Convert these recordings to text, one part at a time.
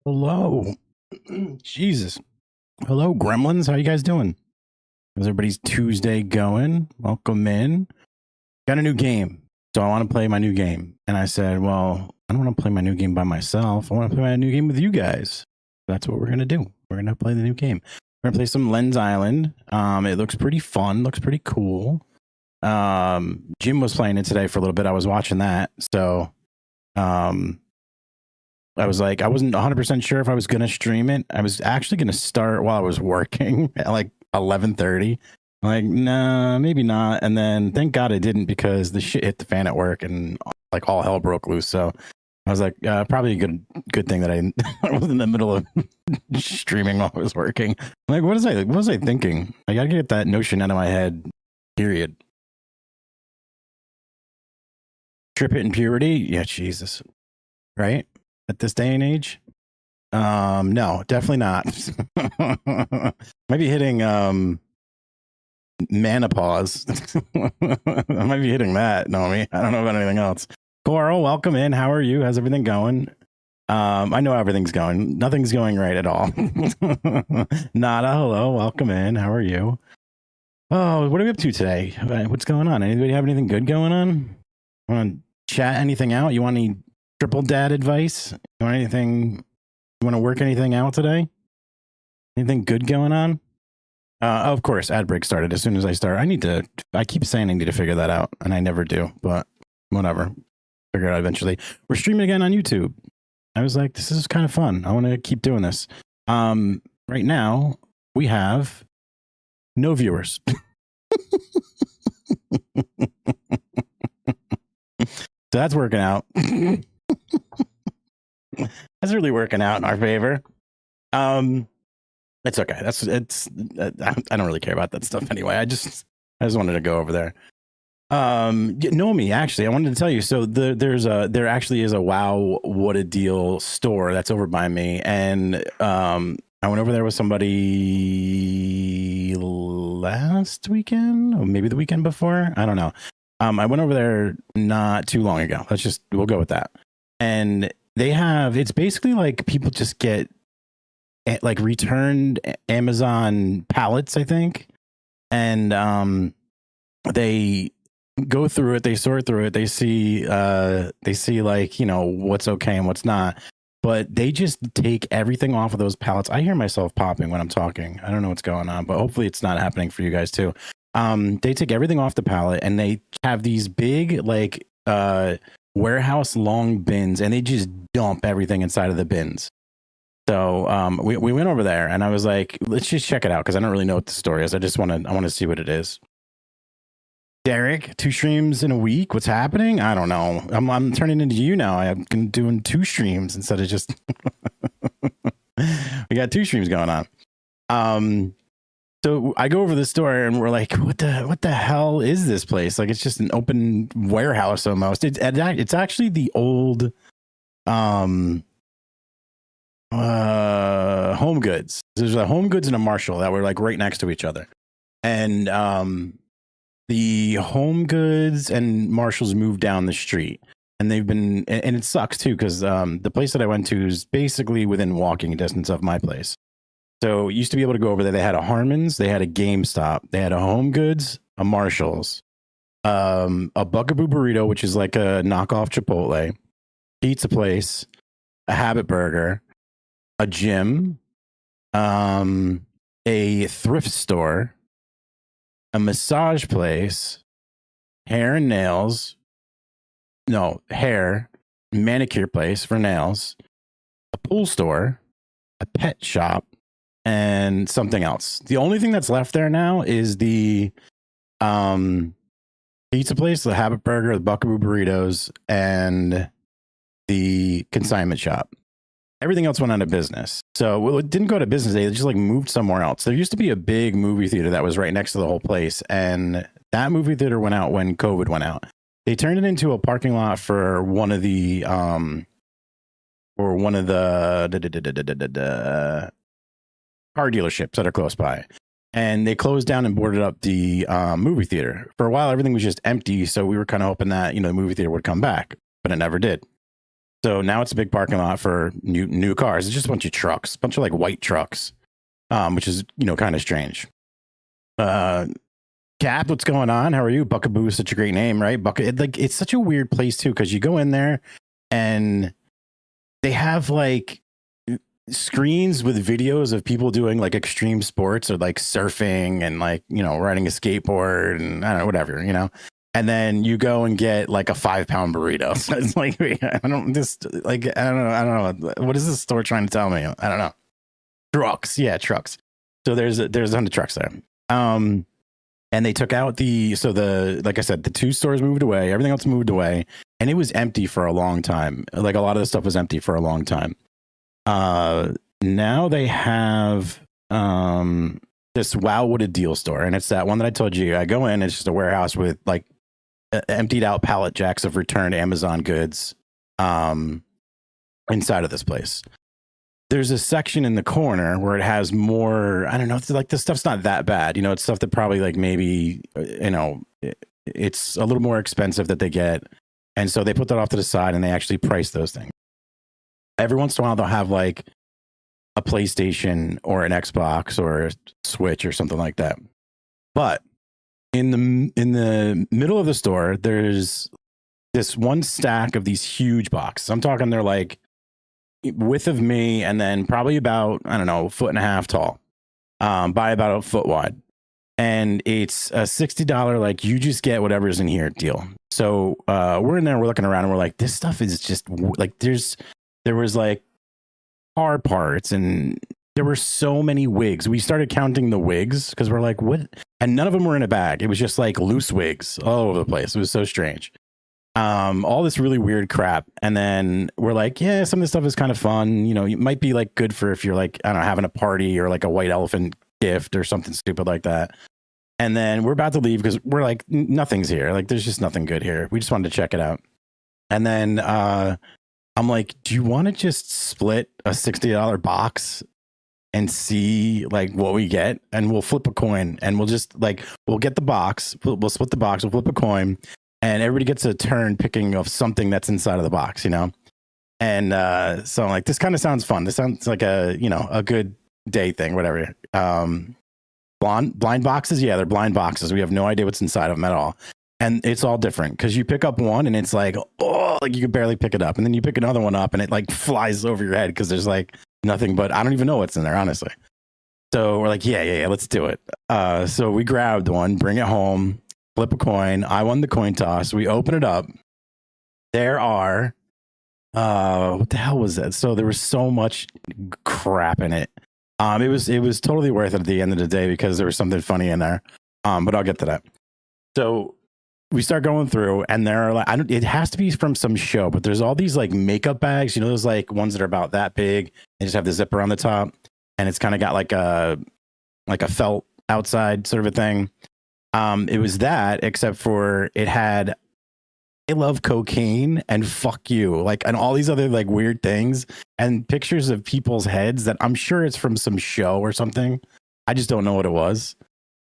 Hello. Jesus. Hello, gremlins. How you guys doing? How's everybody's Tuesday going? Welcome in. Got a new game. So I want to play my new game. And I said, well, I don't want to play my new game by myself. I want to play my new game with you guys. That's what we're going to do. We're going to play the new game. We're going to play some len'sisalnd. It looks pretty fun. Looks pretty cool. Jim was playing it today for a little bit. I was watching that. So, I was like, I wasn't 100% sure if I was going to stream it. I was actually going to start while I was working at like 11:30. I'm like, nah, maybe not. And then thank God I didn't, because the shit hit the fan at work and like all hell broke loose. So I was like, probably a good thing that I was in the middle of streaming while I was working. I'm like, what was I thinking? I got to get that notion out of my head, period. Trip hitting puberty? Yeah, Jesus. Right? At this day and age? No, definitely not. Might be hitting menopause. I might be hitting that. No, I don't know about anything else. Coral, welcome in. How are you? How's everything going? I know everything's going. Nothing's going right at all. Nada, hello, welcome in. How are you? Oh, what are we up to today? What's going on? Anybody have anything good going on? Want to chat anything out? You want any triple dad advice? You want anything? You want to work anything out today? Anything good going on? Of course, ad break started as soon as I start. I keep saying I need to figure that out, and I never do, but whatever. Figure it out eventually. We're streaming again on YouTube. I was like, this is kind of fun. I want to keep doing this. Right now, we have no viewers. So that's working out. That's really working out in our favor. It's okay. I don't really care about that stuff anyway. I just wanted to go over there. Nomi, actually, I wanted to tell you. So there actually is a Wow What a Deal store that's over by me, and I went over there with somebody last weekend, or maybe the weekend before. I don't know. I went over there not too long ago. We'll go with that. And it's basically like people just get like returned Amazon pallets, I think. And they go through it, they sort through it, they see like, what's okay and what's not. But they just take everything off of those pallets. I hear myself popping when I'm talking. I don't know what's going on, but hopefully it's not happening for you guys too. They take everything off the pallet, and they have these big, like, warehouse long bins, and they just dump everything inside of the bins. So we went over there, and I was like, let's just check it out because I don't really know what the story is. I want to see what it is. Derek, 2 streams in a week. What's happening? I don't know. I'm turning into you now. I'm doing 2 streams instead of just. We got 2 streams going on. So I go over the store and we're like, what the hell is this place? Like, it's just an open warehouse almost. It's actually the old Home Goods. There's a Home Goods and a Marshall that were like right next to each other. And the Home Goods and Marshalls moved down the street. And they've been, and it sucks too, because the place that I went to is basically within walking distance of my place. So you used to be able to go over there. They had a Harmon's, they had a GameStop, they had a Home Goods, a Marshalls, a Buckaboo Burrito, which is like a knockoff Chipotle, pizza place, a Habit Burger, a gym, a thrift store, a massage place, hair, manicure place for nails, a pool store, a pet shop, and something else. The only thing that's left there now is the pizza place, the Habit Burger, the Buckaboo Burritos, and the consignment shop. Everything else went out of business. So it didn't go out of business. They just like moved somewhere else. There used to be a big movie theater that was right next to the whole place, and that movie theater went out when COVID went out. They turned it into a parking lot for one of the car dealerships that are close by, and they closed down and boarded up the movie theater. For a while, everything was just empty, so we were kind of hoping that the movie theater would come back, but it never did. So now it's a big parking lot for new cars. It's just a bunch of trucks, a bunch of like white trucks, which is kind of strange. Cap, what's going on? How are you? Buckaboo is such a great name, right? It's such a weird place too, because you go in there and they have like screens with videos of people doing like extreme sports or like surfing and like riding a skateboard and I don't know, whatever, and then you go and get like a 5-pound burrito. So it's like, I don't know what is this store trying to tell me? I don't know. Trucks. So there's a ton of trucks there. And they took out like I said, the 2 stores moved away, everything else moved away, and it was empty for a long time. Like a lot of the stuff was empty for a long time. Now they have this Wow What a Deal store, and it's that one that I told you. I go in, it's just a warehouse with like emptied out pallet jacks of returned Amazon goods inside of this place. There's a section in the corner where it has more, I don't know, it's like the stuff's not that bad. It's stuff that probably like maybe it's a little more expensive that they get, and so they put that off to the side and they actually price those things. Every once in a while, they'll have like a PlayStation or an Xbox or a Switch or something like that. But in the middle of the store, there's this one stack of these huge boxes. I'm talking they're like width of me, and then probably about, I don't know, 1.5 feet tall, by about 1 foot wide. And it's a $60, like you just get whatever's in here deal. So we're in there, we're looking around, and we're like, this stuff is just like, there was like car parts, and there were so many wigs. We started counting the wigs because we're like, what? And none of them were in a bag. It was just like loose wigs all over the place. It was so strange. All this really weird crap. And then we're like, yeah, some of this stuff is kind of fun. It might be like good for if you're like, I don't know, having a party or like a white elephant gift or something stupid like that. And then we're about to leave because we're like, nothing's here. Like, there's just nothing good here. We just wanted to check it out. And then I'm like, do you want to just split a $60 box and see like what we get? And we'll flip a coin, and we'll just like, we'll get the box, we'll split the box, we'll flip a coin, and everybody gets a turn picking of something that's inside of the box, And so I'm like, this kind of sounds fun. This sounds like a good day thing, whatever. Blind boxes. Yeah, they're blind boxes. We have no idea what's inside of them at all. And it's all different because you pick up one and it's like, oh, like you can barely pick it up. And then you pick another one up and it like flies over your head because there's like nothing but, I don't even know what's in there, honestly. So we're like, yeah, let's do it. So we grabbed one, bring it home, flip a coin. I won the coin toss. We open it up. there are what the hell was that? So there was so much crap in it. It was totally worth it at the end of the day because there was something funny in there. But I'll get to that. So we start going through, and there are like, it has to be from some show, but there's all these like makeup bags, those like ones that are about that big. They just have the zipper on the top, and it's kind of got like a felt outside sort of a thing. It was that, except for it had I love cocaine and fuck you, like, and all these other like weird things and pictures of people's heads that I'm sure it's from some show or something. I just don't know what it was.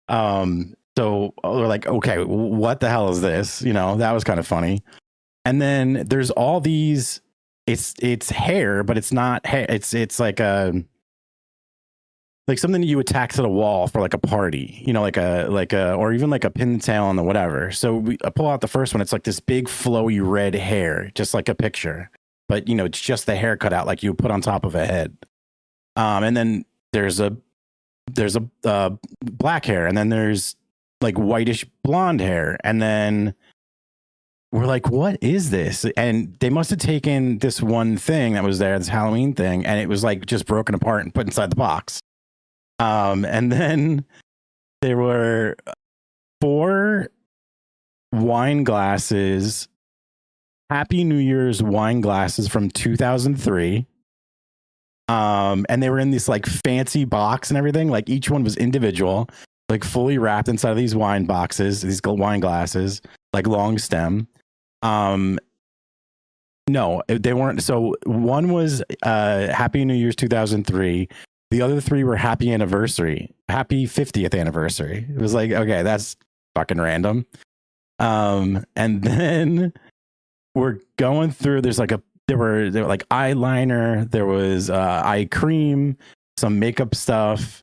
So we're like, okay, what the hell is this? That was kind of funny. And then there's all these, it's hair, but it's not hair. It's like something you attack to the wall for like a party, or even like a pintail on the whatever. So I pull out the first one. It's like this big flowy red hair, just like a picture, but it's just the hair cut out like you put on top of a head. And then there's a black hair, and then there's like whitish blonde hair, and then we're like, what is this? And they must have taken this one thing that was there, this Halloween thing, and it was like just broken apart and put inside the box. And then there were 4 wine glasses, Happy New Year's wine glasses from 2003. And they were in this like fancy box and everything. Like each one was individual, like fully wrapped inside of these wine boxes, these wine glasses, like long stem. No, they weren't. So one was Happy New Year's 2003. The other 3 were happy 50th anniversary. It was like, okay, that's fucking random. And then we're going through, there were like eyeliner, there was eye cream, some makeup stuff.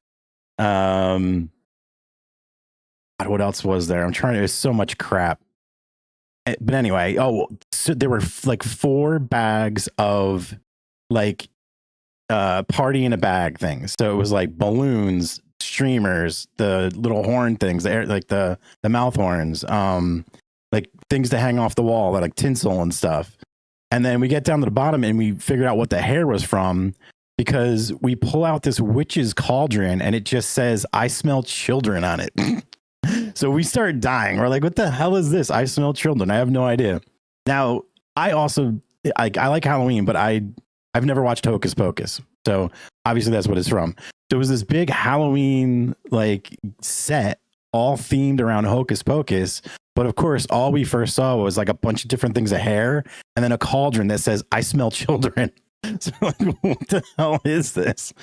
What else was there? There's so much crap. But anyway, so there were like 4 bags of like party in a bag things. So it was like balloons, streamers, the little horn things, like the mouth horns, like things to hang off the wall, like tinsel and stuff. And then we get down to the bottom and we figured out what the hair was from, because we pull out this witch's cauldron and it just says, "I smell children" on it. So we start dying. We're like, what the hell is this? I smell children. I have no idea. Now, I also I like Halloween, but I've never watched Hocus Pocus. So obviously that's what it's from. There was this big Halloween like set all themed around Hocus Pocus. But of course, all we first saw was like a bunch of different things of hair and then a cauldron that says, "I smell children." So like, what the hell is this?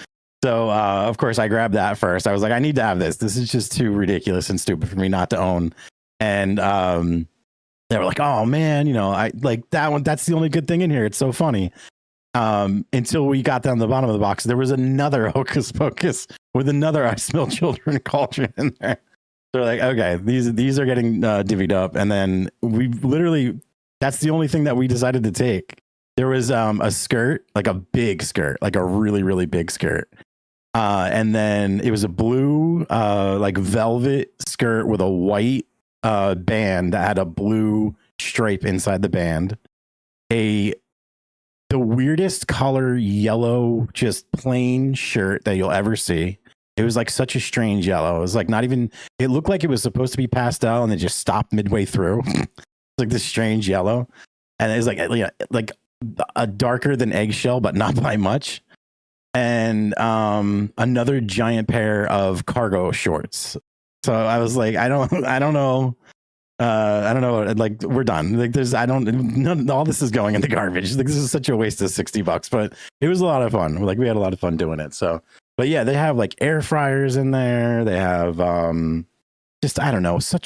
So of course I grabbed that first. I was like, I need to have this. This is just too ridiculous and stupid for me not to own. And they were like, "Oh man, I like that one. That's the only good thing in here. It's so funny." Until we got down to the bottom of the box, there was another Hocus Pocus with another "I smell children" cauldron in there. They're like, okay, these are getting divvied up. And then that's the only thing that we decided to take. There was a skirt, like a big skirt, like a really, really big skirt. And then it was a blue, like velvet skirt with a white band that had a blue stripe inside the band. The weirdest color yellow, just plain shirt that you'll ever see. It was like such a strange yellow. It was like not even, it looked like it was supposed to be pastel and it just stopped midway through. It's like this strange yellow. And it was like a darker than eggshell, but not by much. And another giant pair of cargo shorts. So I was like, I don't know. Like, we're done. Like, all this is going in the garbage. Like, this is such a waste of $60, but it was a lot of fun. Like, we had a lot of fun doing it. So, but yeah, they have like air fryers in there. They have just, I don't know, so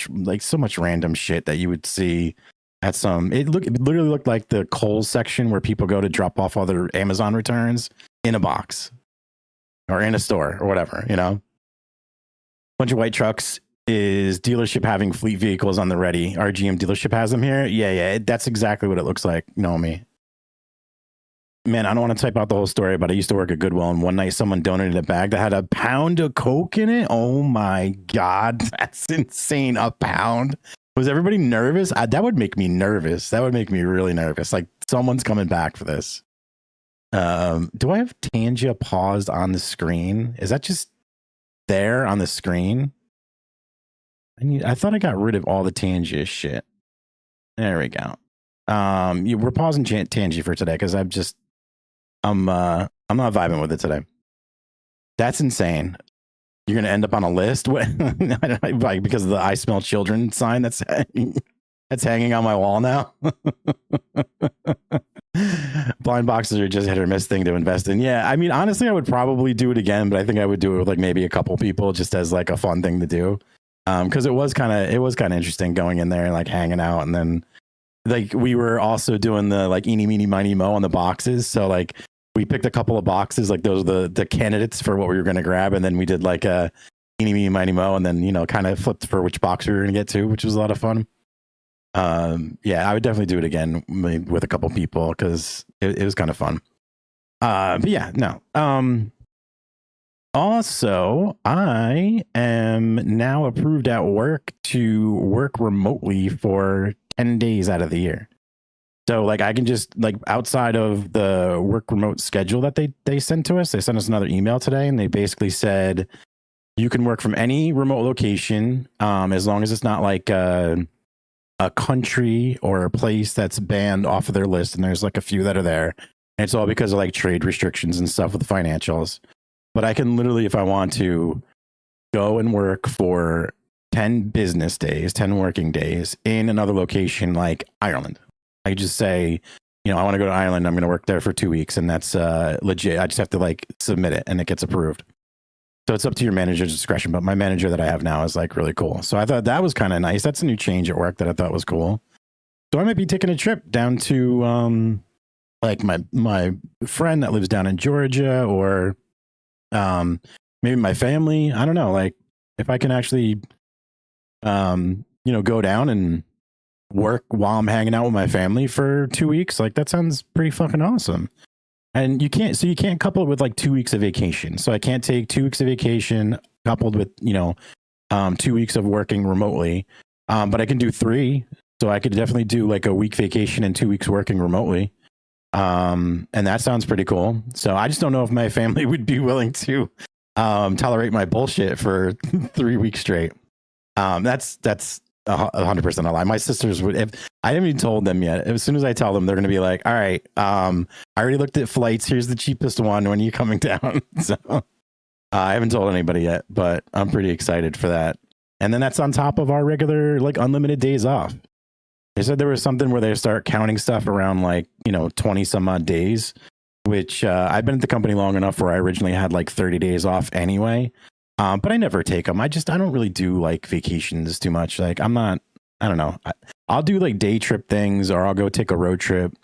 much random shit that you would see at some. It literally looked like the Kohl's section where people go to drop off all their Amazon returns in a box or in a store or whatever, bunch of white trucks. Is dealership having fleet vehicles on the ready? Our GM dealership has them here. Yeah, that's exactly what it looks like. Know me, man. I don't want to type out the whole story, but I used to work at Goodwill, and one night someone donated a bag that had a pound of Coke in it. Oh my god, that's insane! A pound. Was everybody nervous? That would make me nervous. That would make me really nervous. Like someone's coming back for this. Do I have Tangia paused on the screen? Is that just there on the screen? I thought I got rid of all the Tangia shit. There we go. We're pausing Tangia for today because I'm not vibing with it today. That's insane. You're gonna end up on a list like because of the "I smell children" sign that's hanging on my wall now. Blind boxes are just hit or miss thing to invest in. Yeah, I mean, honestly, I would probably do it again, but I think I would do it with like maybe a couple people just as like a fun thing to do. Because it was kind of interesting going in there and like hanging out, and then like we were also doing the like eeny meeny miny mo on the boxes. So like we picked a couple of boxes, like those are the candidates for what we were going to grab, and then we did like a eeny meeny miny mo, and then kind of flipped for which box we were going to get to, which was a lot of fun. Yeah, I would definitely do it again with a couple people because it was kind of fun. But yeah, no. Also, I am now approved at work to work remotely for 10 days out of the year. So like I can just like outside of the work remote schedule that they sent to us, they sent us another email today and they basically said you can work from any remote location as long as it's not like a country or a place that's banned off of their list. And there's like a few that are there. And it's all because of like trade restrictions and stuff with the financials. But I can literally, if I want to, go and work for 10 business days, 10 working days in another location like Ireland. I just say, I want to go to Ireland. I'm going to work there for 2 weeks. And that's legit. I just have to like submit it and it gets approved. So it's up to your manager's discretion. But my manager that I have now is like really cool. So I thought that was kind of nice. That's a new change at work that I thought was cool. So I might be taking a trip down to like my friend that lives down in Georgia or maybe my family. I don't know. Like if I can actually, go down and work while I'm hanging out with my family for 2 weeks. Like that sounds pretty fucking awesome. And you can't couple it with like 2 weeks of vacation. So I can't take 2 weeks of vacation coupled with, 2 weeks of working remotely. But I can do 3. So I could definitely do like a week vacation and 2 weeks working remotely. And that sounds pretty cool. So I just don't know if my family would be willing to tolerate my bullshit for 3 weeks straight. That's 100% a lie. My sisters would. If I haven't even told them yet. As soon as I tell them, they're going to be like, "All right, I already looked at flights. Here's the cheapest one. When are you coming down?" So I haven't told anybody yet, but I'm pretty excited for that. And then that's on top of our regular like unlimited days off. They said there was something where they start counting stuff around like 20 some odd days, which I've been at the company long enough where I originally had like 30 days off anyway. But I never take them. I don't really do like vacations too much. Like I don't know. I'll do like day trip things or I'll go take a road trip.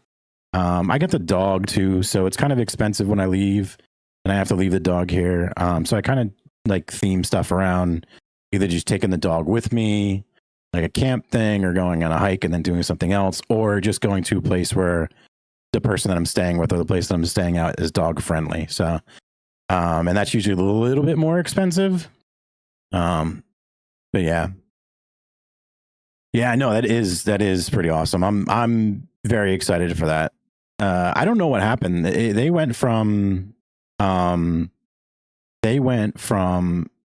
I got the dog too. So it's kind of expensive when I leave and I have to leave the dog here. So I kind of like theme stuff around either just taking the dog with me, like a camp thing or going on a hike and then doing something else, or just going to a place where the person that I'm staying with or the place that I'm staying at is dog friendly. So, and that's usually a little bit more expensive. But yeah, I know that is pretty awesome. I'm very excited for that. I don't know what happened. They went from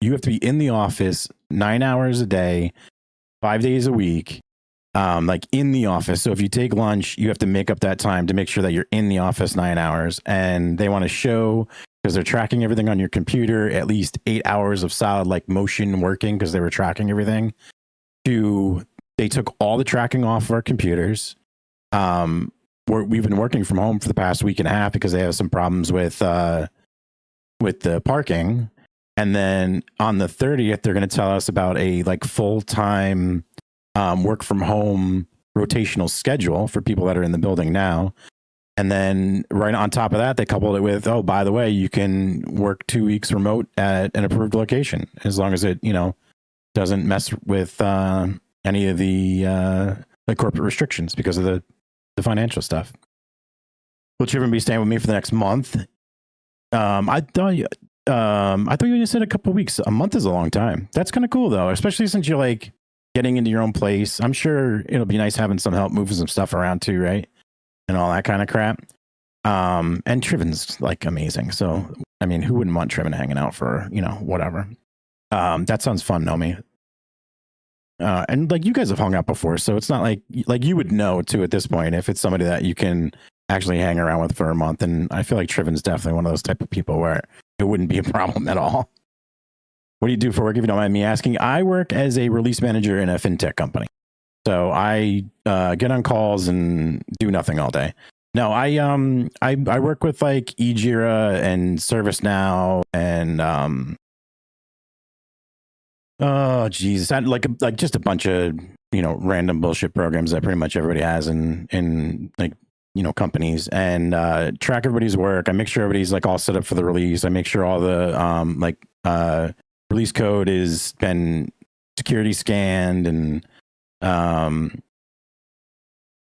you have to be in the office 9 hours a day, 5 days a week, like in the office. So if you take lunch, you have to make up that time to make sure that you're in the office 9 hours. And they want to show, because they're tracking everything on your computer, at least 8 hours of solid like motion working because they were tracking everything. They took all the tracking off our computers. We've been working from home for the past week and a half because they have some problems with the parking. And then on the 30th, they're going to tell us about a like full-time work from home rotational schedule for people that are in the building now. And then right on top of that, they coupled it with, oh, by the way, you can work 2 weeks remote at an approved location as long as it, doesn't mess with any of the corporate restrictions because of the financial stuff. Will Chivin be staying with me for the next month? I thought you just said a couple of weeks. A month is a long time. That's kind of cool though, especially since you're like, getting into your own place. I'm sure it'll be nice having some help moving some stuff around too, right? And all that kind of crap. And Triven's like amazing. So, I mean, who wouldn't want Triven hanging out for, whatever. That sounds fun, Nomi. And like you guys have hung out before, so it's not like you would know too at this point if it's somebody that you can actually hang around with for a month. And I feel like Triven's definitely one of those type of people where it wouldn't be a problem at all. What do you do for work, if you don't mind me asking? I work as a release manager in a fintech company. So I get on calls and do nothing all day. No, I work with like eJira and ServiceNow and oh geez, like just a bunch of random bullshit programs that pretty much everybody has in like companies, and track everybody's work. I make sure everybody's like all set up for the release. I make sure all the release code is been security scanned, and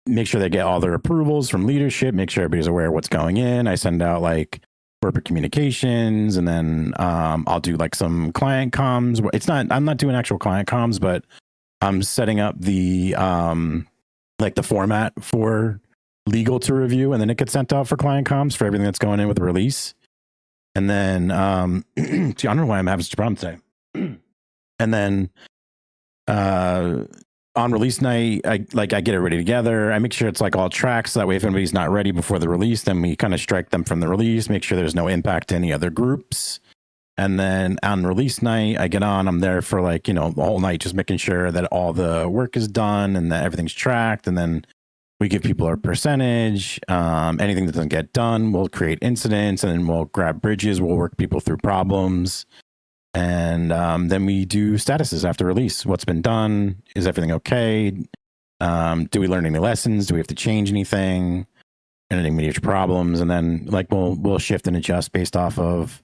make sure they get all their approvals from leadership. Make sure everybody's aware of what's going in. I send out like corporate communications, and then I'll do like some client comms. I'm not doing actual client comms, but I'm setting up the like the format for legal to review, and then it gets sent out for client comms for everything that's going in with the release. And then see, I don't know why I'm having such a problem today. And then on release night, I get everybody together. I make sure it's like all tracks, so that way if anybody's not ready before the release, then we kind of strike them from the release, make sure there's no impact to any other groups. And then on release night, I get on, I'm there for like, the whole night, just making sure that all the work is done and that everything's tracked. And then we give people a percentage. Anything that doesn't get done, we'll create incidents, and then we'll grab bridges. We'll work people through problems. And then we do statuses after release. What's been done? Is everything okay? Do we learn any lessons? Do we have to change anything? Any major problems? And then like we'll shift and adjust based off of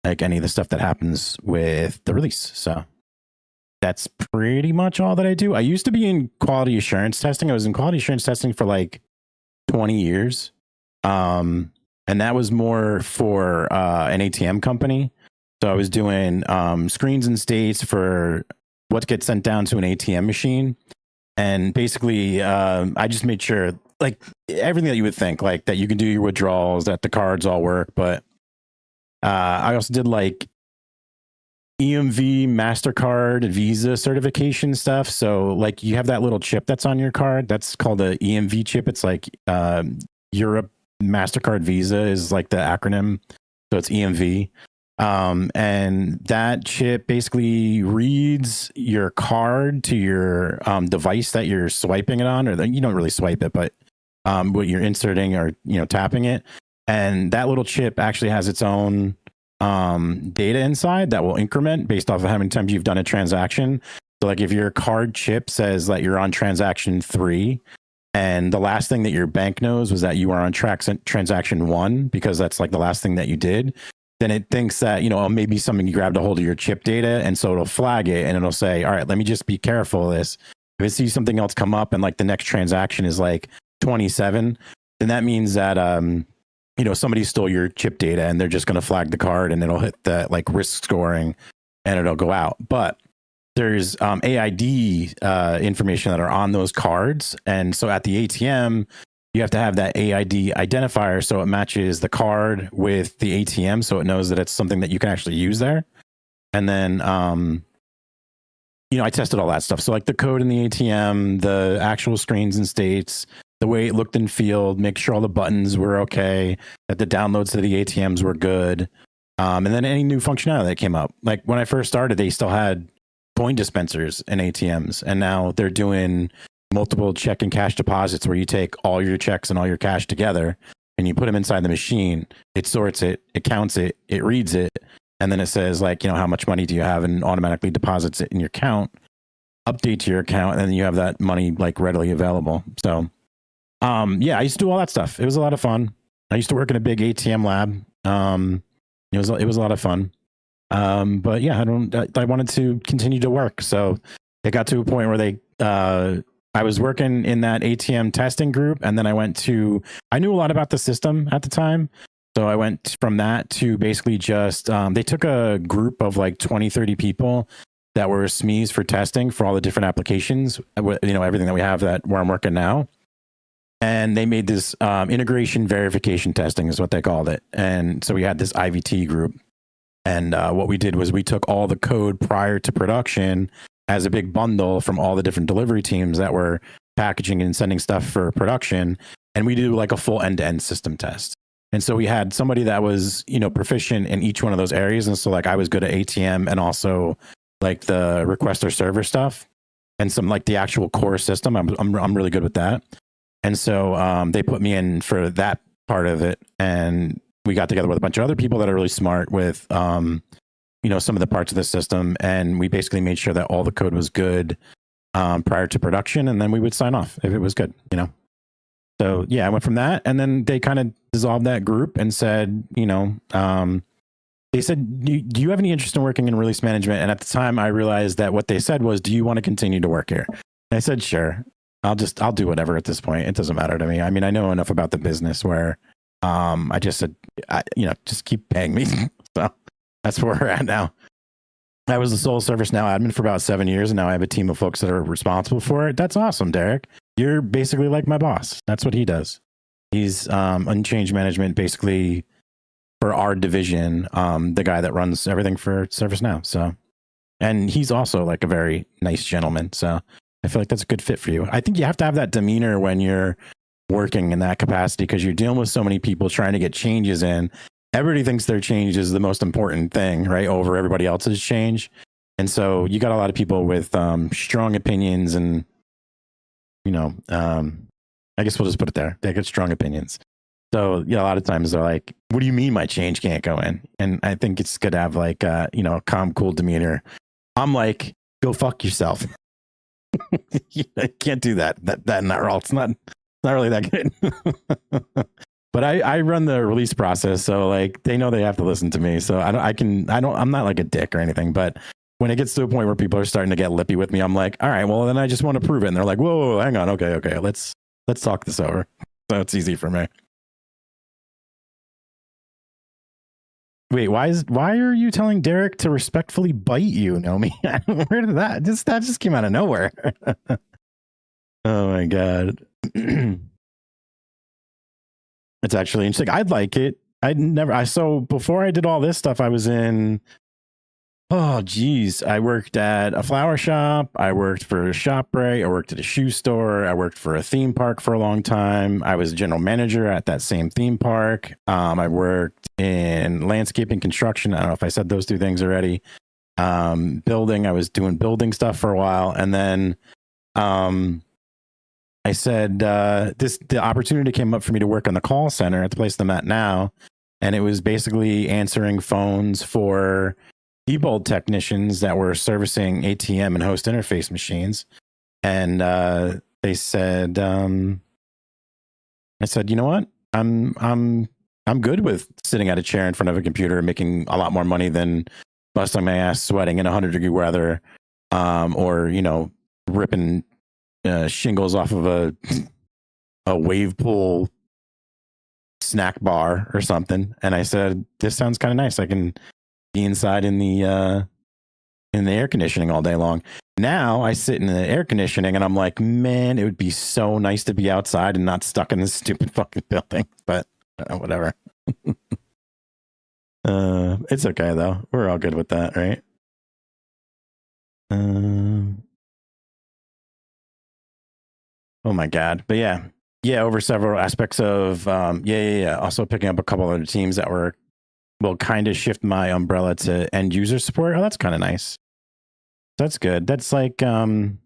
like any of the stuff that happens with the release. So that's pretty much all that I do. I used to be in quality assurance testing. I was in quality assurance testing for like 20 years. And that was more for an ATM company. So I was doing screens and states for what gets sent down to an ATM machine. And basically, I just made sure, like, everything that you would think, like, that you can do your withdrawals, that the cards all work. But I also did, like, EMV, MasterCard, Visa certification stuff. So, like, you have that little chip that's on your card. That's called a EMV chip. It's like Europe, MasterCard, Visa is, like, the acronym. So it's EMV. And that chip basically reads your card to your device that you're swiping it on, or you don't really swipe it, but what you're inserting or tapping it. And that little chip actually has its own data inside that will increment based off of how many times you've done a transaction. So like if your card chip says that you're on transaction 3, and the last thing that your bank knows was that you are on transaction 1, because that's like the last thing that you did, then it thinks that, maybe something you grabbed a hold of your chip data. And so it'll flag it and it'll say, all right, let me just be careful of this. If it sees something else come up and like the next transaction is like 27, then that means that, somebody stole your chip data and they're just going to flag the card and it'll hit that like risk scoring and it'll go out. But there's AID information that are on those cards. And so at the ATM, you have to have that AID identifier so it matches the card with the ATM, so it knows that it's something that you can actually use there. And then, I tested all that stuff. So like the code in the ATM, the actual screens and states, the way it looked and feel, make sure all the buttons were okay, that the downloads to the ATMs were good. And then any new functionality that came up. Like when I first started, they still had coin dispensers in ATMs, and now they're doing multiple check and cash deposits where you take all your checks and all your cash together and you put them inside the machine. It sorts it, it counts it, it reads it, and then it says like, how much money do you have, and automatically deposits it in your account, updates your account, and then you have that money like readily available. So I used to do all that stuff. It was a lot of fun. I used to work in a big ATM lab. It was a lot of fun. But yeah, I wanted to continue to work. So it got to a point where I was working in that ATM testing group, and then I knew a lot about the system at the time. So I went from that to basically just, they took a group of like 20, 30 people that were SMEs for testing for all the different applications, everything that we have that where I'm working now. And they made this integration verification testing is what they called it. And so we had this IVT group. And what we did was we took all the code prior to production as a big bundle from all the different delivery teams that were packaging and sending stuff for production. And we do like a full end-to-end system test. And so we had somebody that was, proficient in each one of those areas. And so like I was good at ATM and also like the requester server stuff and some like the actual core system. I'm really good with that. And so they put me in for that part of it. And we got together with a bunch of other people that are really smart with, some of the parts of the system. And we basically made sure that all the code was good prior to production. And then we would sign off if it was good, So yeah, I went from that. And then they kind of dissolved that group and said, they said, do you have any interest in working in release management? And at the time I realized that what they said was, do you want to continue to work here? And I said, sure, I'll do whatever at this point. It doesn't matter to me. I mean, I know enough about the business where I just said, just keep paying me. So that's where we're at now. I was the sole ServiceNow admin for about 7 years, and now I have a team of folks that are responsible for it. That's awesome, Derek. You're basically like my boss. That's what he does. He's on change management, basically for our division, the guy that runs everything for ServiceNow. So, and he's also like a very nice gentleman. So I feel like that's a good fit for you. I think you have to have that demeanor when you're working in that capacity because you're dealing with so many people trying to get changes in. Everybody thinks their change is the most important thing, right? Over everybody else's change. And so you got a lot of people with strong opinions and, I guess we'll just put it there. They get strong opinions. So, a lot of times they're like, what do you mean my change can't go in? And I think it's good to have like, a calm, cool demeanor. I'm like, go fuck yourself. I can't do that. That in that role. It's not really that good. But I run the release process. So like they know they have to listen to me. So I'm not like a dick or anything, but when it gets to a point where people are starting to get lippy with me, I'm like, all right, well then I just want to prove it. And they're like, whoa, hang on. Okay. Let's talk this over. So it's easy for me. Wait, why are you telling Derek to respectfully bite you, Nomi? Where did that just came out of nowhere? Oh my God. It's actually interesting. I'd like it. So before I did all this stuff, I was in, I worked at a flower shop. I worked for a ShopRite. I worked at a shoe store. I worked for a theme park for a long time. I was a general manager at that same theme park. I worked in landscaping construction. I don't know if I said those two things already. Building. I was doing building stuff for a while. And then, I said, the opportunity came up for me to work on the call center at the place I'm at now. And it was basically answering phones for Diebold technicians that were servicing ATM and host interface machines. And they said, I said, you know what? I'm good with sitting at a chair in front of a computer and making a lot more money than busting my ass sweating in 100-degree weather, or, ripping shingles off of a wave pool snack bar or something. And I said, this sounds kind of nice. I can be inside in the air conditioning all day long. Now I sit in the air conditioning and I'm like, man, it would be so nice to be outside and not stuck in this stupid fucking building. But whatever. It's okay though. We're all good with that, right? Oh my God. But yeah, over several aspects of, also picking up a couple other teams that will kind of shift my umbrella to end user support. Oh, that's kind of nice. That's good. That's like, you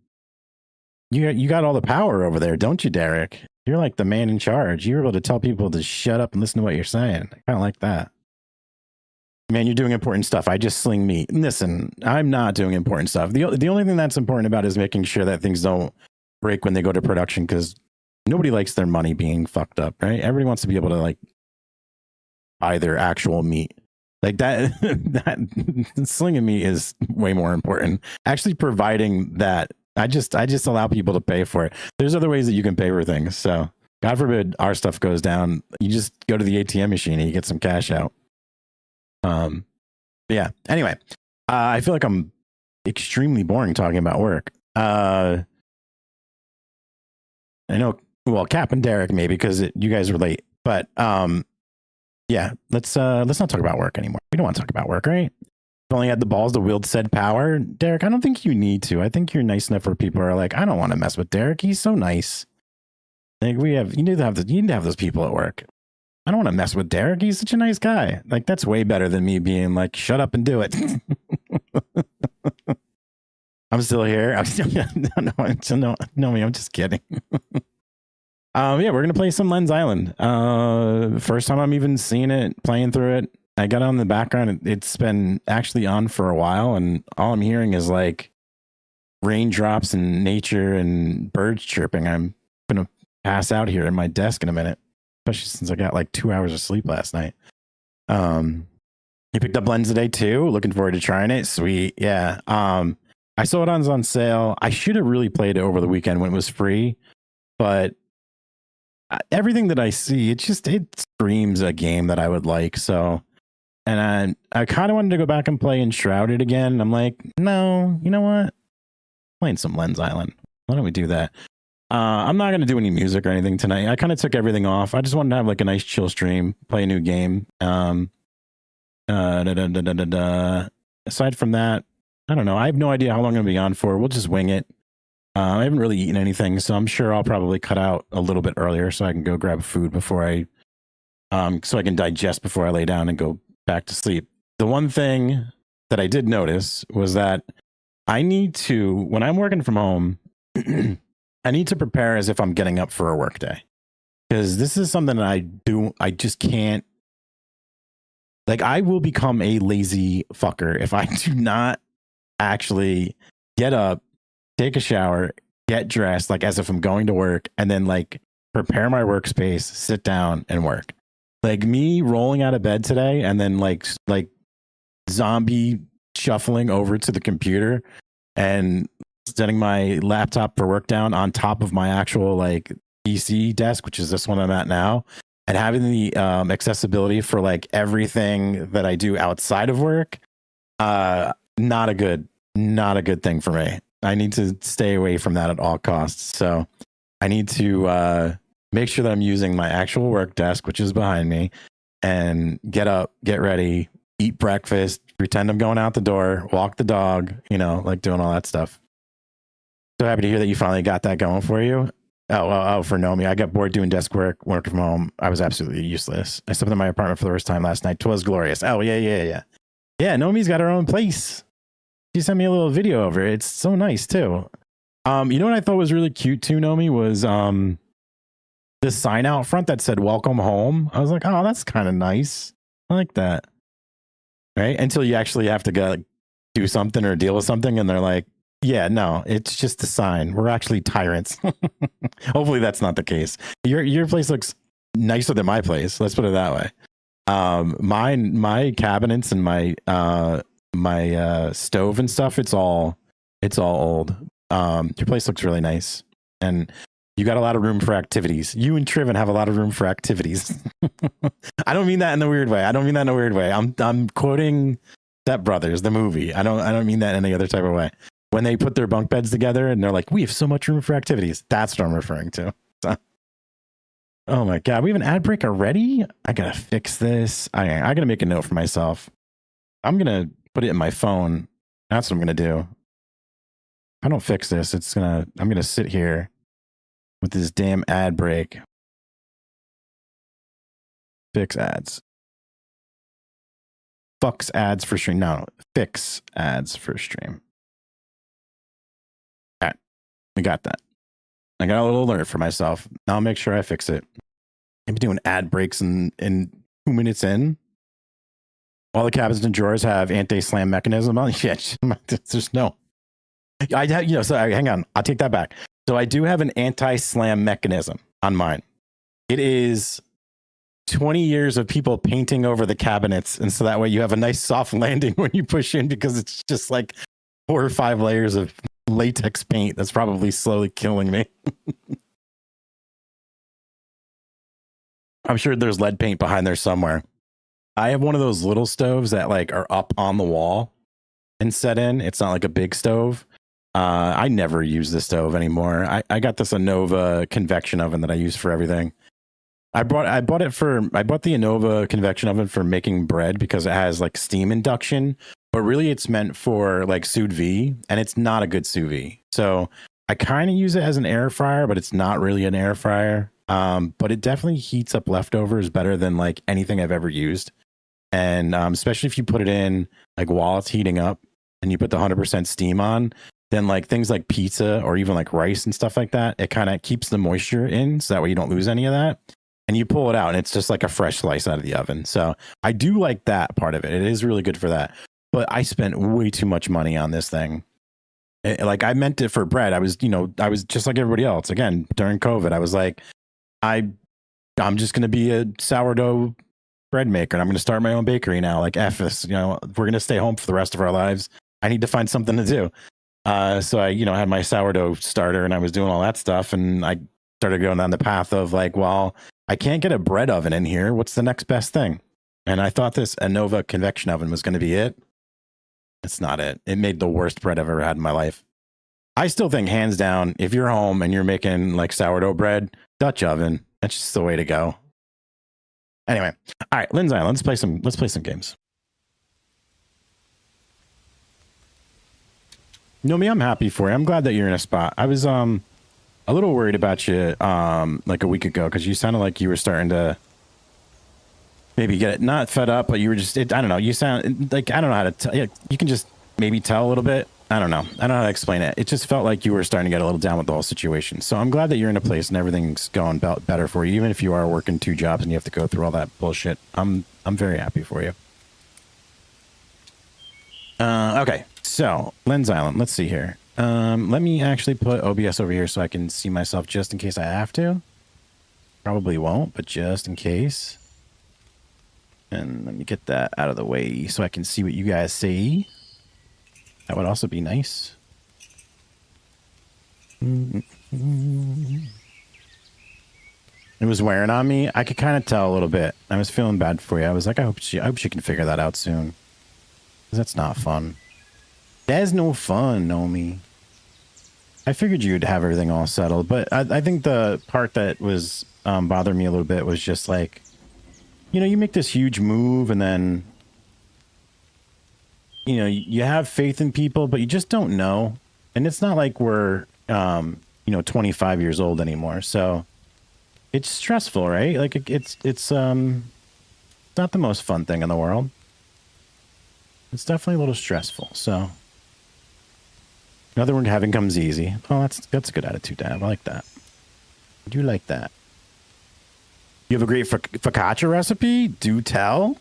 got all the power over there, don't you, Derek? You're like the man in charge. You're able to tell people to shut up and listen to what you're saying. I kind of like that. Man, you're doing important stuff. I just sling meat. Listen, I'm not doing important stuff. The only thing that's important about is making sure that things don't break when they go to production, because nobody likes their money being fucked up, right? Everybody wants to be able to like buy their actual meat. Like that slinging meat is way more important. Actually providing that, I just allow people to pay for it. There's other ways that you can pay for things. So God forbid our stuff goes down. You just go to the ATM machine and you get some cash out. Yeah. Anyway, I feel like I'm extremely boring talking about work. I know, well, Cap and Derek maybe because you guys were late, but yeah, let's not talk about work anymore. We don't want to talk about work, right? You've only had the balls to wield said power, Derek. I don't think you need to. I think you're nice enough where people are like, I don't want to mess with Derek. He's so nice. Like you need to have those people at work. I don't want to mess with Derek. He's such a nice guy. Like that's way better than me being like, shut up and do it. I'm still here. I'm just kidding. Yeah, we're gonna play some Len's Island. First time I'm even seeing it, playing through it. I got on the background. It's been actually on for a while, and all I'm hearing is like raindrops and nature and birds chirping. I'm gonna pass out here at my desk in a minute, especially since I got like 2 hours of sleep last night. You picked up Lens today too. Looking forward to trying it. Sweet, yeah. I saw it on sale. I should have really played it over the weekend when it was free, but everything that I see, it screams a game that I would like. So, and I kind of wanted to go back and play Enshrouded again. I'm like, no, you know what? Playing some Lens Island. Why don't we do that? I'm not going to do any music or anything tonight. I kind of took everything off. I just wanted to have like a nice chill stream, play a new game. Aside from that, I don't know. I have no idea how long I'm going to be on for. We'll just wing it. I haven't really eaten anything, so I'm sure I'll probably cut out a little bit earlier so I can go grab food before so I can digest before I lay down and go back to sleep. The one thing that I did notice was that I need to, when I'm working from home, I need to prepare as if I'm getting up for a work day. Because this is something that I just can't, like I will become a lazy fucker if I do not actually get up, take a shower, get dressed, like as if I'm going to work, and then like prepare my workspace, sit down and work. Like me rolling out of bed today and then like zombie shuffling over to the computer and setting my laptop for work down on top of my actual like PC desk, which is this one I'm at now, and having the accessibility for like everything that I do outside of work. Not a good thing for me. I need to stay away from that at all costs. So I need to make sure that I'm using my actual work desk, which is behind me, and get up, get ready, eat breakfast, pretend I'm going out the door, walk the dog, like doing all that stuff. So happy to hear that you finally got that going for you. Oh, for Nomi, I got bored doing desk work from home. I was absolutely useless. I slept in my apartment for the first time last night. 'Twas glorious. Oh, yeah. Yeah, Nomi's got her own place. She sent me a little video over it. It's so nice too. You know what I thought was really cute too, Nomi, was the sign out front that said welcome home. I was like, oh, that's kind of nice. I like that. Right? Until you actually have to go do something or deal with something and they're like, yeah, no, it's just a sign. We're actually tyrants. Hopefully that's not the case. Your place looks nicer than my place. Let's put it that way. My cabinets and my stove and stuff, it's all old. Your place looks really nice, and you got a lot of room for activities. You and Triven have a lot of room for activities. I don't mean that in a weird way. I'm quoting Step Brothers, the movie. I don't mean that in any other type of way. When they put their bunk beds together and they're like, we have so much room for activities. That's what I'm referring to. So, oh my God, we have an ad break already? I gotta fix this. I gotta make a note for myself. I'm gonna put it in my phone. That's what I'm gonna do. If I don't fix this, I'm gonna sit here with this damn ad break. Fix ads. Fucks ads for stream. No, fix ads for stream. All right, we got that. I got a little alert for myself. Now I'll make sure I fix it. I'm doing ad breaks in 2 minutes in. All the cabinets and drawers have anti-slam mechanism on. Yeah, there's no. Sorry, hang on. I'll take that back. So I do have an anti-slam mechanism on mine. It is 20 years of people painting over the cabinets, and so that way you have a nice soft landing when you push in, because it's just like 4 or 5 layers of latex paint that's probably slowly killing me. I'm sure there's lead paint behind there somewhere. I have one of those little stoves that like are up on the wall, and set in. It's not like a big stove. I never use the stove anymore. I got this Innova convection oven that I use for everything. I bought the Innova convection oven for making bread because it has like steam induction, but really it's meant for like sous vide, and it's not a good sous vide. So I kind of use it as an air fryer, but it's not really an air fryer. But it definitely heats up leftovers better than like anything I've ever used. And especially if you put it in like while it's heating up and you put the 100% steam on, then like things like pizza or even like rice and stuff like that, it kind of keeps the moisture in so that way you don't lose any of that. And you pull it out and it's just like a fresh slice out of the oven. So I do like that part of it. It is really good for that. But I spent way too much money on this thing. Like I meant it for bread. I was just like everybody else. Again, during COVID, I was like, I'm just going to be a sourdough bread maker, and I'm going to start my own bakery now. Like F this, we're going to stay home for the rest of our lives. I need to find something to do. So I, had my sourdough starter and I was doing all that stuff. And I started going down the path of like, well, I can't get a bread oven in here. What's the next best thing? And I thought this Innova convection oven was going to be it. It's not it. It made the worst bread I've ever had in my life. I still think hands down, if you're home and you're making like sourdough bread, Dutch oven, that's just the way to go. Anyway, all right, len'sisalnd, let's play some games. Me, I'm happy for you. I'm glad that you're in a spot. I was a little worried about you like a week ago because you sounded like you were starting to maybe get it not fed up, but you were just I don't know. You sound like I don't know how to tell. Yeah, you can just maybe tell a little bit. I don't know. I don't know how to explain it. It just felt like you were starting to get a little down with the whole situation. So I'm glad that you're in a place and everything's going better for you, even if you are working 2 jobs and you have to go through all that bullshit. I'm very happy for you. Okay, so len'sisalnd. Let's see here. Let me actually put OBS over here so I can see myself just in case I have to. Probably won't, but just in case. And let me get that out of the way so I can see what you guys see. That would also be nice. It was wearing on me. I could kind of tell a little bit. I was feeling bad for you. I was like, I hope she can figure that out soon. That's not fun. That's no fun, Nomi. I figured you'd have everything all settled, but I think the part that was bothering me a little bit was just like, you make this huge move and then, you have faith in people, but you just don't know. And it's not like we're, 25 years old anymore. So it's stressful, right? Like it's not the most fun thing in the world. It's definitely a little stressful. So another one, having comes easy. Oh, that's a good attitude to have. I like that. I do like that. You have a great focaccia recipe? Do tell.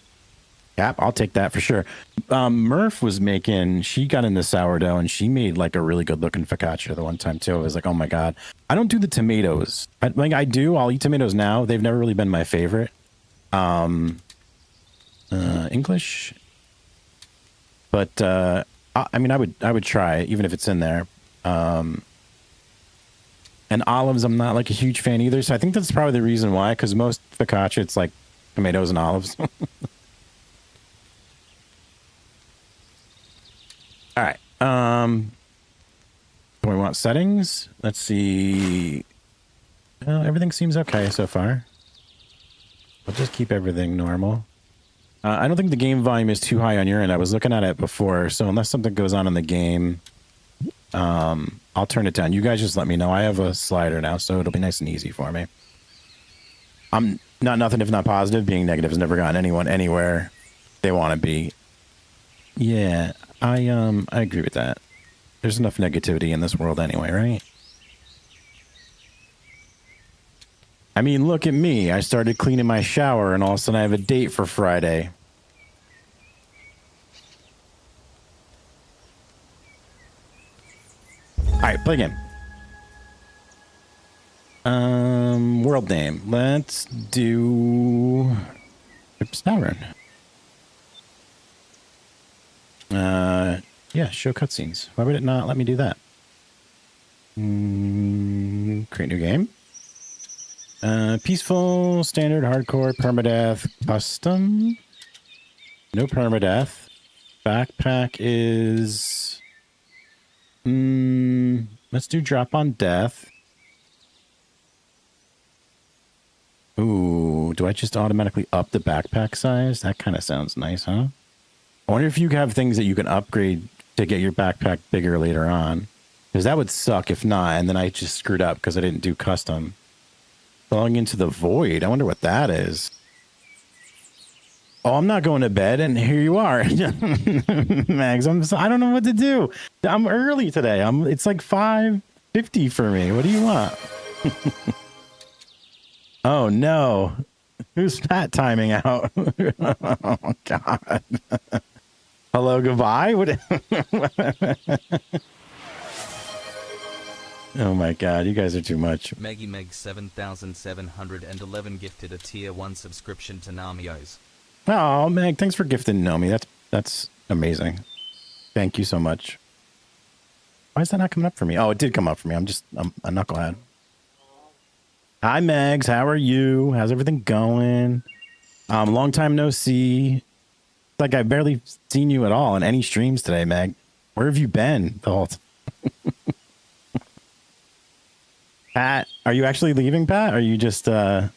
Yep, I'll take that for sure. Murph was she got into sourdough and she made like a really good looking focaccia the one time too. I was like, oh my God. I don't do the tomatoes. I do. I'll eat tomatoes now. They've never really been my favorite. English. But I would try it even if it's in there. And olives, I'm not like a huge fan either. So I think that's probably the reason why, because most focaccia, it's like tomatoes and olives. All right. Do we want settings? Let's see. Well, everything seems okay so far. I'll just keep everything normal. I don't think the game volume is too high on your end. I was looking at it before, so unless something goes on in the game, I'll turn it down. You guys just let me know. I have a slider now, so it'll be nice and easy for me. I'm not nothing if not positive. Being negative has never gotten anyone anywhere they want to be. Yeah, I agree with that. There's enough negativity in this world anyway, right? I mean, look at me. I started cleaning my shower, and all of a sudden I have a date for Friday. All right, play again. World name. Let's do Snowrun. Yeah, show cutscenes. Why would it not let me do that? Create new game. Peaceful, standard, hardcore, permadeath, custom. No permadeath. Backpack is... let's do drop on death. Ooh, do I just automatically up the backpack size? That kind of sounds nice, huh? I wonder if you have things that you can upgrade to get your backpack bigger later on. Because that would suck if not, and then I just screwed up because I didn't do custom. Falling into the void. I wonder what that is. Oh, I'm not going to bed, and here you are. Mags, I don't know what to do. I'm early today. It's like 5:50 for me. What do you want? Oh, no. Who's Pat timing out? Oh, God. Hello, goodbye? What? Oh, my God. You guys are too much. Meggy Meg 7711 gifted a tier 1 subscription to Namios. Oh, Meg, thanks for gifting Nomi. That's amazing. Thank you so much. Why is that not coming up for me? Oh, it did come up for me. I'm a knucklehead. Hi, Megs. How are you? How's everything going? Long time no see. It's like I've barely seen you at all in any streams today, Meg. Where have you been the whole time? Pat, are you actually leaving, Pat? Are you just, I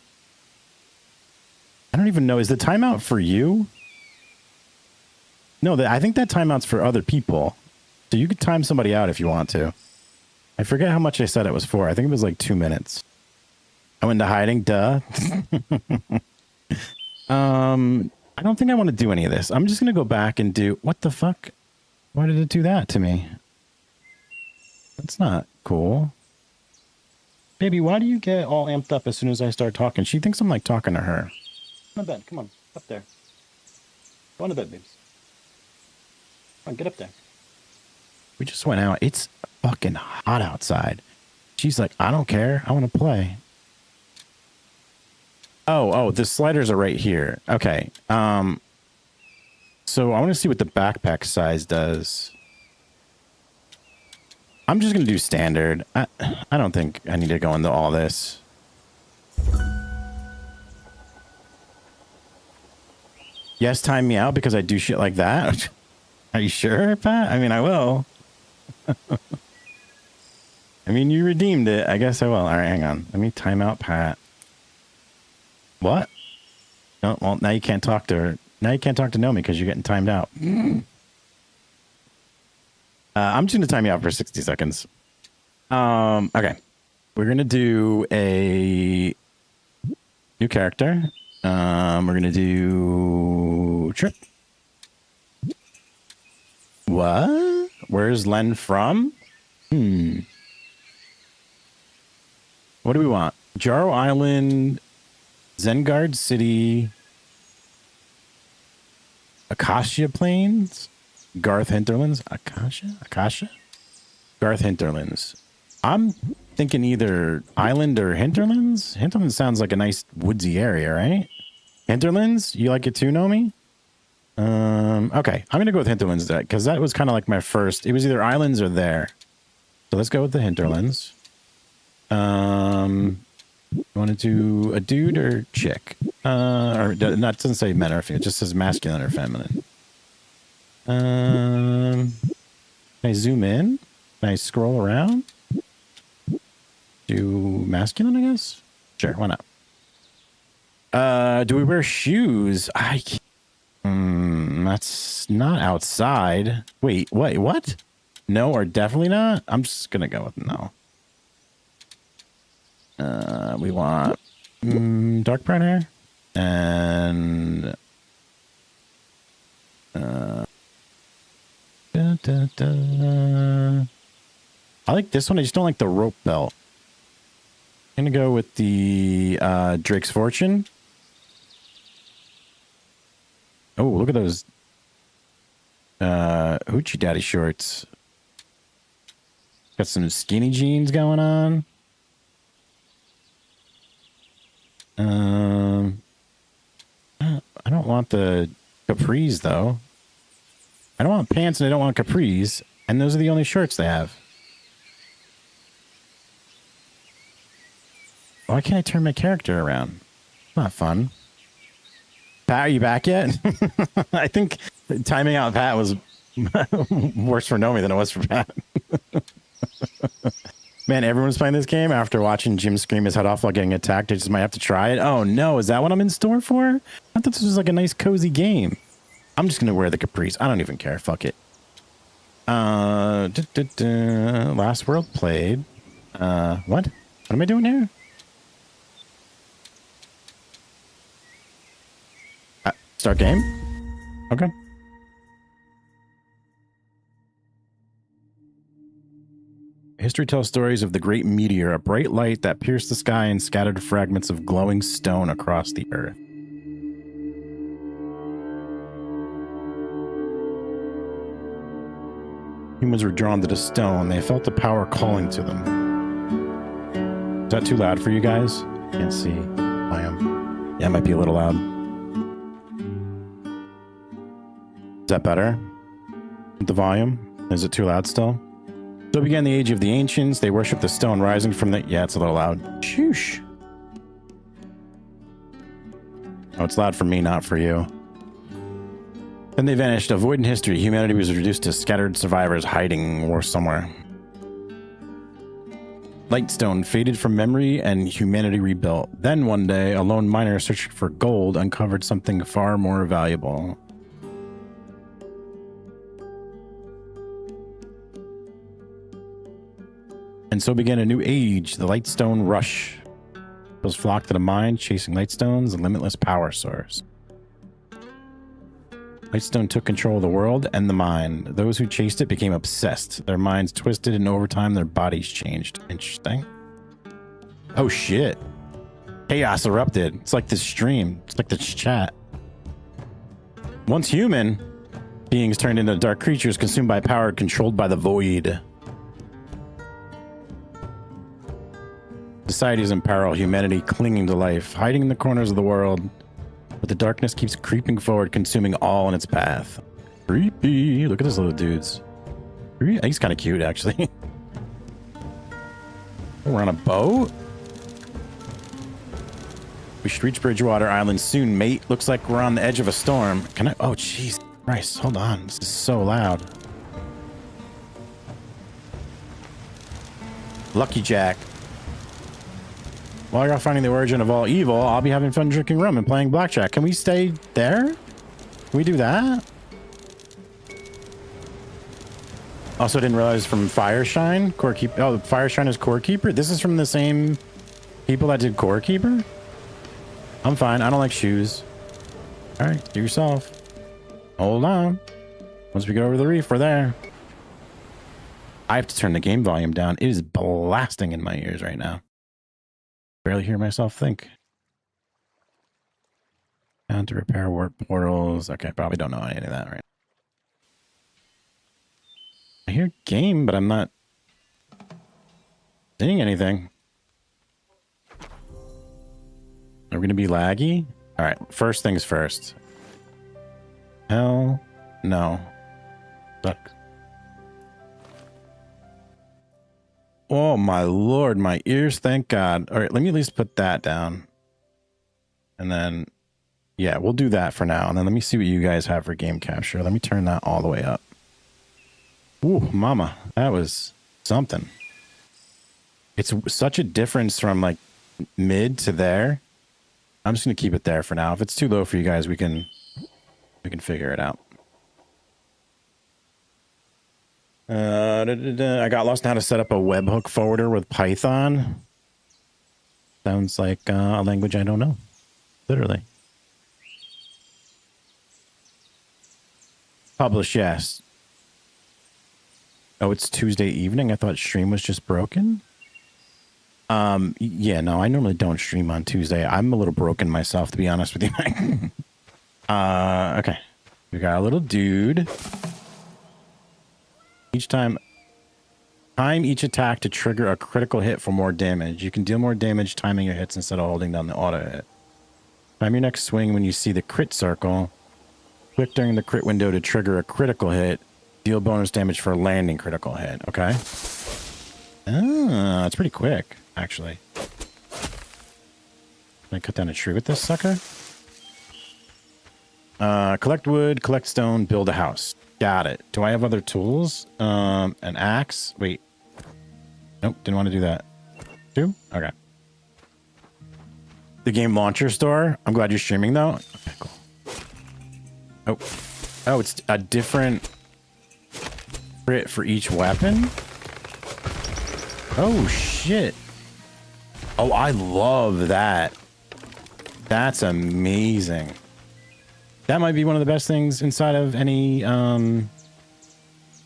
don't even know. Is the timeout for you? No, I think that timeout's for other people. So you could time somebody out if you want to. I forget how much I said it was for. I think it was like 2 minutes. I went into hiding, duh. I don't think I want to do any of this. I'm just going to go back and do... What the fuck? Why did it do that to me? That's not cool. Baby, why do you get all amped up as soon as I start talking? She thinks I'm like talking to her. Come on, bed. Come on. Up there. Go on to bed, babes. Come on, get up there. We just went out. It's fucking hot outside. She's like, I don't care. I want to play. Oh, the sliders are right here. Okay. So I want to see what the backpack size does. I'm just going to do standard. I don't think I need to go into all this. Yes, time me out because I do shit like that. Are you sure, Pat? I mean, I will. I mean, you redeemed it. I guess I will. All right, hang on. Let me time out Pat. What? No, well, now you can't talk to her. Now you can't talk to Nomi because you're getting timed out. I'm just going to time you out for 60 seconds. Okay. We're going to do a new character. We're going to do Trip. What? Where's Len from? What do we want? Jaro Island, Zengard City, Acacia Plains, Garth Hinterlands. Acacia? Garth Hinterlands. I'm thinking either Island or Hinterlands. Hinterlands sounds like a nice woodsy area, right? Hinterlands? You like it too, Nomi? Okay. I'm going to go with Hinterlands because that was kind of like my first. It was either Islands or there. So let's go with the Hinterlands. You want to do a dude or chick? Or not, doesn't say men or female. It just says masculine or feminine. Can I zoom in? Can I scroll around? Do masculine, I guess? Sure, why not? Do we wear shoes? I can't. That's not outside. Wait, what? No, or definitely not? I'm just gonna go with no. We want dark brown hair and I like this one. I just don't like the rope belt. I'm gonna go with the Drake's Fortune. Oh, look at those Hoochie Daddy shorts. Got some skinny jeans going on. I don't want the capris though. I don't want pants and I don't want capris, and those are the only shorts they have. Why can't I turn my character around? Not fun. Pat, are you back yet? I think Timing out Pat was worse for Nomi than it was for Pat. Man, everyone's playing this game after watching Jim scream his head off while getting attacked. I just might have to try it. Oh no, is that what I'm in store for? I thought this was like a nice cozy game. I'm just gonna wear the capris. I don't even care. Fuck it. Last world played. What? What am I doing here? Start game? Okay. History tells stories of the great meteor, a bright light that pierced the sky and scattered fragments of glowing stone across the earth. Humans were drawn to the stone. They felt the power calling to them. Is that too loud for you guys? Can't see. I am. Yeah, it might be a little loud. Is that better? The volume? Is it too loud still? So began the age of the ancients. They worshipped the stone rising from the... Yeah, it's a little loud. Shoosh. Oh, it's loud for me, not for you. Then they vanished. A void in history. Humanity was reduced to scattered survivors hiding or somewhere. Lightstone faded from memory and humanity rebuilt. Then one day, a lone miner searching for gold uncovered something far more valuable. And so began a new age, the Lightstone Rush. Those flocked to the mine, chasing Lightstones, a limitless power source. Lightstone took control of the world and the mine. Those who chased it became obsessed. Their minds twisted, and over time, their bodies changed. Interesting. Oh, shit. Chaos erupted. It's like this stream. It's like this chat. Once human, beings turned into dark creatures consumed by power controlled by the void. Society is in peril, humanity clinging to life, hiding in the corners of the world. But the darkness keeps creeping forward, consuming all in its path. Creepy. Look at those little dudes. He's kind of cute, actually. We're on a boat. We should reach Bridgewater Island soon, mate. Looks like we're on the edge of a storm. Can I? Oh, jeez. Christ, hold on. This is so loud. Lucky Jack. While you're finding the origin of all evil, I'll be having fun drinking rum and playing blackjack. Can we stay there? Can we do that? Also, didn't realize from Fireshine, Core Keeper. Oh, Fireshine is Core Keeper. This is from the same people that did Core Keeper. I'm fine. I don't like shoes. All right, do yourself. Hold on. Once we get over the reef, we're there. I have to turn the game volume down. It is blasting in my ears right now. Barely hear myself think. Down to repair warp portals. Okay, probably don't know any of that right now. I hear game, but I'm not seeing anything. Are we going to be laggy? All right, first things first. Hell no. Sucks. Oh my lord, my ears, thank God. All right, let me at least put that down. And then, yeah, we'll do that for now. And then let me see what you guys have for game capture. Let me turn that all the way up. Ooh, mama, that was something. It's such a difference from like mid to there. I'm just going to keep it there for now. If it's too low for you guys, we can figure it out. I got lost in how to set up a webhook forwarder with Python. Sounds like a language I don't know. Literally. Publish, yes. Oh, it's Tuesday evening? I thought stream was just broken. Yeah, no, I normally don't stream on Tuesday. I'm a little broken myself, to be honest with you. Okay. We got a little dude. Each time each attack to trigger a critical hit for more damage. You can deal more damage timing your hits instead of holding down the auto hit. Time your next swing when you see the crit circle. Click during the crit window to trigger a critical hit. Deal bonus damage for a landing critical hit. Okay. Ah, it's pretty quick, actually. Can I cut down a tree with this sucker? Collect wood, collect stone, build a house. Got it. Do I have other tools? An axe. Wait. Nope, didn't want to do that. Two? Okay. The game launcher store. I'm glad you're streaming though. Okay, cool. Oh, it's a different crit for each weapon. Oh shit. Oh, I love that. That's amazing. That might be one of the best things inside of any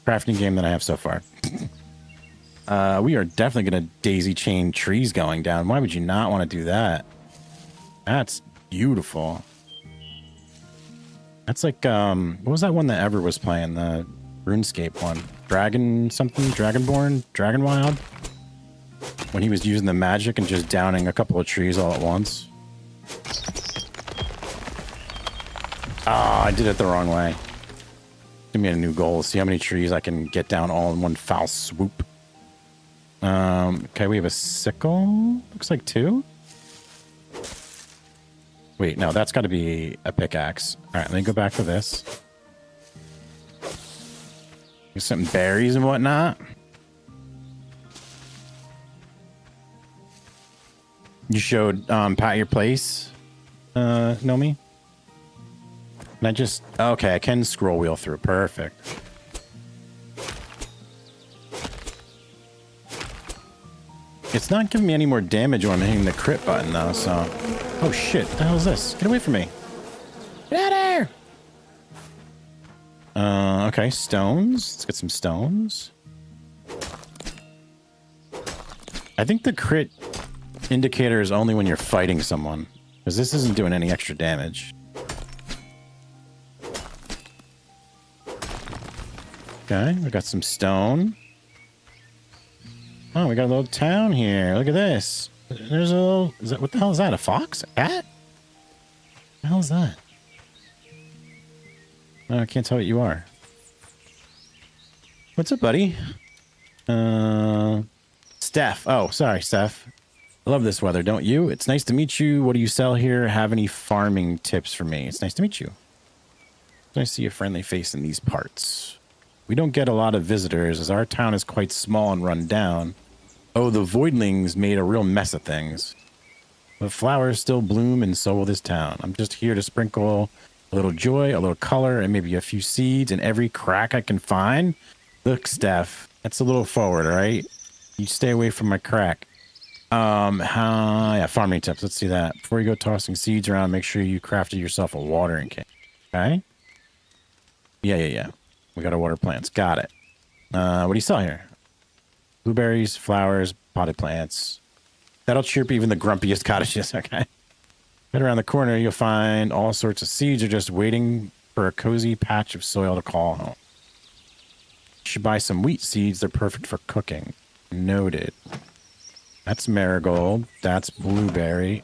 crafting game that I have so far. We are definitely going to daisy chain trees going down. Why would you not want to do that? That's beautiful. That's like, what was that one that Ever was playing? The RuneScape one. Dragon something? Dragonborn? Dragon Wild? When he was using the magic and just downing a couple of trees all at once. Ah, I did it the wrong way. Give me a new goal. See how many trees I can get down all in one foul swoop. Okay, we have a sickle. Looks like 2. Wait, no, that's got to be a pickaxe. All right, let me go back to this. Get some berries and whatnot. You showed Pat your place, Nomi? And I just... Okay, I can scroll wheel through. Perfect. It's not giving me any more damage when I'm hitting the crit button, though, so... Oh, shit. What the hell is this? Get away from me. Get out of here! Okay, stones. Let's get some stones. I think the crit indicator is only when you're fighting someone, because this isn't doing any extra damage. Okay, we got some stone. Oh, we got a little town here. Look at this. There's a little... Is that, what the hell is that? A fox? A cat? What the hell is that? Oh, I can't tell what you are. What's up, buddy? Steph. Oh, sorry, Steph. I love this weather, don't you? It's nice to meet you. What do you sell here? Have any farming tips for me? It's nice to meet you. It's nice to see a friendly face in these parts. We don't get a lot of visitors as our town is quite small and run down. Oh, the voidlings made a real mess of things. But flowers still bloom and so will this town. I'm just here to sprinkle a little joy, a little color, and maybe a few seeds in every crack I can find. Look, Steph, that's a little forward, all right? You stay away from my crack. Yeah, farming tips. Let's see that. Before you go tossing seeds around, make sure you crafted yourself a watering can. Okay? Yeah. We got our water plants. Got it. What do you sell here? Blueberries, flowers, potted plants. That'll chirp even the grumpiest cottages. Okay. Right around the corner, you'll find all sorts of seeds are just waiting for a cozy patch of soil to call home. You should buy some wheat seeds. They're perfect for cooking. Noted. That's marigold. That's blueberry.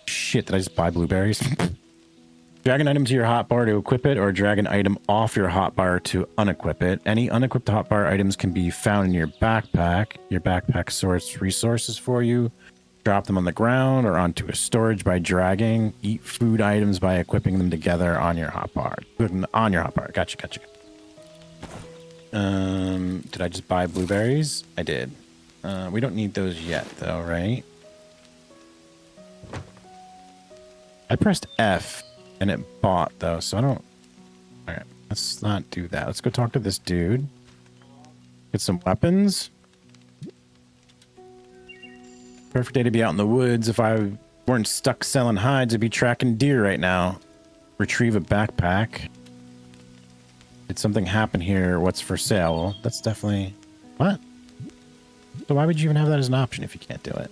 Shit, did I just buy blueberries? Drag an item to your hotbar to equip it, or drag an item off your hotbar to unequip it. Any unequipped hotbar items can be found in your backpack. Your backpack sorts resources for you. Drop them on the ground or onto a storage by dragging. Eat food items by equipping them together on your hotbar. On your hotbar. Gotcha. Did I just buy blueberries? I did. We don't need those yet, though, right? I pressed F. And it bought, though, so I don't... Alright, let's not do that. Let's go talk to this dude. Get some weapons. Perfect day to be out in the woods. If I weren't stuck selling hides, I'd be tracking deer right now. Retrieve a backpack. Did something happen here? What's for sale? Well, that's definitely... What? So why would you even have that as an option if you can't do it?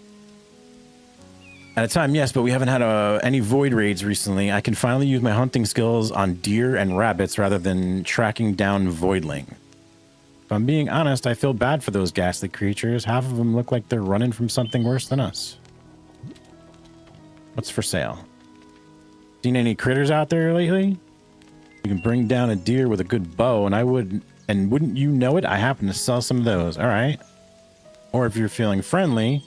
At a time, yes, but we haven't had any void raids recently. I can finally use my hunting skills on deer and rabbits rather than tracking down voidling. If I'm being honest, I feel bad for those ghastly creatures. Half of them look like they're running from something worse than us. What's for sale? Seen any critters out there lately? You can bring down a deer with a good bow, and wouldn't you know it, I happen to sell some of those. All right. Or if you're feeling friendly,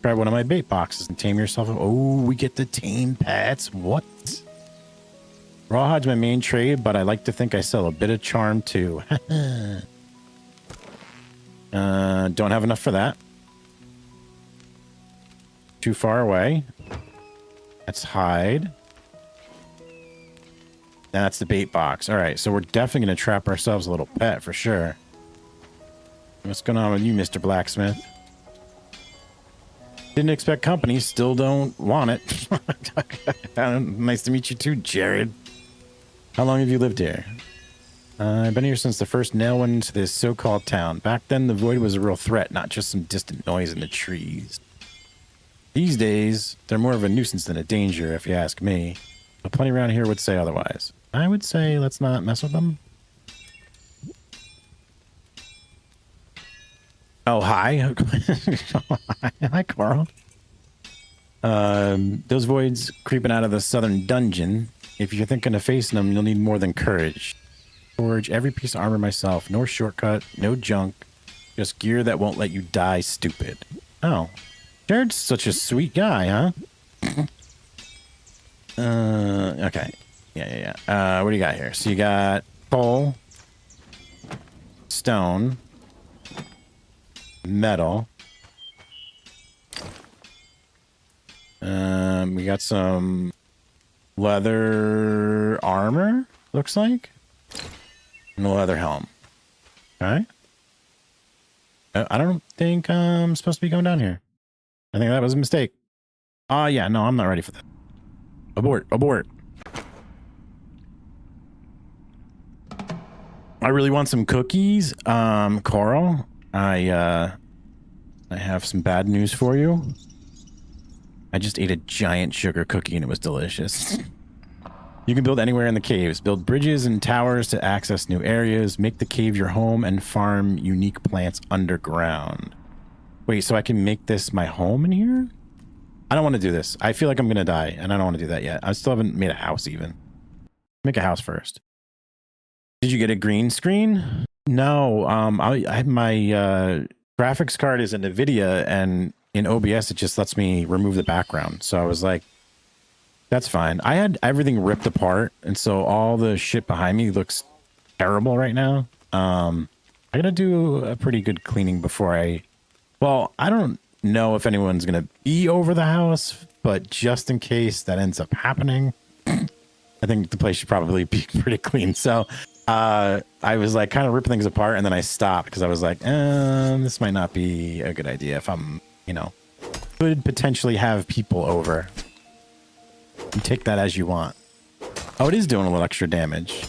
try one of my bait boxes and tame yourself. Oh, we get to tame pets. What? Rawhide's my main trade, but I like to think I sell a bit of charm too. Don't have enough for that. Too far away. Let's hide. That's the bait box. All right, so we're definitely going to trap ourselves a little pet for sure. What's going on with you, Mr. Blacksmith? Didn't expect company, still don't want it. Nice to meet you too, Jared. How long have you lived here? I've been here since the first nail went into this so-called town. Back then, the void was a real threat, not just some distant noise in the trees. These days, they're more of a nuisance than a danger, if you ask me. But plenty around here would say otherwise. I would say let's not mess with them. Oh, hi. Hi, Carl. Those voids creeping out of the southern dungeon. If you're thinking of facing them, you'll need more than courage. Forge every piece of armor myself. No shortcut, no junk. Just gear that won't let you die stupid. Oh. Jared's such a sweet guy, huh? Okay. Yeah. What do you got here? So you got coal, stone, metal. We got some leather armor, looks like, and a leather helm. All right. I don't think I'm supposed to be going down here. I think that was a mistake. Yeah, no, I'm not ready for that. Abort. I really want some cookies. Coral, I have some bad news for you. I just ate a giant sugar cookie and it was delicious. You can build anywhere in the caves. Build bridges and towers to access new areas. Make the cave your home and farm unique plants underground. Wait, so I can make this my home in here? I don't want to do this. I feel like I'm going to die and I don't want to do that yet. I still haven't made a house even. Make a house first. Did you get a green screen? No, I have my graphics card is a NVIDIA, and in OBS it just lets me remove the background. So I was like, that's fine. I had everything ripped apart, and so all the shit behind me looks terrible right now. I gotta do a pretty good cleaning before I don't know if anyone's gonna be over the house, but just in case that ends up happening, I think the place should probably be pretty clean. So I was like kind of ripping things apart, and then I stopped because I was like, this might not be a good idea if I'm, could potentially have people over. You take that as you want. Oh, it is doing a little extra damage.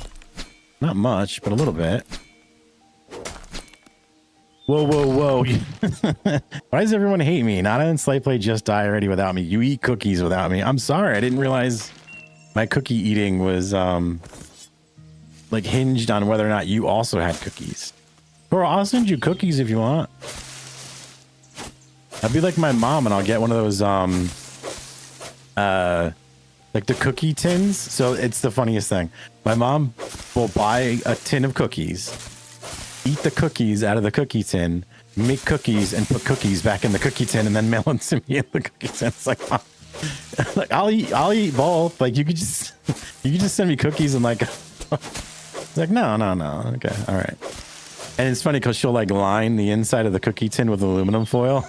Not much, but a little bit. Whoa. Why does everyone hate me? Nada and Slightplay just die already without me. You eat cookies without me. I'm sorry. I didn't realize my cookie eating was like hinged on whether or not you also had cookies. Or I'll send you cookies if you want. I'd be like my mom and I'll get one of those like the cookie tins. So it's the funniest thing. My mom will buy a tin of cookies, eat the cookies out of the cookie tin, make cookies and put cookies back in the cookie tin, and then mail them to me in the cookie tin. It's like, Mom, like I'll eat both. Like you could just send me cookies and like it's like no. Okay, all right. And it's funny because she'll like line the inside of the cookie tin with aluminum foil.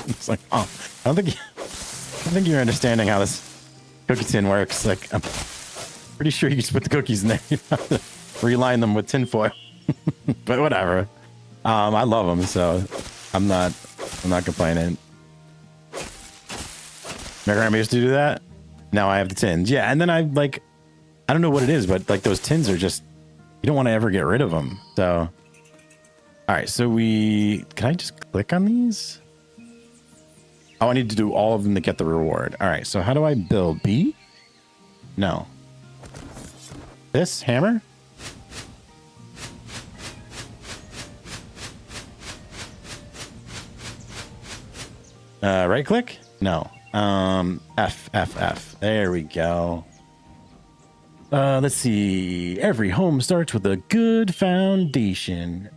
It's like, oh, I don't think you're understanding how this cookie tin works. Like, I'm pretty sure you can just put the cookies in there. You have to reline them with tin foil. But whatever. I love them, so I'm not complaining. My grandma used to do that. Now I have the tins. Yeah, and then I don't know what it is, but like those tins are just, you don't want to ever get rid of them. So, all right. So can I just click on these? Oh, I need to do all of them to get the reward. All right, so how do I build? B? No. This hammer? Right click? No. F. There we go. Let's see. Every home starts with a good foundation.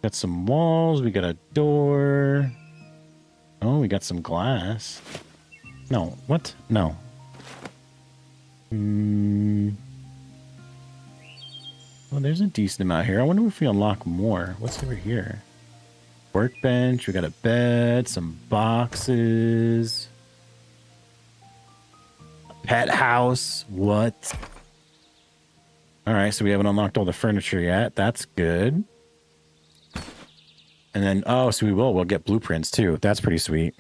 Got some walls. We got a door. Oh, we got some glass. No. What? No. Well, there's a decent amount here. I wonder if we unlock more. What's over here? Workbench. We got a bed, some boxes. A pet house. What? All right, so we haven't unlocked all the furniture yet. That's good. And then, oh, so we'll get blueprints too. That's pretty sweet.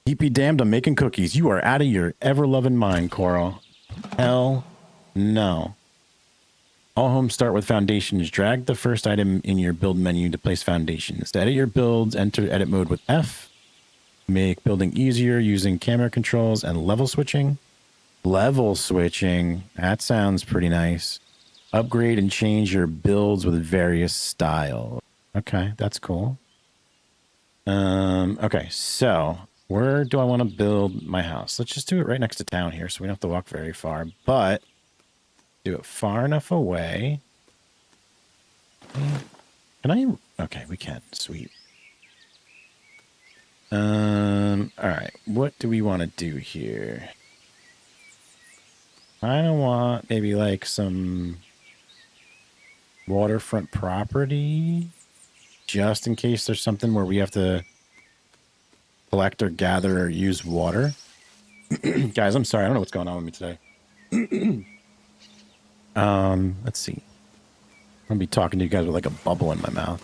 Keep be damned, I'm making cookies. You are out of your ever-loving mind, Coral. Hell no. All homes start with foundations. Drag the first item in your build menu to place foundations. To edit your builds, enter edit mode with F. Make building easier using camera controls and level switching. Level switching. That sounds pretty nice. Upgrade and change your builds with various styles. Okay, that's cool. Okay, so where do I want to build my house? Let's just do it right next to town here so we don't have to walk very far, but do it far enough away. Can I? Okay, we can. Sweet. All right, what do we want to do here? I don't want maybe like some waterfront property. Just in case there's something where we have to collect or gather or use water. Guys, I'm sorry. I don't know what's going on with me today. Let's see. I'm going to be talking to you guys with like a bubble in my mouth.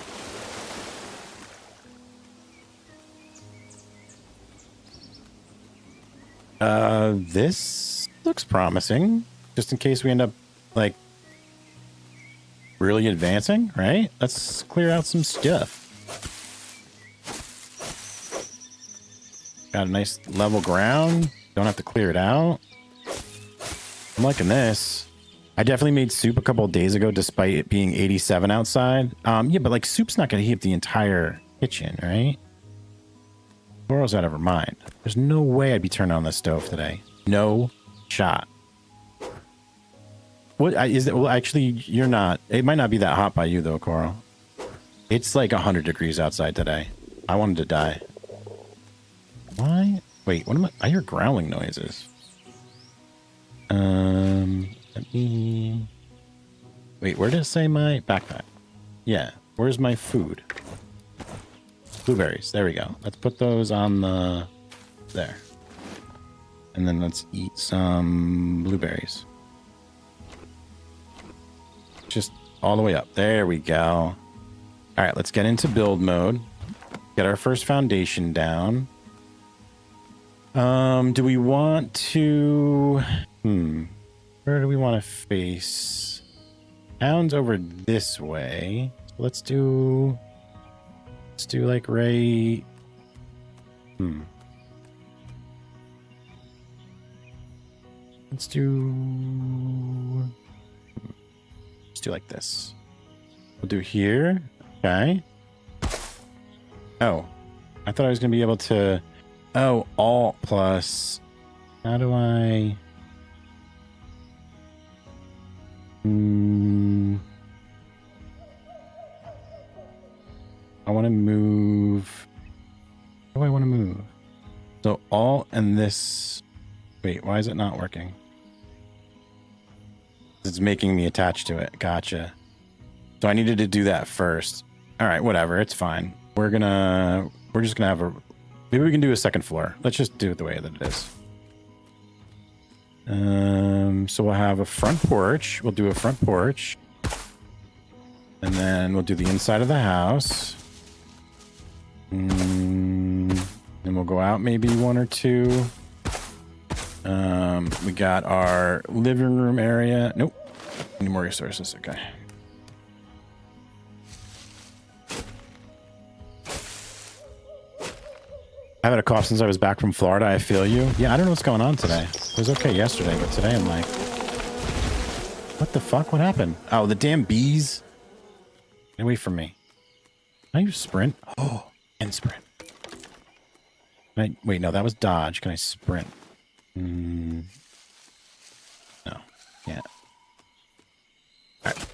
This looks promising. Just in case we end up like really advancing, right? Let's clear out some stuff. Got a nice level ground. Don't have to clear it out. I'm liking this. I definitely made soup a couple of days ago despite it being 87 outside. Yeah, but like soup's not going to heat up the entire kitchen, right? Coral's out of her mind. There's no way I'd be turning on the stove today. No shot. What is it? Well, actually, you're not. It might not be that hot by you, though, Coral. It's like 100 degrees outside today. I wanted to die. Why? Wait, what am I? I hear growling noises. Let me. Wait, where did it say my backpack? Yeah, where's my food? Blueberries. There we go. Let's put those on the. There. And then let's eat some blueberries. Just all the way up. There we go. All right, let's get into build mode. Get our first foundation down. Do we want to... Where do we want to face? Town's over this way. Let's do like right... Let's do like this. We'll do here. Okay. Oh. I thought I was going to be able to... Oh, Alt plus... How do I... I want to move... How do I want to move? So Alt and this... Wait, why is it not working? It's making me attached to it. Gotcha. So I needed to do that first. All right, whatever. It's fine. We're just gonna have a... Maybe we can do a second floor. Let's just do it the way that it is. So we'll have a front porch. We'll do a front porch. And then we'll do the inside of the house. Then we'll go out maybe one or two. We got our living room area. Nope. Need more resources. Okay. I've had a cough since I was back from Florida. I feel you. Yeah, I don't know what's going on today. It was okay yesterday, but today I'm like, what the fuck? What happened? Oh, the damn bees. Get away from me. Can I use sprint? Oh, and sprint. Wait, no, that was dodge. Can I sprint? No. Yeah. All right.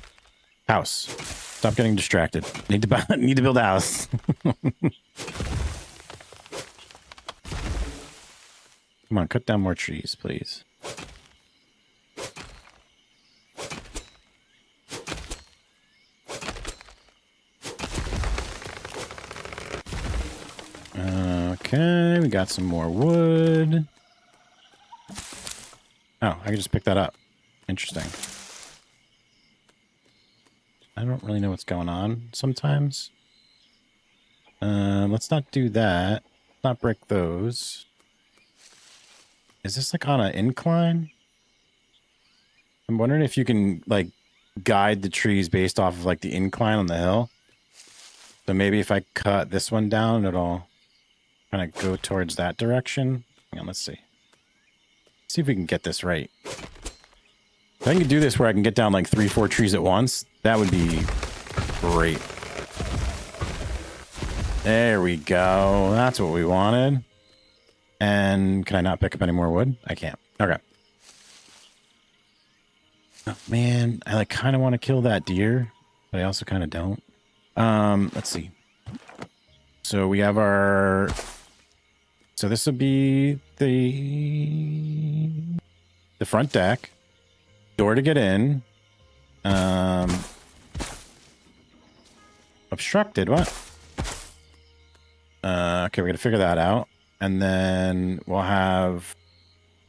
House. Stop getting distracted. Need to build a house. Come on, cut down more trees, please. Okay, we got some more wood. Oh, I can just pick that up. Interesting. I don't really know what's going on sometimes. Let's not do that. Let's not break those. Is this like on an incline? I'm wondering if you can like guide the trees based off of like the incline on the hill. So maybe if I cut this one down, it'll kind of go towards that direction. Hang on, let's see. See if we can get this right. If I can do this where I can get down like 3-4 trees at once, that would be great. There we go. That's what we wanted. And can I not pick up any more wood? I can't. Okay. Oh, man, I like kind of want to kill that deer, but I also kind of don't. Let's see. So we have our... So this would be the front deck. Door to get in. Obstructed, what? Okay, we're gonna figure that out. And then we'll have...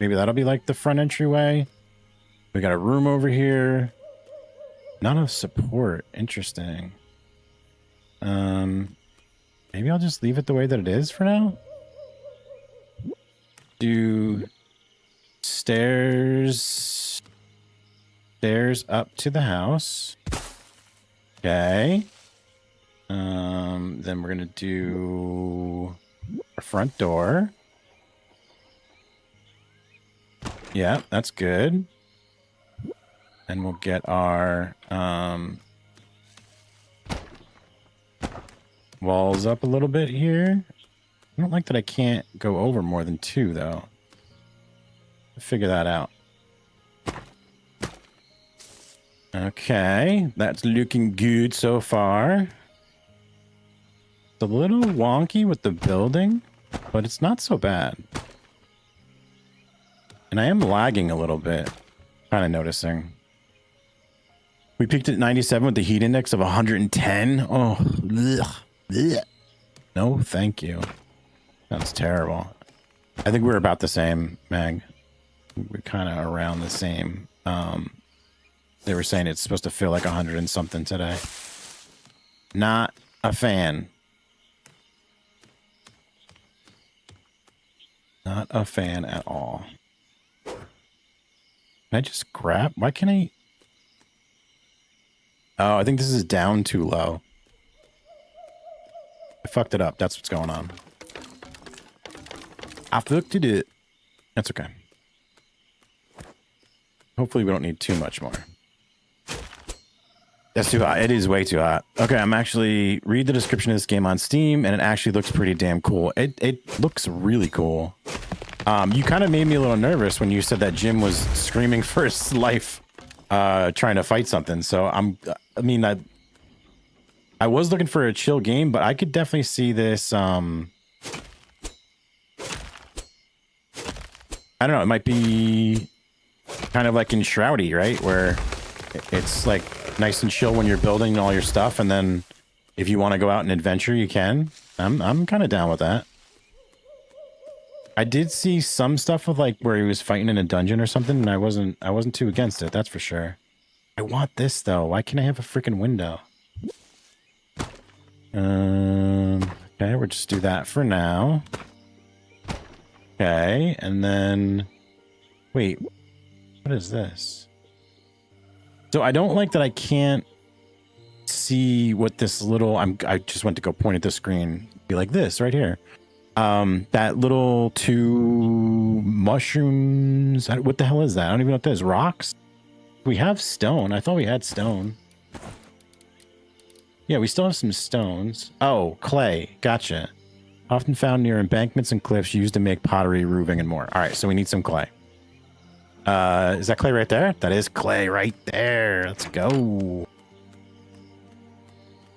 Maybe that'll be like the front entryway. We got a room over here. Not a support. Interesting. Maybe I'll just leave it the way that it is for now. Do stairs up to the house. Okay. Then we're gonna do our front door. Yeah, that's good. And we'll get our walls up a little bit here. I don't like that I can't go over more than 2, though. I'll figure that out. Okay, that's looking good so far. It's a little wonky with the building, but it's not so bad. And I am lagging a little bit. Kind of noticing. We peaked at 97 with the heat index of 110. Oh, ugh, ugh. No, thank you. Sounds terrible. I think we're about the same, Mag. We're kind of around the same. They were saying it's supposed to feel like 100 and something today. Not a fan. Not a fan at all. Can I just grab? Why can't I? Oh, I think this is down too low. I fucked it up. That's what's going on. I fucked it. That's okay. Hopefully we don't need too much more. That's too hot. It is way too hot. Okay, I'm actually read the description of this game on Steam, and it actually looks pretty damn cool. It looks really cool. You kind of made me a little nervous when you said that Jim was screaming for his life, trying to fight something. So I mean, I was looking for a chill game, but I could definitely see this. I don't know. It might be kind of like in Shroudy, right? Where it's like nice and chill when you're building all your stuff, and then if you want to go out and adventure, you can. I'm kind of down with that. I did see some stuff with like where he was fighting in a dungeon or something, and I wasn't too against it. That's for sure. I want this though. Why can't I have a freaking window? Okay, we'll just do that for now. Okay, and then wait, what is this? So I don't like that I can't see what this little I just went to go point at the screen, be like this right here. That little 2 mushrooms. What the hell is that? I don't even know what that is. Rocks? We have stone. I thought we had stone. Yeah, we still have some stones. Oh, clay. Gotcha. Often found near embankments and cliffs, used to make pottery, roofing, and more. All right, so we need some clay. Is that clay right there? That is clay right there. Let's go.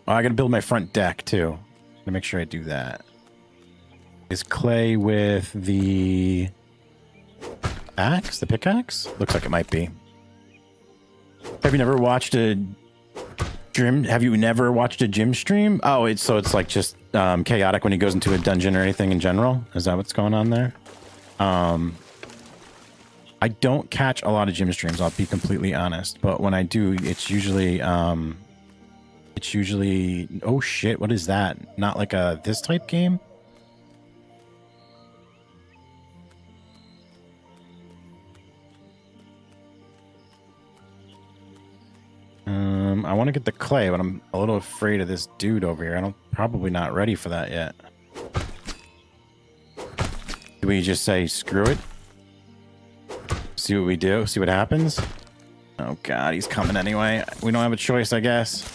Oh, I gotta build my front deck too. Gotta make sure I do that. Is clay with the axe? The pickaxe? Looks like it might be. Have you never watched a gym? Have you never watched a gym stream? Oh, it's like just chaotic when he goes into a dungeon or anything in general. Is that what's going on there? I don't catch a lot of gym streams, I'll be completely honest. But when I do, it's usually oh shit, what is that? Not like a this type game? I want to get the clay, but I'm a little afraid of this dude over here. I'm probably not ready for that yet. Do we just say screw it? See what we do? See what happens? Oh god, he's coming anyway. We don't have a choice, I guess.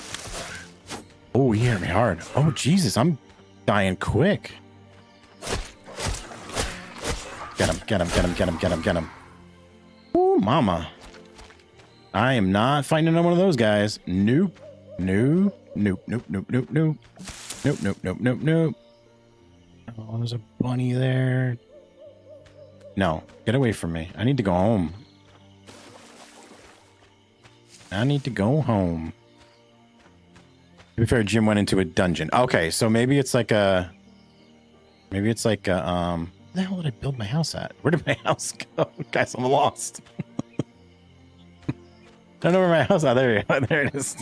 Oh, he hit me hard. Oh Jesus, I'm dying quick. Get him, get him, get him, get him, get him, get him. Ooh, mama. I am not fighting one of those guys. Nope. Nope. Nope. Nope. Nope. Nope. Nope. Nope. Nope. Nope. Nope. Nope. Oh, there's a bunny there. No, get away from me. I need to go home. I need to go home. To be fair, Jim went into a dungeon. Okay, so maybe it's like a... Maybe it's like a... Where the hell did I build my house at? Where did my house go? Guys, I'm lost. I don't know where my house is. Oh, there you go. There it is.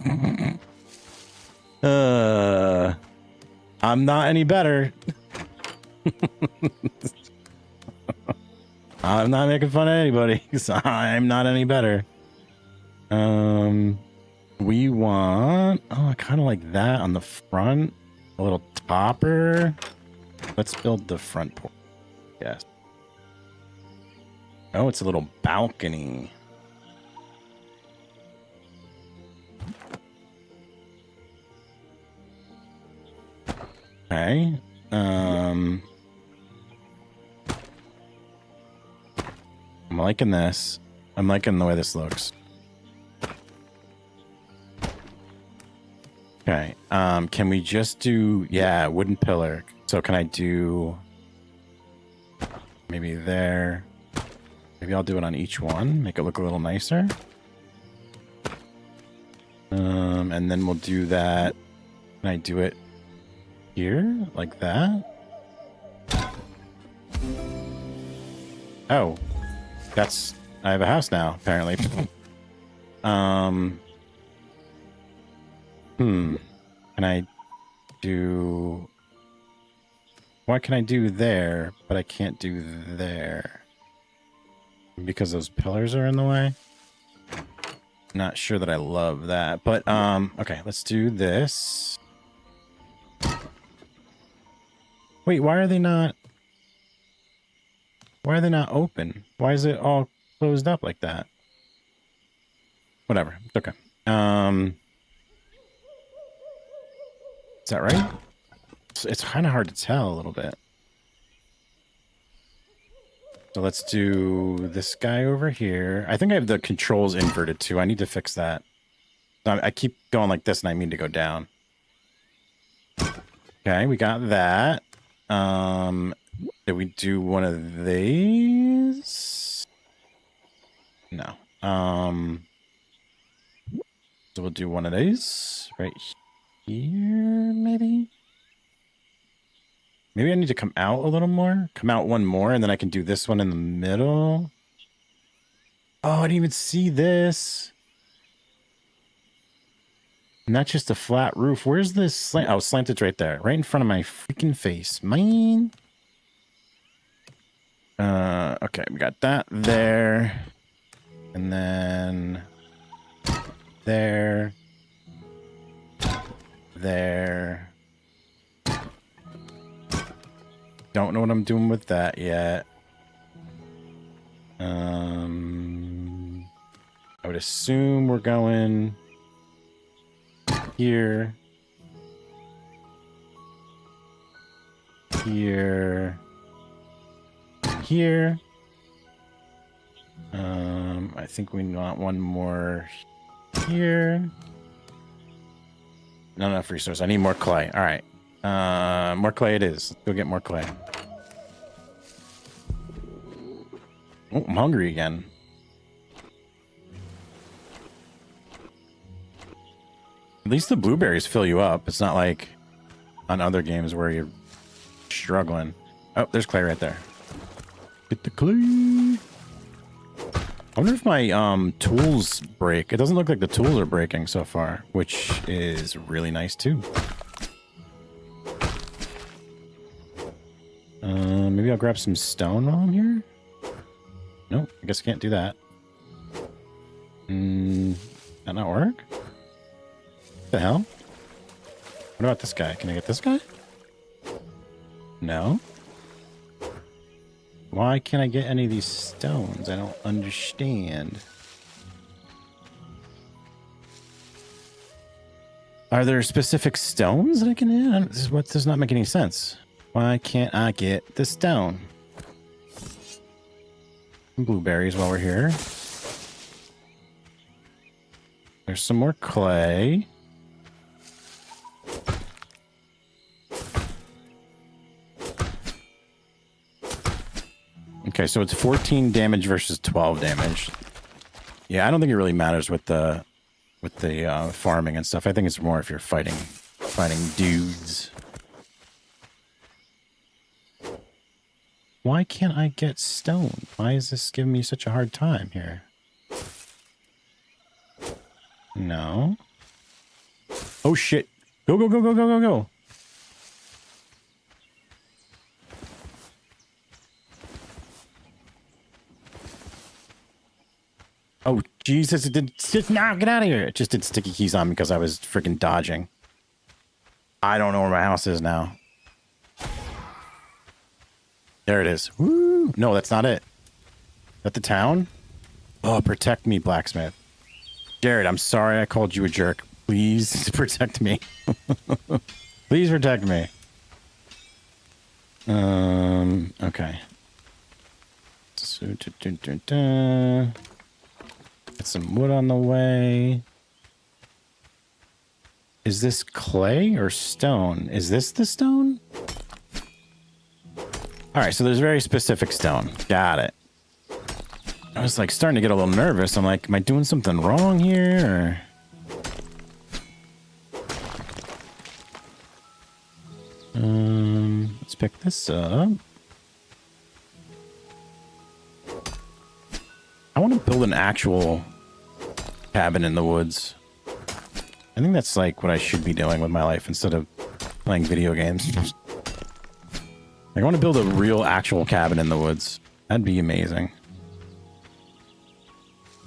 I'm not any better. I'm not making fun of anybody because I'm not any better. We want... Oh, I kind of like that on the front. A little topper. Let's build the front porch. Yes. Oh, it's a little balcony. Okay. I'm liking this. I'm liking the way this looks. Okay. Can we just do... Yeah, wooden pillar. So can I do... Maybe there. Maybe I'll do it on each one. Make it look a little nicer. And then we'll do that. Can I do it here? Like that? Oh. That's... I have a house now, apparently. Can I do... What can I do there, but I can't do there? Because those pillars are in the way? Not sure that I love that, but, okay, let's do this. Wait, why are they not... Why are they not open? Why is it all closed up like that? Whatever, it's okay. Is that right? It's kind of hard to tell a little bit. So let's do this guy over here. I think I have the controls inverted too. I need to fix that. I keep going like this and I mean to go down. Okay, we got that. Did we do one of these? No. So we'll do one of these right here, maybe? Maybe I need to come out a little more. Come out one more, and then I can do this one in the middle. Oh, I didn't even see this. And that's just a flat roof. Where's this slant? Oh, slanted right there. Right in front of my freaking face. Mine. Okay, we got that there. And then... There. There. Don't know what I'm doing with that yet. I would assume we're going here, here, here. I think we want one more here. Not enough resources. I need more clay. All right. More clay it is. Let's go get more clay. Oh, I'm hungry again. At least the blueberries fill you up. It's not like on other games where you're struggling. Oh, there's clay right there. Get the clay. I wonder if my tools break. It doesn't look like the tools are breaking so far, which is really nice too. Maybe I'll grab some stone while I'm here. Nope, I guess I can't do that. That not work? What the hell? What about this guy? Can I get this guy? No. Why can't I get any of these stones? I don't understand. Are there specific stones that I can add? This is what does not make any sense. Why can't I get the stone? Some blueberries while we're here. There's some more clay. Okay, so it's 14 damage versus 12 damage. Yeah, I don't think it really matters with the farming and stuff. I think it's more if you're fighting dudes. Why can't I get stone? Why is this giving me such a hard time here? No. Oh shit. Go, go, go, go, go, go, go. Oh, Jesus, it did... No, get out of here. It just did sticky keys on me because I was freaking dodging. I don't know where my house is now. There it is. Woo! No, that's not it. Is that the town? Oh, protect me, blacksmith. Jared, I'm sorry I called you a jerk. Please protect me. Please protect me. Okay. So, get some wood on the way. Is this clay or stone? Is this the stone? All right, so there's very specific stone. Got it. I was like starting to get a little nervous. I'm like, am I doing something wrong here? Or... let's pick this up. I want to build an actual cabin in the woods. I think that's like what I should be doing with my life instead of playing video games. I want to build a real actual cabin in the woods. That'd be amazing.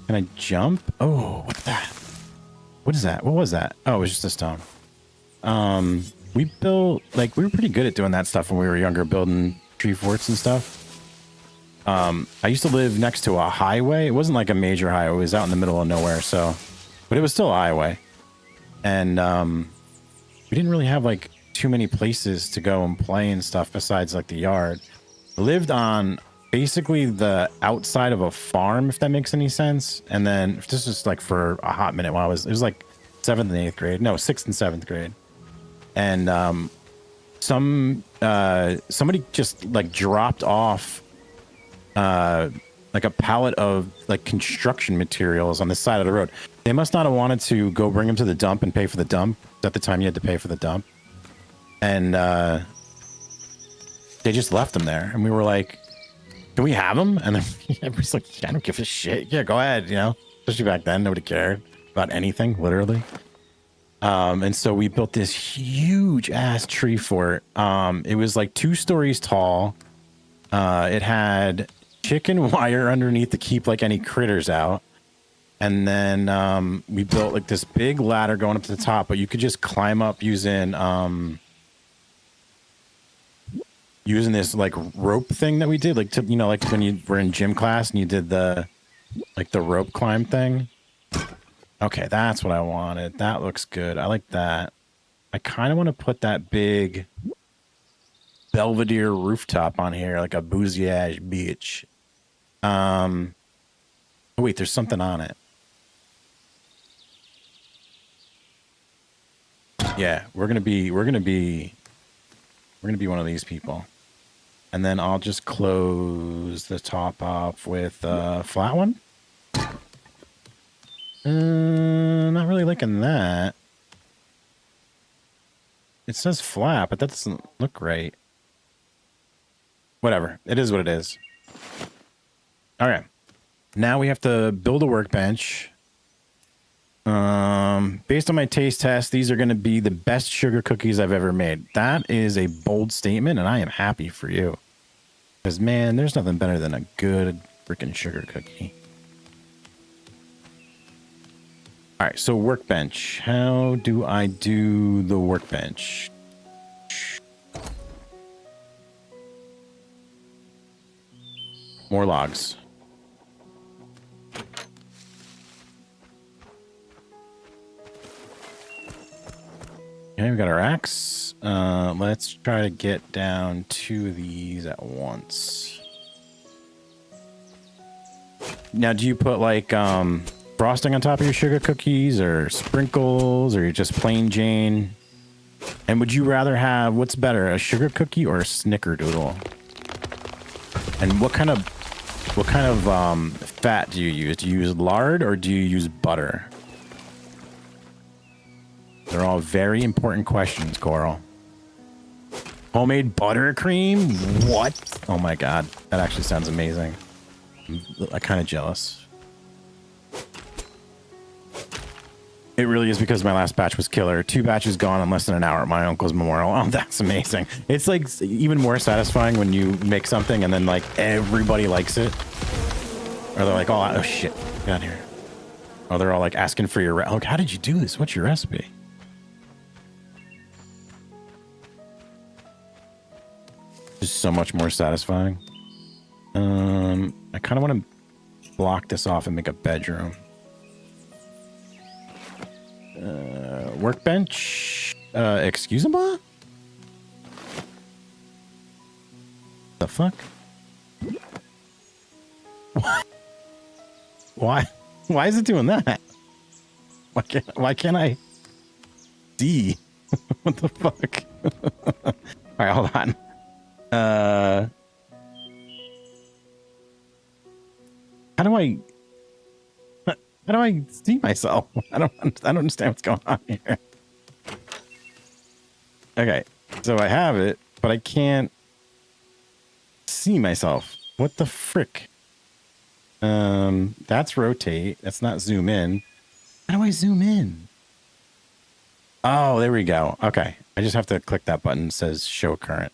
Can I jump? Oh, what's that? What is that? What was that? Oh, it was just a stone. We built, like, we were pretty good at doing that stuff when we were younger, building tree forts and stuff. I used to live next to a highway. It wasn't like a major highway. It was out in the middle of nowhere, so... But it was still a highway. And, we didn't really have, like, too many places to go and play and stuff besides, like, the yard. I lived on basically the outside of a farm, if that makes any sense. And then, this was, like, for a hot minute while it was, like, 7th and 8th grade. No, 6th and 7th grade. And, somebody just, like, dropped off... like a pallet of like construction materials on the side of the road. They must not have wanted to go bring them to the dump and pay for the dump. At the time you had to pay for the dump. And they just left them there. And we were like, can we have them? And then everybody's like, I don't give a shit. Yeah, go ahead, you know. Especially back then, nobody cared about anything, literally. And so we built this huge ass tree fort. It was like 2 stories tall. It had chicken wire underneath to keep like any critters out. And then we built like this big ladder going up to the top, but you could just climb up using this like rope thing that we did, like to, you know, like when you were in gym class and you did the like the rope climb thing. Okay, that's what I wanted. That looks good. I like that. I kind of want to put that big Belvedere rooftop on here, like a boozy ass bitch. Oh wait, there's something on it. Yeah, we're gonna be one of these people. And then I'll just close the top off with a flat one. Not really liking that. It says flat, but that doesn't look right. Whatever. It is what it is. Okay. Now we have to build a workbench. Based on my taste test, these are going to be the best sugar cookies I've ever made. That is a bold statement, and I am happy for you. Because, man, there's nothing better than a good freaking sugar cookie. All right, so workbench. How do I do the workbench? More logs. Okay, we got our axe. Let's try to get down 2 of these at once. Now, do you put like frosting on top of your sugar cookies, or sprinkles, or just plain Jane? And would you rather have, what's better, a sugar cookie or a snickerdoodle? And what kind of fat do you use? Do you use lard or do you use butter? They're all very important questions, Coral. Homemade buttercream? What? Oh my god, that actually sounds amazing. I'm kind of jealous. It really is because my last batch was killer. 2 batches gone in less than an hour at my uncle's memorial. Oh, that's amazing. It's like even more satisfying when you make something and then like everybody likes it. Or they're like, oh shit, get out of here. Oh, they're all like asking for your, like, how did you do this? What's your recipe? Just so much more satisfying. I kind of want to block this off and make a bedroom. Workbench. Excuse me? The fuck? What? Why is it doing that? Why can't I see? What the fuck? All right, hold on. How do I see myself? I don't understand what's going on here. Okay, so I have it, but I can't see myself. What the frick? That's rotate. That's not zoom in. How do I zoom in? Oh, there we go. Okay, I just have to click that button that says show current.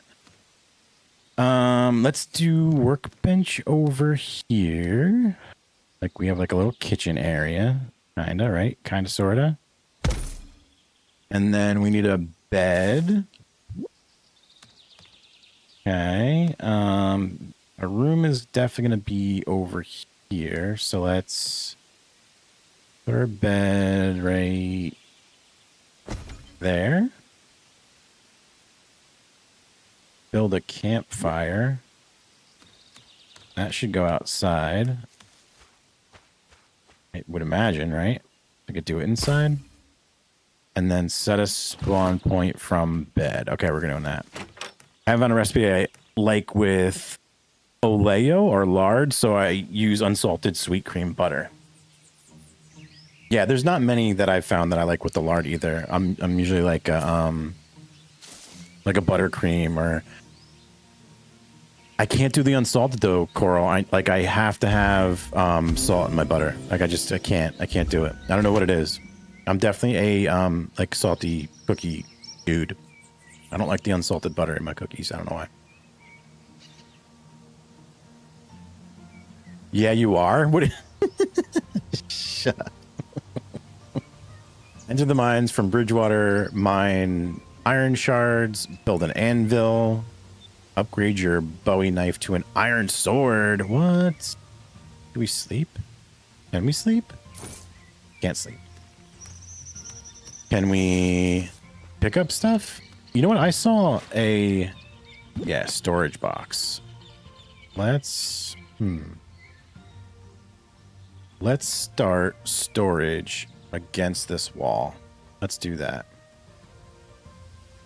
Let's do workbench over here. Like we have like a little kitchen area. Kinda, right? Kinda, sorta. And then we need a bed. Okay. A room is definitely gonna be over here. So let's put our bed right there. Build a campfire. That should go outside. I would imagine, right? I could do it inside. And then set a spawn point from bed. Okay, we're doing that. I have on a recipe I like with oleo or lard, so I use unsalted sweet cream butter. Yeah, there's not many that I've found that I like with the lard either. I'm usually like a buttercream, or I can't do the unsalted though, Coral. I have to have salt in my butter. Like I can't do it. I don't know what it is. I'm definitely a like salty cookie dude. I don't like the unsalted butter in my cookies. I don't know why. Yeah, you are. What? Shut up. Enter the mines from Bridgewater. Mine iron shards. Build an anvil. Upgrade your Bowie knife to an iron sword. What? Do we sleep? Can we sleep? Can't sleep. Can we pick up stuff? You know what? I saw a storage box. Let's start storage against this wall. Let's do that.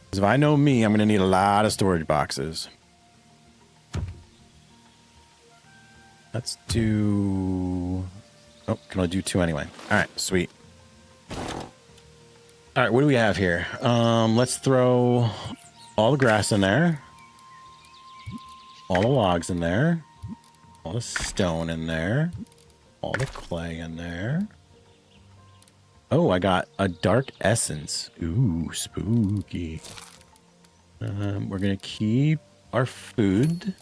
Because if I know me, I'm going to need a lot of storage boxes. Let's do... Oh, can I do 2 anyway? All right, sweet. All right, what do we have here? Let's throw all the grass in there. All the logs in there. All the stone in there. All the clay in there. Oh, I got a dark essence. Ooh, spooky. We're going to keep our food.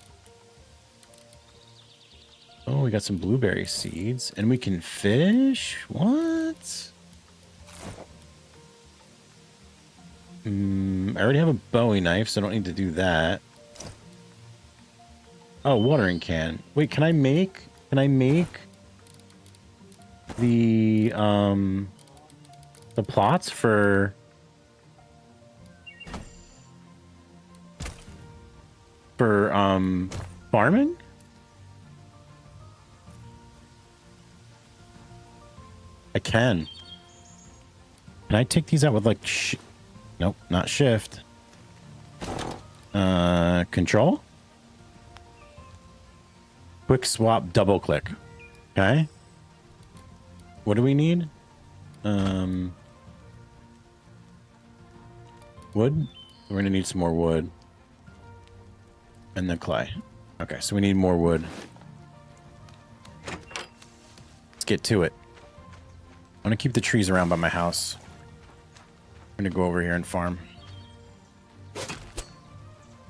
Oh, we got some blueberry seeds. And we can fish? What? I already have a Bowie knife, so I don't need to do that. Oh, watering can. Wait, can I make the plots for farming? I can. Can I take these out with like nope, not shift. Control? Quick swap, double click. Okay. What do we need? Wood? We're gonna need some more wood. And then clay. Okay, so we need more wood. Let's get to it. I'm gonna keep the trees around by my house. I'm gonna go over here and farm.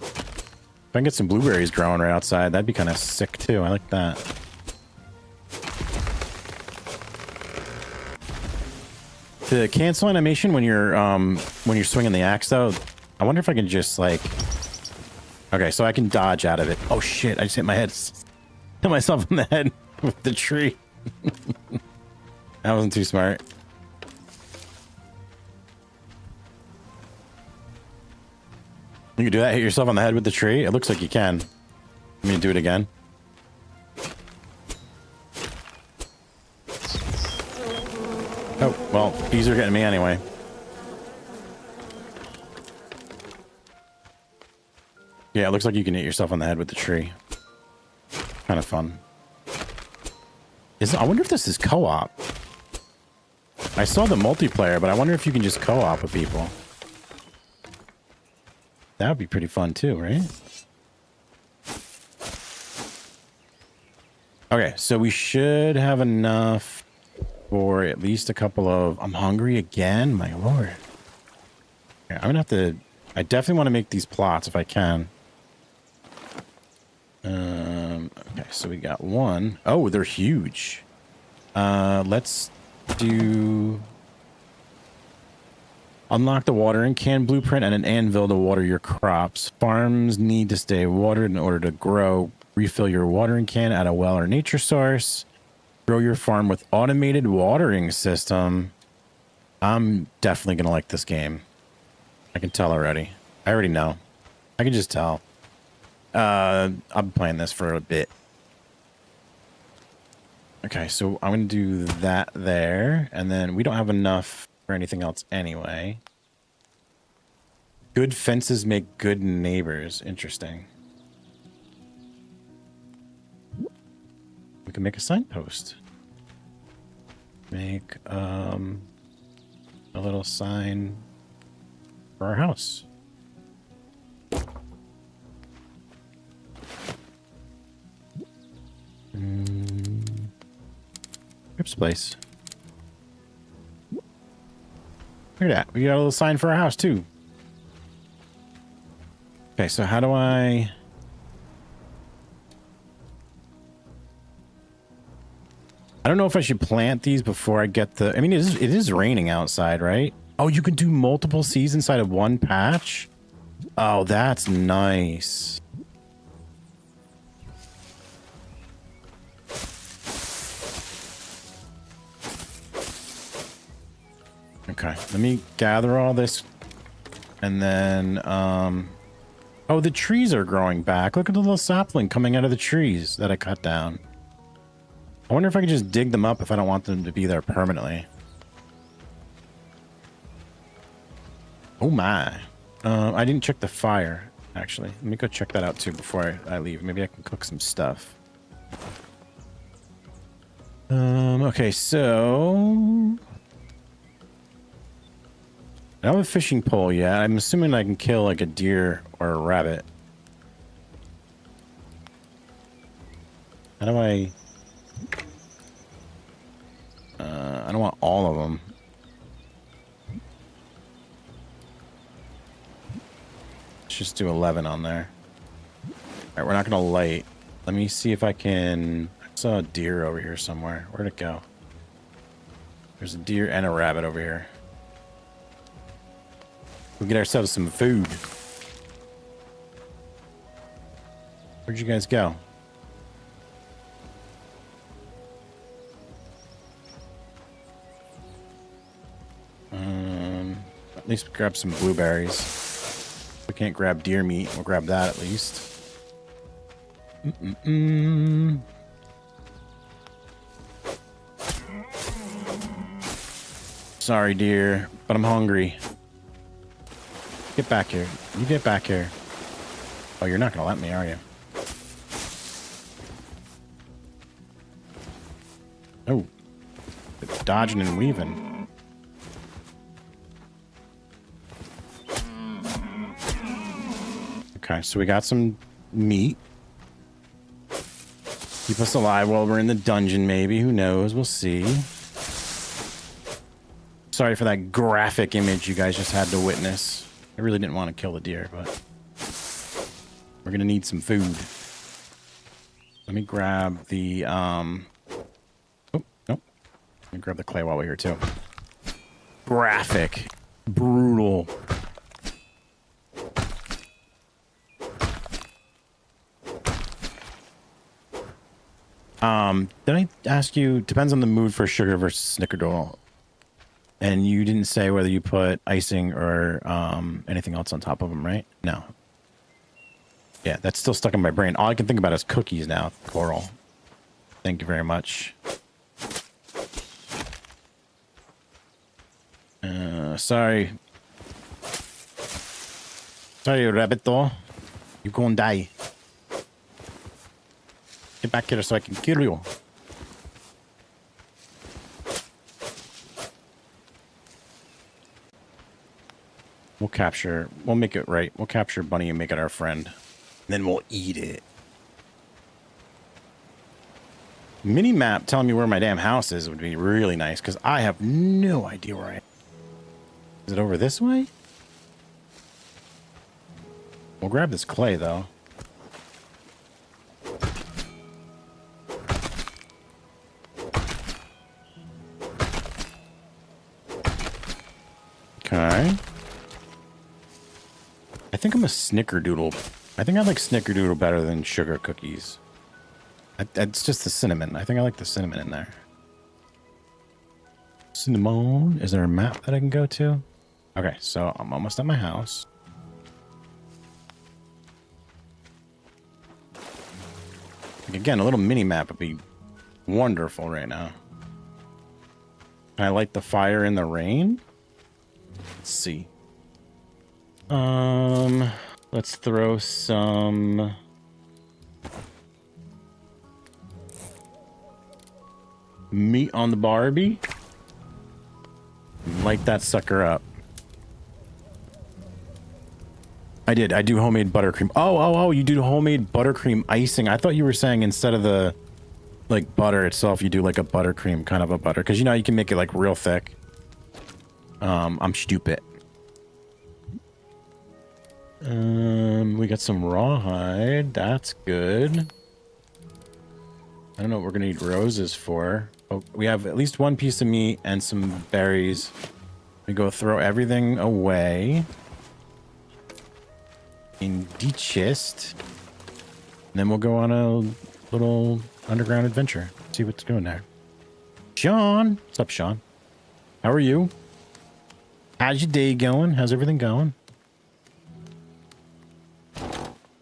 If I can get some blueberries growing right outside, that'd be kind of sick too. I like that. The cancel animation when you're swinging the axe though, I wonder if I can just like... Okay, so I can dodge out of it. Oh shit, I just hit my head. Hit myself in the head with the tree. That wasn't too smart. You can do that, hit yourself on the head with the tree? It looks like you can. Let me do it again. Oh, well, bees are getting me anyway. Yeah, it looks like you can hit yourself on the head with the tree. Kind of fun. I wonder if this is co-op. I saw the multiplayer, but I wonder if you can just co-op with people. That would be pretty fun too, right? Okay, so we should have enough for at least a couple of... I'm hungry again? My lord. Okay, I'm gonna have to... I definitely want to make these plots if I can. Okay, so we got one. Oh, they're huge. Let's do... Unlock the watering can blueprint and an anvil to water your crops. Farms need to stay watered in order to grow. Refill your watering can at a well or nature source. Grow your farm with automated watering system. I'm definitely going to like this game. I can tell already. I already know. I can just tell. I'm playing this for a bit. Okay, so I'm going to do that there. And then we don't have enough for anything else anyway. Good fences make good neighbors. Interesting. We can make a signpost. Make a little sign for our house. Rip's place. Look at that. We got a little sign for our house, too. Okay, so how do I... I don't know if I should plant these before I get the... I mean, it is raining outside, right? Oh, you can do multiple seeds inside of one patch? Oh, that's nice. Okay, let me gather all this. And then, oh, the trees are growing back. Look at the little sapling coming out of the trees that I cut down. I wonder if I can just dig them up if I don't want them to be there permanently. Oh my. I didn't check the fire, actually. Let me go check that out too before I leave. Maybe I can cook some stuff. Okay, so I don't have a fishing pole yet. I'm assuming I can kill like a deer or a rabbit. How do I don't want all of them. Let's just do 11 on there. All right, we're not gonna light. Let me see if I can. I saw a deer over here somewhere. Where'd it go? There's a deer and a rabbit over here. We'll get ourselves some food. Where'd you guys go? At least grab some blueberries. We can't grab deer meat. We'll grab that at least. Sorry, dear, but I'm hungry. Get back here. You get back here. Oh, you're not gonna let me, are you? Oh. It's dodging and weaving. Okay, so we got some meat. Keep us alive while we're in the dungeon, maybe. Who knows? We'll see. Sorry for that graphic image you guys just had to witness. I really didn't want to kill the deer, but we're gonna need some food. Let me grab the oh, nope. Let me grab the clay while we're here too. Graphic. Brutal. Did I ask you, depends on the mood for sugar versus snickerdoodle. And you didn't say whether you put icing or anything else on top of them, right? No. Yeah, that's still stuck in my brain. All I can think about is cookies now, Coral. Thank you very much. Sorry. Sorry, rabbito. You're gonna die. Get back here so I can kill you. We'll capture, we'll make it right. We'll capture Bunny and make it our friend. And then we'll eat it. Mini map telling me where my damn house is would be really nice because I have no idea where I am. Is it over this way? We'll grab this clay though. Okay. I think I'm a snickerdoodle. I think I like snickerdoodle better than sugar cookies. It's just the cinnamon. I think I like the cinnamon in there. Cinnamon. Is there a map that I can go to? Okay, so I'm almost at my house. Like again, a little mini map would be wonderful right now. Can I light the fire in the rain? Let's see. Let's throw some meat on the Barbie. Light that sucker up. I did. I do homemade buttercream. Oh, you do homemade buttercream icing. I thought you were saying instead of the like butter itself, you do like a buttercream kind of a butter. Because you know you can make it like real thick. I'm stupid. We got some rawhide. That's good. I don't know what we're gonna need roses for. Oh, we have at least one piece of meat and some berries. We go throw everything away in the chest. And then we'll go on a little underground adventure. See what's going there. Sean! What's up, Sean? How are you? How's your day going? How's everything going?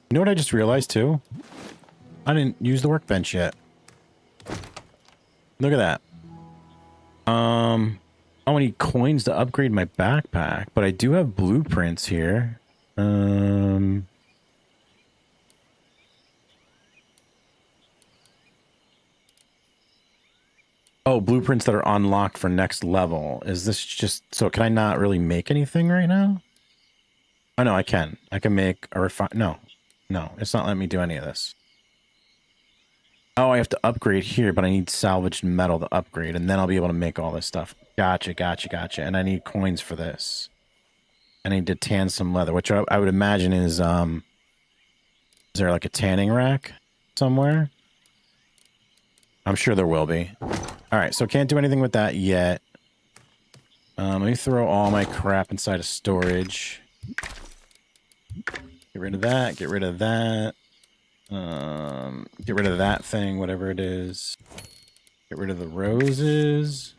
You know what I just realized too? I didn't use the workbench yet. Look at that. I need coins to upgrade my backpack, but I do have blueprints here. Oh, blueprints that are unlocked for next level. Is this just... So can I not really make anything right now? Oh, no, I can. I can make a refine... No. No, it's not letting me do any of this. Oh, I have to upgrade here, but I need salvaged metal to upgrade, and then I'll be able to make all this stuff. Gotcha, gotcha, gotcha. And I need coins for this. I need to tan some leather, which I would imagine is there like a tanning rack somewhere? I'm sure there will be. All right, so can't do anything with that yet. Let me throw all my crap inside of storage. Get rid of that, get rid of that. Get rid of that thing, whatever it is. Get rid of the roses.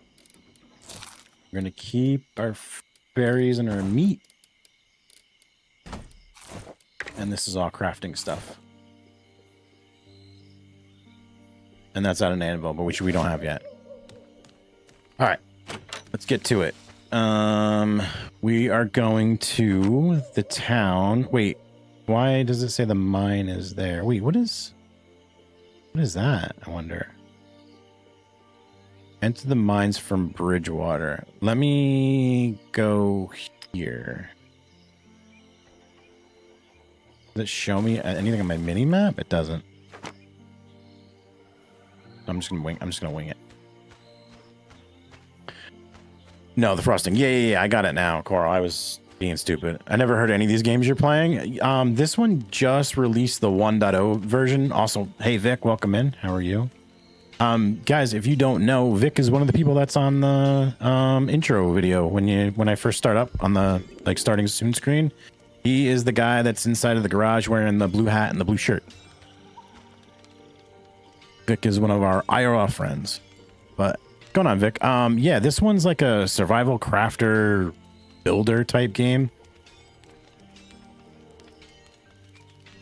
We're gonna keep our berries and our meat. And this is all crafting stuff. And that's out an anvil, but which we don't have yet. All right, let's get to it. We are going to the town. Wait, why does it say the mine is there? Wait, what is that? I wonder. Enter the mines from Bridgewater. Let me go here. Does it show me anything on my mini map? It doesn't. I'm just gonna wing it. No, the frosting. Yeah. I got it now, Coral. I was being stupid. I never heard any of these games you're playing. This one just released the 1.0 version. Also, hey Vic, welcome in. How are you? Guys, if you don't know, Vic is one of the people that's on the intro video when I first start up on the starting soon screen. He is the guy that's inside of the garage wearing the blue hat and the blue shirt. Vic is one of our IRL friends. But what's going on, Vic? Yeah, this one's like a survival crafter builder type game.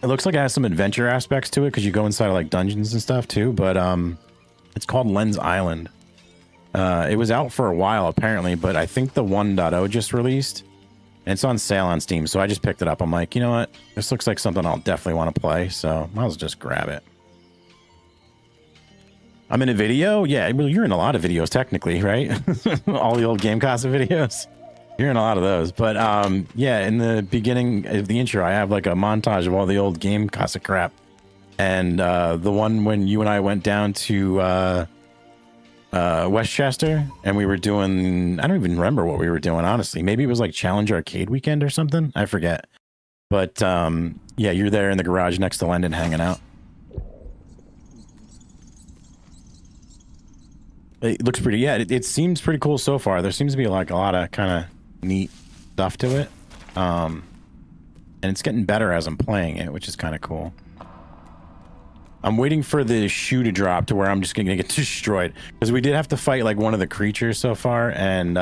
It looks like it has some adventure aspects to it because you go inside of like dungeons and stuff too, but it's called len'sisalnd. It was out for a while apparently, but I think the 1.0 just released. And it's on sale on Steam, so I just picked it up. I'm like, you know what? This looks like something I'll definitely want to play, so might as well just grab it. I'm in a video? Yeah, well, you're in a lot of videos technically, right? All the old Game Casa videos. You're in a lot of those. But yeah, in the beginning of the intro, I have like a montage of all the old Game Casa crap. And the one when you and I went down to Westchester and we were doing, I don't even remember what we were doing, honestly. Maybe it was like Challenge Arcade Weekend or something. I forget. But yeah, you're there in the garage next to London hanging out. It looks pretty, yeah, it seems pretty cool so far. There seems to be like a lot of kind of neat stuff to it. And it's getting better as I'm playing it, which is kind of cool. I'm waiting for the shoe to drop to where I'm just going to get destroyed. Because we did have to fight like one of the creatures so far. And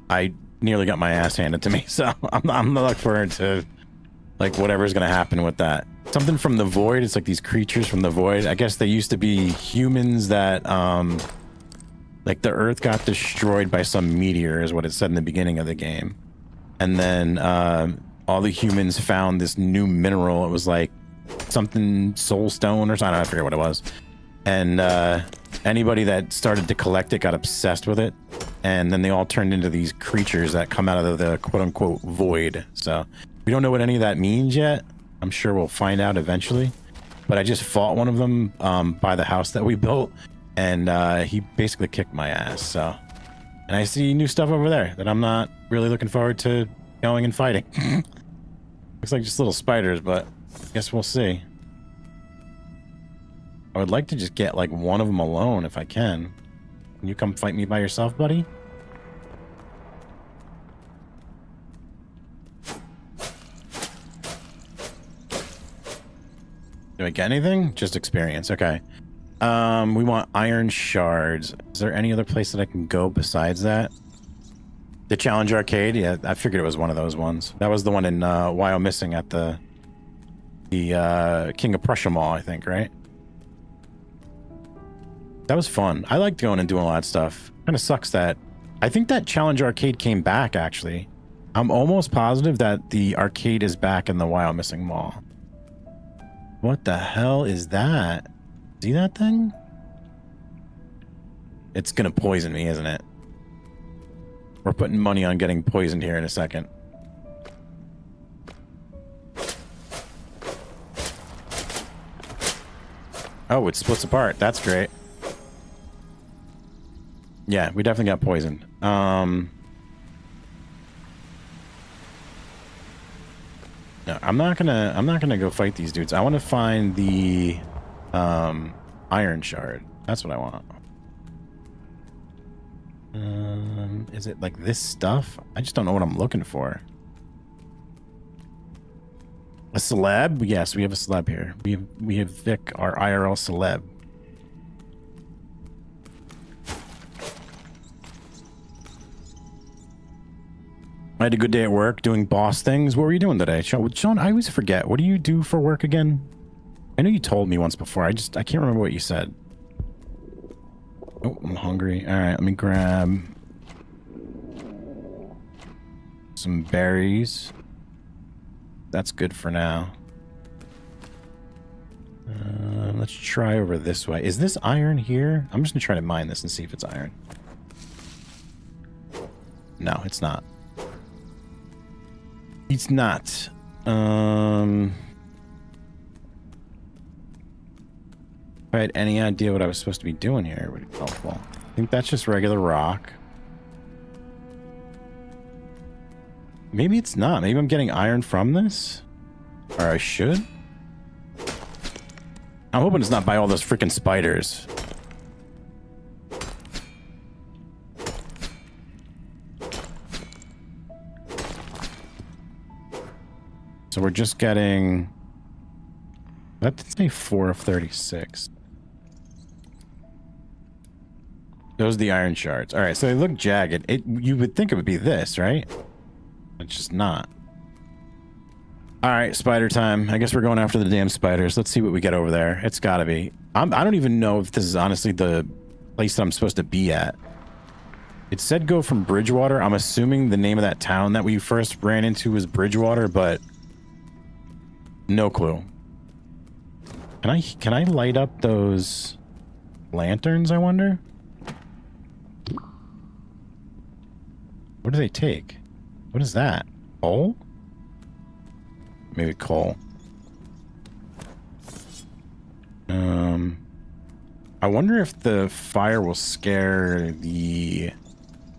I nearly got my ass handed to me. So I'm looking forward to like whatever's going to happen with that. Something from the void. It's like these creatures from the void. I guess they used to be humans that like the earth got destroyed by some meteor is what it said in the beginning of the game. And then all the humans found this new mineral. It was like something soul stone or something. I forget what it was. And anybody that started to collect it got obsessed with it. And then they all turned into these creatures that come out of the quote unquote void. So we don't know what any of that means yet. I'm sure we'll find out eventually. But I just fought one of them by the house that we built. And he basically kicked my ass. So, and I see new stuff over there that I'm not really looking forward to going and fighting. Looks like just little spiders, but I guess we'll see. I would like to just get like one of them alone if I can. Can you come fight me by yourself, buddy? Do I get anything? Just experience. Okay. We want iron shards. Is there any other place that I can go besides that? The Challenge Arcade? Yeah, I figured it was one of those ones. That was the one in Wyomissing at the King of Prussia Mall, I think, right? That was fun. I liked going and doing a lot of stuff. Kind of sucks that... I think that Challenge Arcade came back, actually. I'm almost positive that the arcade is back in the Wyomissing Mall. What the hell is that? See that thing? It's gonna poison me, isn't it? We're putting money on getting poisoned here in a second. Oh, it splits apart. That's great. Yeah, we definitely got poisoned. No, I'm not gonna go fight these dudes. I want to find the iron shard. That's what I want. Is it like this stuff? I just don't know what I'm looking for. A celeb? Yes, we have a celeb here. We have Vic, our IRL celeb. I had a good day at work doing boss things. What were you doing today? Sean, I always forget. What do you do for work again? I know you told me once before. I can't remember what you said. Oh, I'm hungry. All right, let me grab some berries. That's good for now. Let's try over this way. Is this iron here? I'm just gonna try to mine this and see if it's iron. No, it's not. It's not. If I had any idea what I was supposed to be doing here, it would be helpful. I think that's just regular rock. Maybe it's not. Maybe I'm getting iron from this? Or I should? I'm hoping it's not by all those freaking spiders. So we're just getting... Let's say 4 of 36. Those are the iron shards. Alright, so they look jagged. You would think it would be this, right? It's just not. Alright, spider time. I guess we're going after the damn spiders. Let's see what we get over there. It's gotta be. I don't even know if this is honestly the place that I'm supposed to be at. It said go from Bridgewater. I'm assuming the name of that town that we first ran into was Bridgewater, but no clue. Can I light up those lanterns, I wonder? What do they take? What is that? Coal? Maybe coal. I wonder if the fire will scare the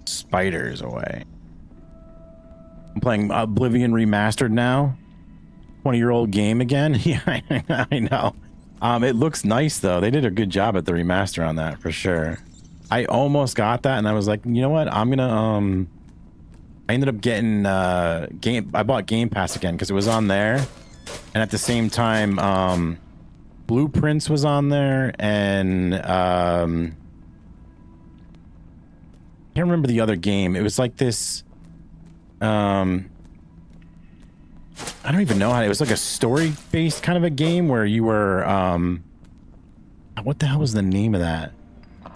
spiders away. I'm playing Oblivion Remastered now. 20-year-old game again. Yeah, I know. It looks nice though. They did a good job at the remaster on that for sure. I almost got that and I was like, you know what? I'm gonna I ended up getting I bought Game Pass again because it was on there. And at the same time, Blueprints was on there and can't remember the other game. It was like this I don't even know how it was, like a story-based kind of a game where you were what the hell was the name of that?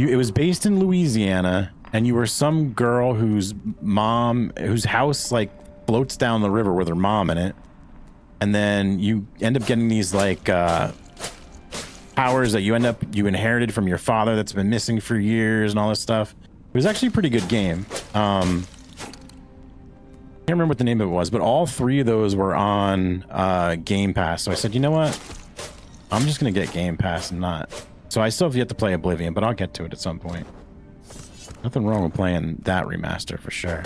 It was based in Louisiana and you were some girl whose house like floats down the river with her mom in it. And then you end up getting these like powers that you inherited from your father that's been missing for years and all this stuff. It was actually a pretty good game. Can't remember what the name of it was, but all 3 of those were on Game Pass. So I said, you know what? I'm just going to get Game Pass and not. So I still have yet to play Oblivion, but I'll get to it at some point. Nothing wrong with playing that remaster for sure.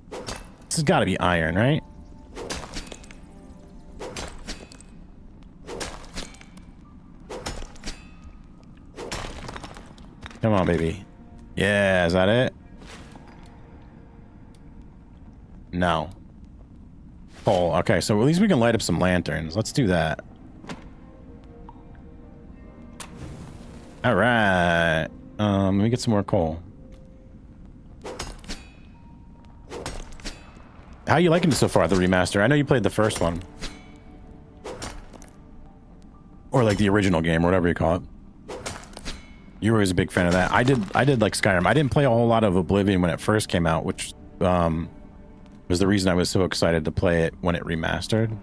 This has got to be iron, right? Come on, baby. Yeah, is that it? No. Coal. Okay, so at least we can light up some lanterns. Let's do that. All right. Let me get some more coal. How you liking it so far, the remaster? I know you played the first one. Or like the original game, or whatever you call it. You were always a big fan of that. I did like Skyrim. I didn't play a whole lot of Oblivion when it first came out, which was the reason I was so excited to play it when it remastered.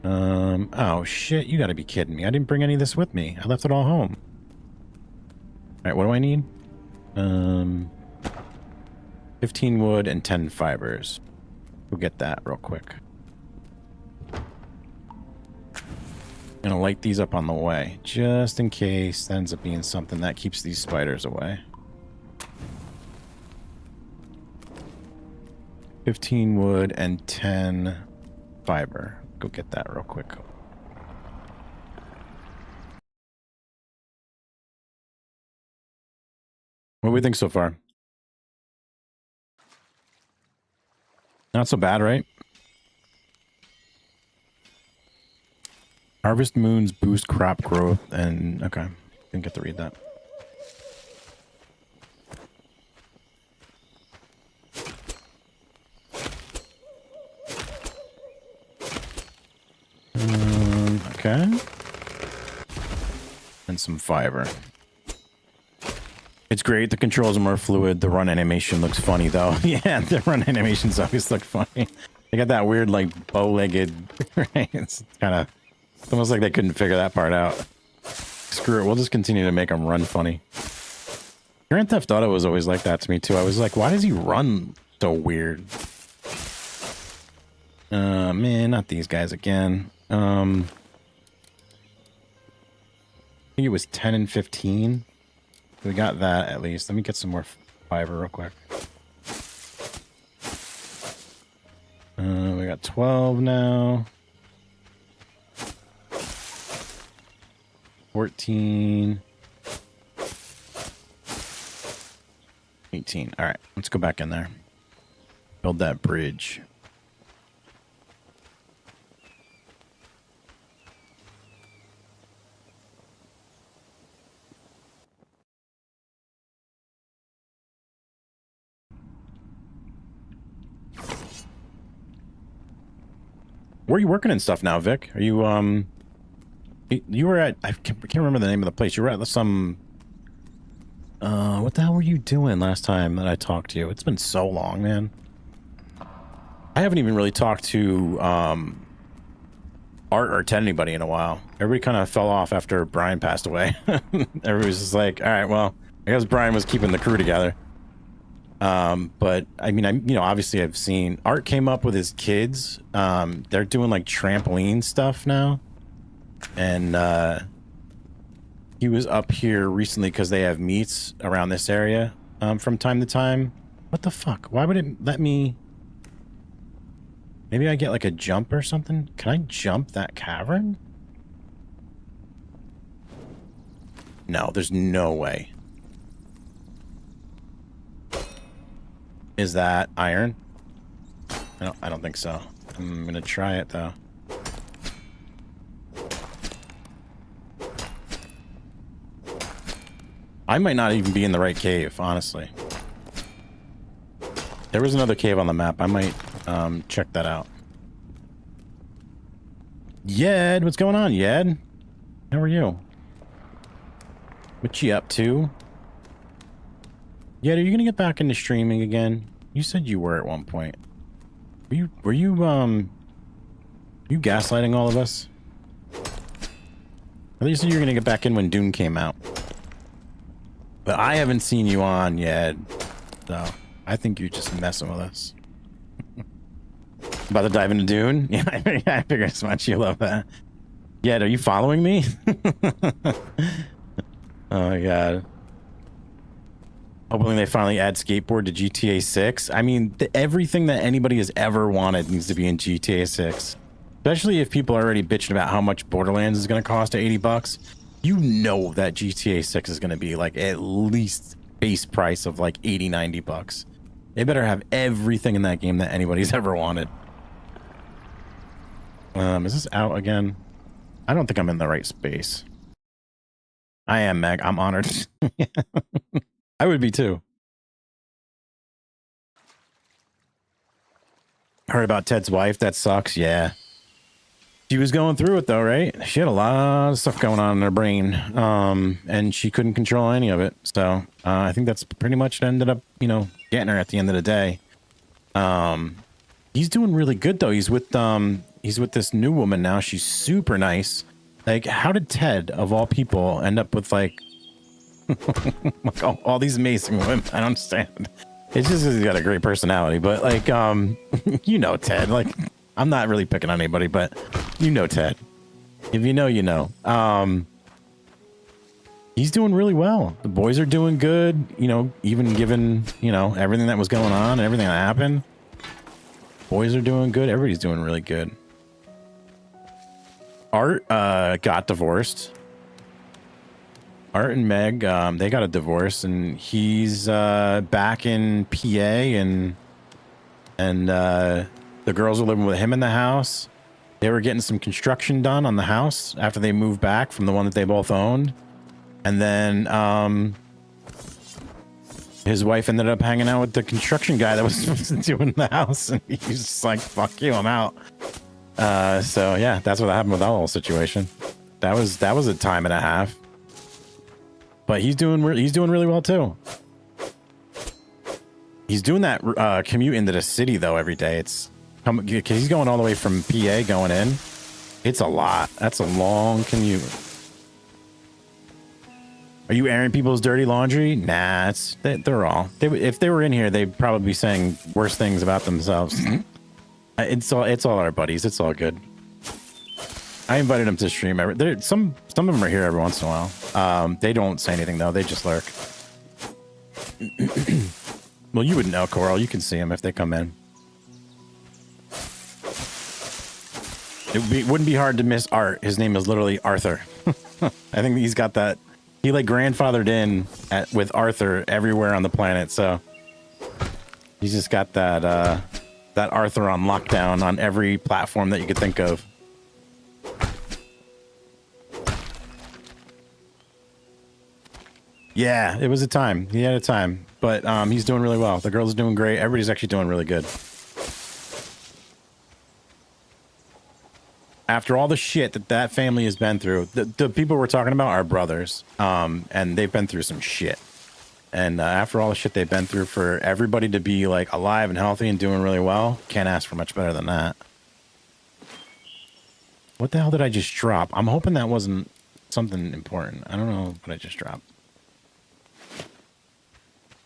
Oh shit, you gotta be kidding me. I didn't bring any of this with me. I left it all home. Alright, what do I need? 15 wood and 10 fibers. We'll get that real quick. Gonna light these up on the way, just in case that ends up being something that keeps these spiders away. 15 wood and 10 fiber. Go get that real quick. What do we think so far? Not so bad, right? Harvest moons boost crop growth and... Okay. Didn't get to read that. Okay. And some fiber. It's great. The controls are more fluid. The run animation looks funny, though. Yeah, the run animations always look funny. They got that weird, like, bow-legged... Right? It's kind of... It's almost like they couldn't figure that part out. Screw it. We'll just continue to make them run funny. Grand Theft Auto was always like that to me, too. I was like, why does he run so weird? Man, not these guys again. I think it was 10 and 15. We got that at least. Let me get some more fiber real quick. We got 12 now. 14. 18. All right, let's go back in there. Build that bridge. Where are you working and stuff now, Vic? Are you, you were at, I can't remember the name of the place. You were at some, what the hell were you doing last time that I talked to you? It's been so long, man. I haven't even really talked to, Art or to anybody in a while. Everybody kind of fell off after Brian passed away. Everybody's just like, all right, well, I guess Brian was keeping the crew together. But I mean, you know, obviously I've seen Art came up with his kids. They're doing like trampoline stuff now. And, he was up here recently because they have meets around this area, from time to time. What the fuck? Why would it let me? Maybe I get like a jump or something? Can I jump that cavern? No, there's no way. Is that iron? I don't think so. I'm gonna try it though. I might not even be in the right cave, honestly. There was another cave on the map. I might check that out. Yed, what's going on, Yed? How are you? What you up to? Yed, are you gonna get back into streaming again? You said you were at one point. Were you gaslighting all of us? At least you were gonna get back in when Dune came out. But I haven't seen you on yet, so I think you're just messing with us. About to dive into Dune? Yeah, I figured as much. You love that. Yeah, are you following me? Oh my god. Hoping they finally add skateboard to GTA 6. I mean, everything that anybody has ever wanted needs to be in GTA 6. Especially if people are already bitching about how much Borderlands is going to cost at 80 bucks. You know that GTA 6 is going to be like at least base price of like 80, 90 bucks. They better have everything in that game that anybody's ever wanted. Is this out again? I don't think I'm in the right space. I am, Meg. I'm honored. I would be too. Heard about Ted's wife. That sucks. Yeah. She was going through it though, right? She had a lot of stuff going on in her brain. And she couldn't control any of it. So I think that's pretty much ended up, you know, getting her at the end of the day. He's doing really good though. He's with he's with this new woman now. She's super nice. Like, how did Ted, of all people, end up with like, like all these amazing women? I don't understand. It's just 'cause he's got a great personality. But like, you know, Ted. Like, I'm not really picking on anybody, but you know, Ted. If you know, you know. He's doing really well. The boys are doing good. You know, even given, you know, everything that was going on and everything that happened. Boys are doing good. Everybody's doing really good. Art got divorced. Art and Meg, they got a divorce, and he's back in PA, and the girls are living with him in the house. They were getting some construction done on the house after they moved back from the one that they both owned. And then his wife ended up hanging out with the construction guy that was supposed to do in the house, and he's just like, fuck you, I'm out. So yeah, that's what happened with that whole situation. That was a time and a half. But he's doing really well too. He's doing that commute into the city though every day. It's he's going all the way from PA going in. It's a lot. That's a long commute. Are you airing people's dirty laundry? Nah, they're all. If they were in here, they'd probably be saying worse things about themselves. It's all our buddies. It's all good. I invited them to stream. Some of them are here every once in a while. They don't say anything though. They just lurk. Well, you would know, Coral. You can see them if they come in. It wouldn't be hard to miss Art. His name is literally Arthur. I think he's got that. He like grandfathered in with Arthur everywhere on the planet, so he's just got that that Arthur on lockdown on every platform that you could think of. Yeah, it was a time. He had a time, but he's doing really well. The girls are doing great. Everybody's actually doing really good. After all the shit that family has been through, the people we're talking about are brothers, and they've been through some shit. And after all the shit they've been through, for everybody to be like alive and healthy and doing really well, can't ask for much better than that. What the hell did I just drop? I'm hoping that wasn't something important. I don't know what I just dropped.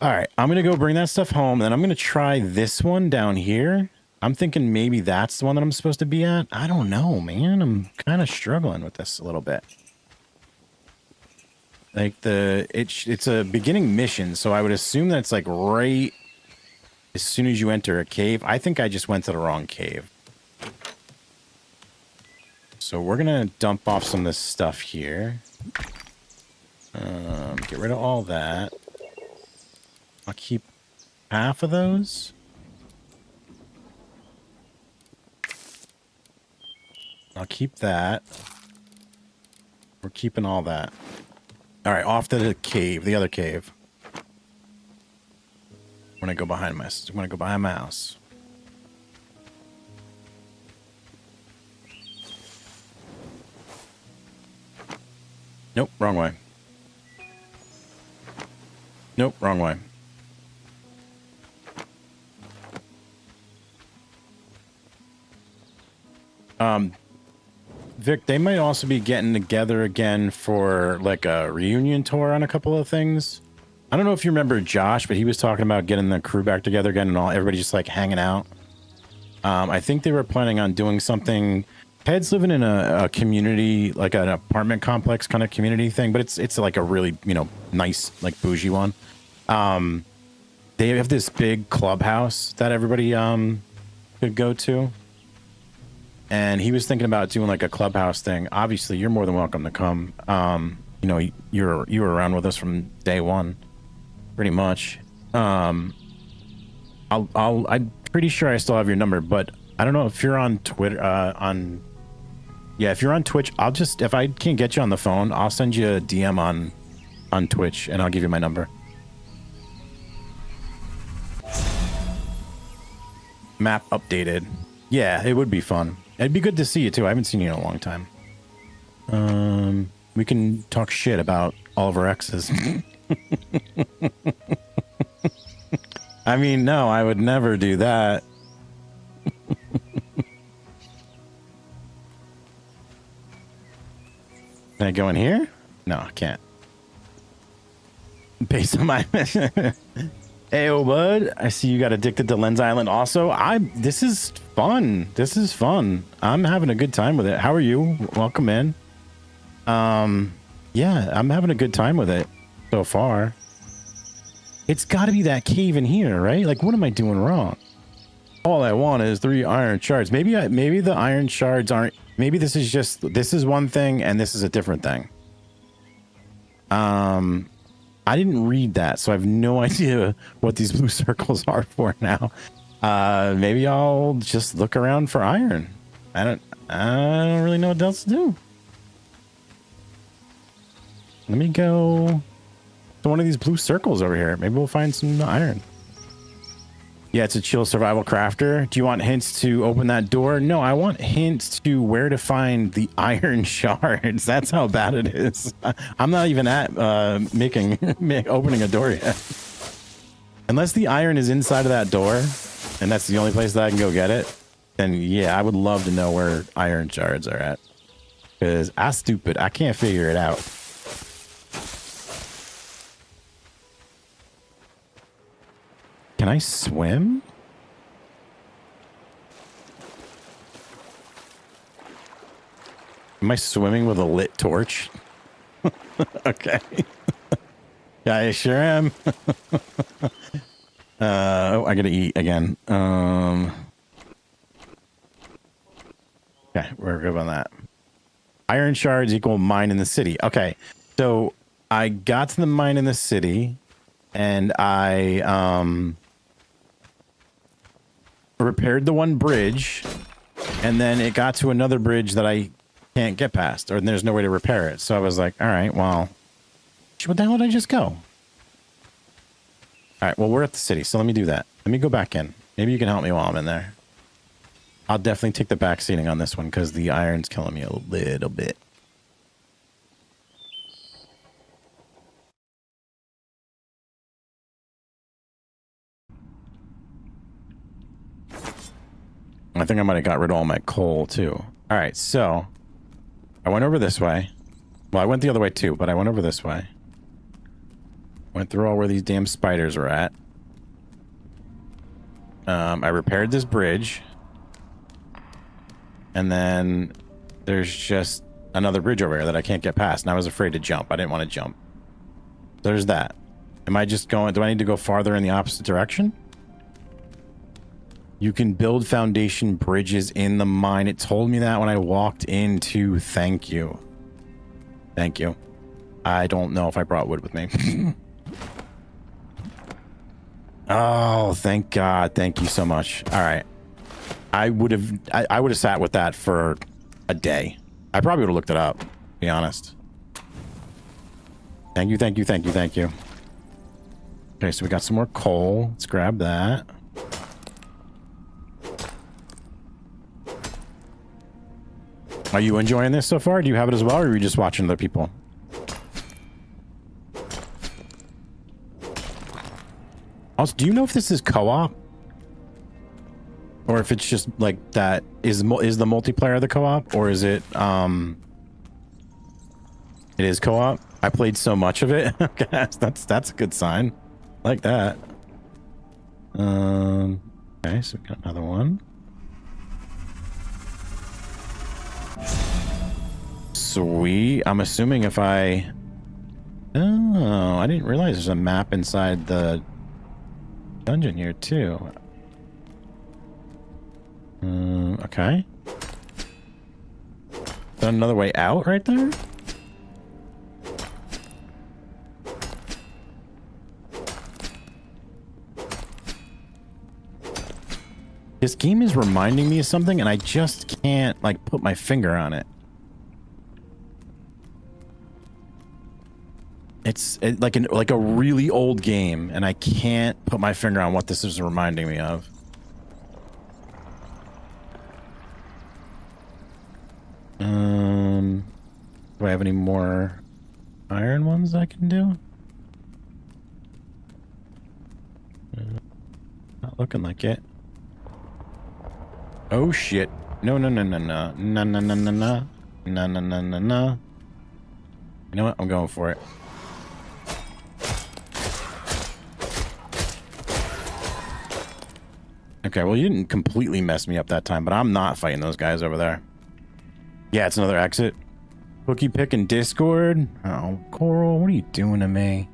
All right, I'm going to go bring that stuff home, and then I'm going to try this one down here. I'm thinking maybe that's the one that I'm supposed to be at. I don't know, man. I'm kind of struggling with this a little bit. Like it's a beginning mission, so I would assume that it's like right as soon as you enter a cave. I think I just went to the wrong cave. So we're going to dump off some of this stuff here. Get rid of all that. I'll keep half of those. I'll keep that. We're keeping all that. All right, off to the cave, the other cave. When I go behind my house. Nope, wrong way. Nope, wrong way. Vic, they might also be getting together again for like a reunion tour on a couple of things. I don't know if you remember Josh, but he was talking about getting the crew back together again and everybody just like hanging out. I think they were planning on doing something. Ted's living in a community, like an apartment complex kind of community thing, but it's like a really, nice, like bougie one. They have this big clubhouse that everybody could go to. And he was thinking about doing like a clubhouse thing. Obviously, you're more than welcome to come. You were around with us from day one, pretty much. I'm pretty sure I still have your number, but I don't know if you're on Twitter. If you're on Twitch, if I can't get you on the phone, I'll send you a DM on Twitch, and I'll give you my number. Map updated. Yeah, it would be fun. It'd be good to see you too. I haven't seen you in a long time. We can talk shit about all of our exes. I mean, no, I would never do that. Can I go in here? No, I can't. Based on my Ayo, bud. I see you got addicted to Lens Island also. This is fun. This is fun. I'm having a good time with it. How are you? Welcome in. Yeah, I'm having a good time with it so far. It's got to be that cave in here, right? Like, what am I doing wrong? All I want is 3 iron shards. Maybe the iron shards aren't. Maybe this is one thing and this is a different thing. I didn't read that, so I have no idea what these blue circles are for now. Maybe I'll just look around for iron. I don't really know what else to do. Let me go to one of these blue circles over here. Maybe we'll find some iron. Yeah, it's a chill survival crafter. Do you want hints to open that door? No, I want hints to where to find the iron shards. That's how bad it is. I'm not even at opening a door yet. Unless the iron is inside of that door, and that's the only place that I can go get it, then yeah, I would love to know where iron shards are at. Because I'm stupid. I can't figure it out. Can I swim? Am I swimming with a lit torch? Okay. Yeah, I sure am. Oh, I gotta eat again. Okay, we're good on that. Iron shards equal mine in the city. Okay, so I got to the mine in the city, and I repaired the one bridge, and then it got to another bridge that I can't get past, or there's no way to repair it. So I was like, all right, well, what the hell did I just go? All right, well, we're at the city, so let me do that. Let me go back in. Maybe you can help me while I'm in there. I'll definitely take the back seating on this one because the iron's killing me a little bit. I think I might have got rid of all my coal too. All right, so I went over this way. Well, I went the other way too, but I went over this way. Went through all where these damn spiders were at. I repaired this bridge. And then there's just another bridge over here that I can't get past. And I was afraid to jump. I didn't want to jump. There's that. Am I just going... Do I need to go farther in the opposite direction? You can build foundation bridges in the mine. It told me that when I walked into. Thank you. Thank you. I don't know if I brought wood with me. Oh, thank God. Thank you so much. All right. I would have sat with that for a day. I probably would have looked it up, to be honest. Thank you, thank you, thank you, thank you. Okay, so we got some more coal. Let's grab that. Are you enjoying this so far? Do you have it as well, or are you just watching other people? Also, do you know if this is co-op? Or if it's just like that is the multiplayer the co-op, or is it it is co-op? I played so much of it. Okay, that's a good sign. Like that. Okay, so we got another one. Sweet. I'm assuming if I... Oh, I didn't realize there's a map inside the dungeon here too. Okay. Is that another way out right there? This game is reminding me of something and I just can't like put my finger on it. It's like a really old game and I can't put my finger on what this is reminding me of. Do I have any more iron ones I can do? Not looking like it. Oh shit. No, no, no, no, no. No, no, no, no, no. No, no, no, no, no. You know what? I'm going for it. Okay, well, you didn't completely mess me up that time, but I'm not fighting those guys over there. Yeah, it's another exit. Cookie pick in Discord? Oh, Coral, what are you doing to me?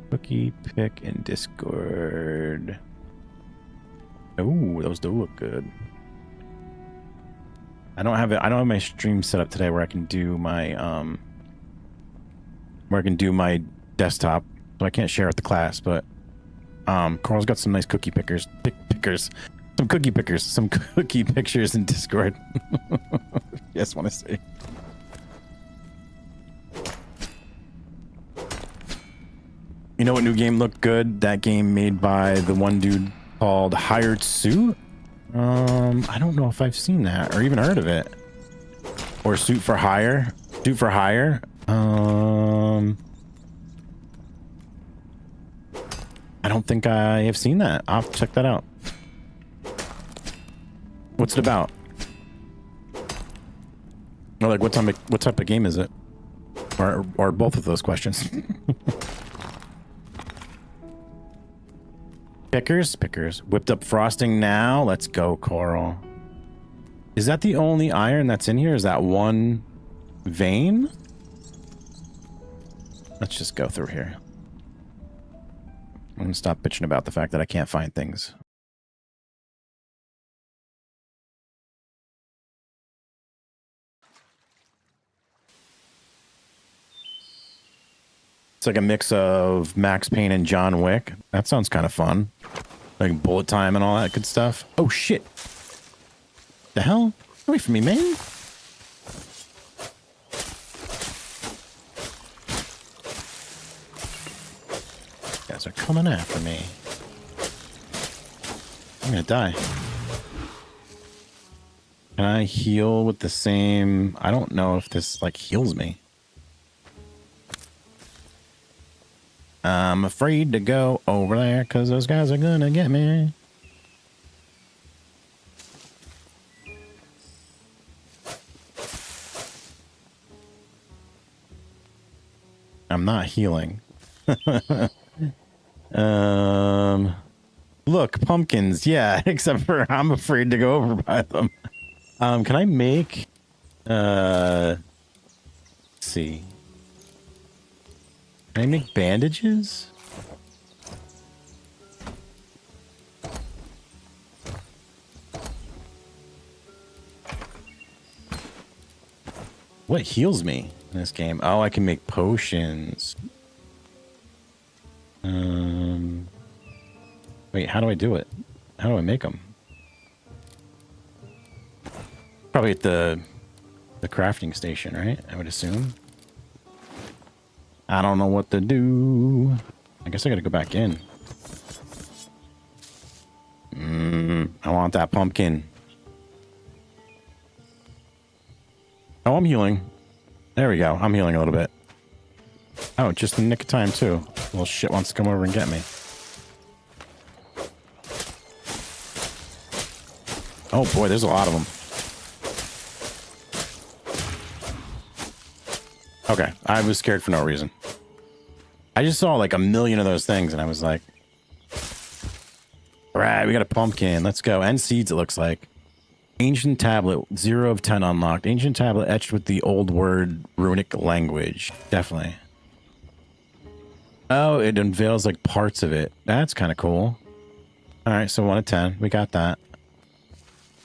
Cookie pick in Discord. Oh, those do look good. I don't have it. I don't have my stream set up today where I can do my desktop, so I can't share with the class. But Carl's got some nice cookie pickers, some cookie pictures in Discord. Yes, want to see. You know what new game looked good? That game made by the one dude called Hired Suit. I don't know if I've seen that or even heard of it. Or Suit for Hire. Suit for Hire. I don't think I have seen that. I'll have to check that out. What's it about? Or like what type of game is it? Or both of those questions. Pickers. Whipped up frosting now. Let's go, Coral. Is that the only iron that's in here? Is that one vein? Let's just go through here. I'm gonna stop bitching about the fact that I can't find things. It's like a mix of Max Payne and John Wick. That sounds kind of fun. Like bullet time and all that good stuff. Oh, shit. The hell? Get away from me, man. You guys are coming after me. I'm gonna die. Can I heal with the same... I don't know if this, like, heals me. I'm afraid to go over there because those guys are gonna get me. I'm not healing. Look, pumpkins. Yeah, except for I'm afraid to go over by them. Can I make... let's see. Can I make bandages? What heals me in this game? Oh, I can make potions. Wait, how do I do it? How do I make them? Probably at the crafting station, right? I would assume. I don't know what to do. I guess I gotta go back in. I want that pumpkin. Oh, I'm healing. There we go. I'm healing a little bit. Oh, just in the nick of time, too. Little shit wants to come over and get me. Oh, boy, there's a lot of them. Okay, I was scared for no reason. I just saw like a million of those things, and I was like, all right, we got a pumpkin. Let's go. And seeds, it looks like. Ancient tablet, 0 of 10 unlocked. Ancient tablet etched with the old word runic language. Definitely. Oh, it unveils like parts of it. That's kind of cool. All right, so 1 of 10. We got that.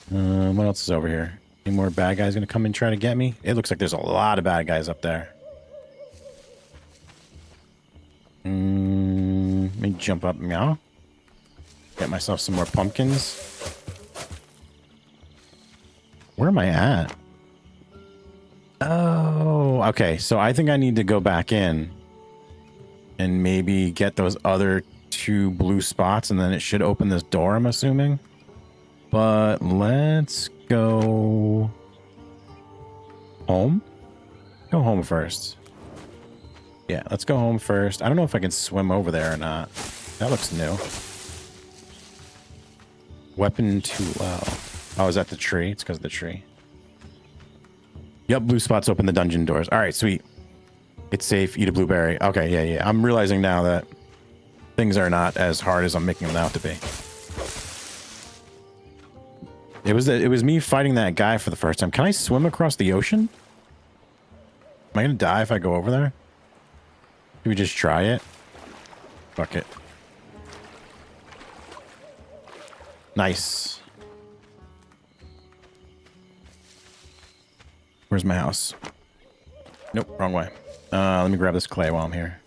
What else is over here? Any more bad guys going to come and try to get me? It looks like there's a lot of bad guys up there. Let me jump up now. Get myself some more pumpkins. Where am I at? Oh, okay. So I think I need to go back in and maybe get those other 2 blue spots, and then it should open this door, I'm assuming. But let's go home. Go home first. Yeah, let's go home first. I don't know if I can swim over there or not. That looks new. Weapon too low. Oh, is that the tree? It's because of the tree. Yep, blue spots open the dungeon doors. All right, sweet. It's safe. Eat a blueberry. Okay, yeah. I'm realizing now that things are not as hard as I'm making them out to be. It was me fighting that guy for the first time. Can I swim across the ocean? Am I gonna die if I go over there? Should we just try it? Fuck it. Nice. Where's my house? Nope, wrong way. Let me grab this clay while I'm here.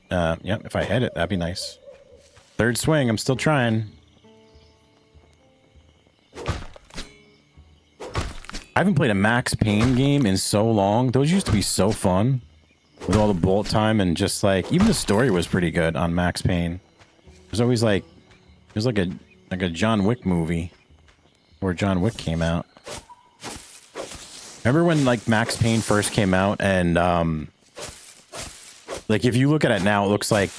Yep, if I hit it, that'd be nice. Third swing, I'm still trying. I haven't played a Max Payne game in so long. Those used to be so fun. With all the bullet time and just like, even the story was pretty good on Max Payne. There's always like, there's like a John Wick movie where John Wick came out. Remember when like Max Payne first came out and like if you look at it now, it looks like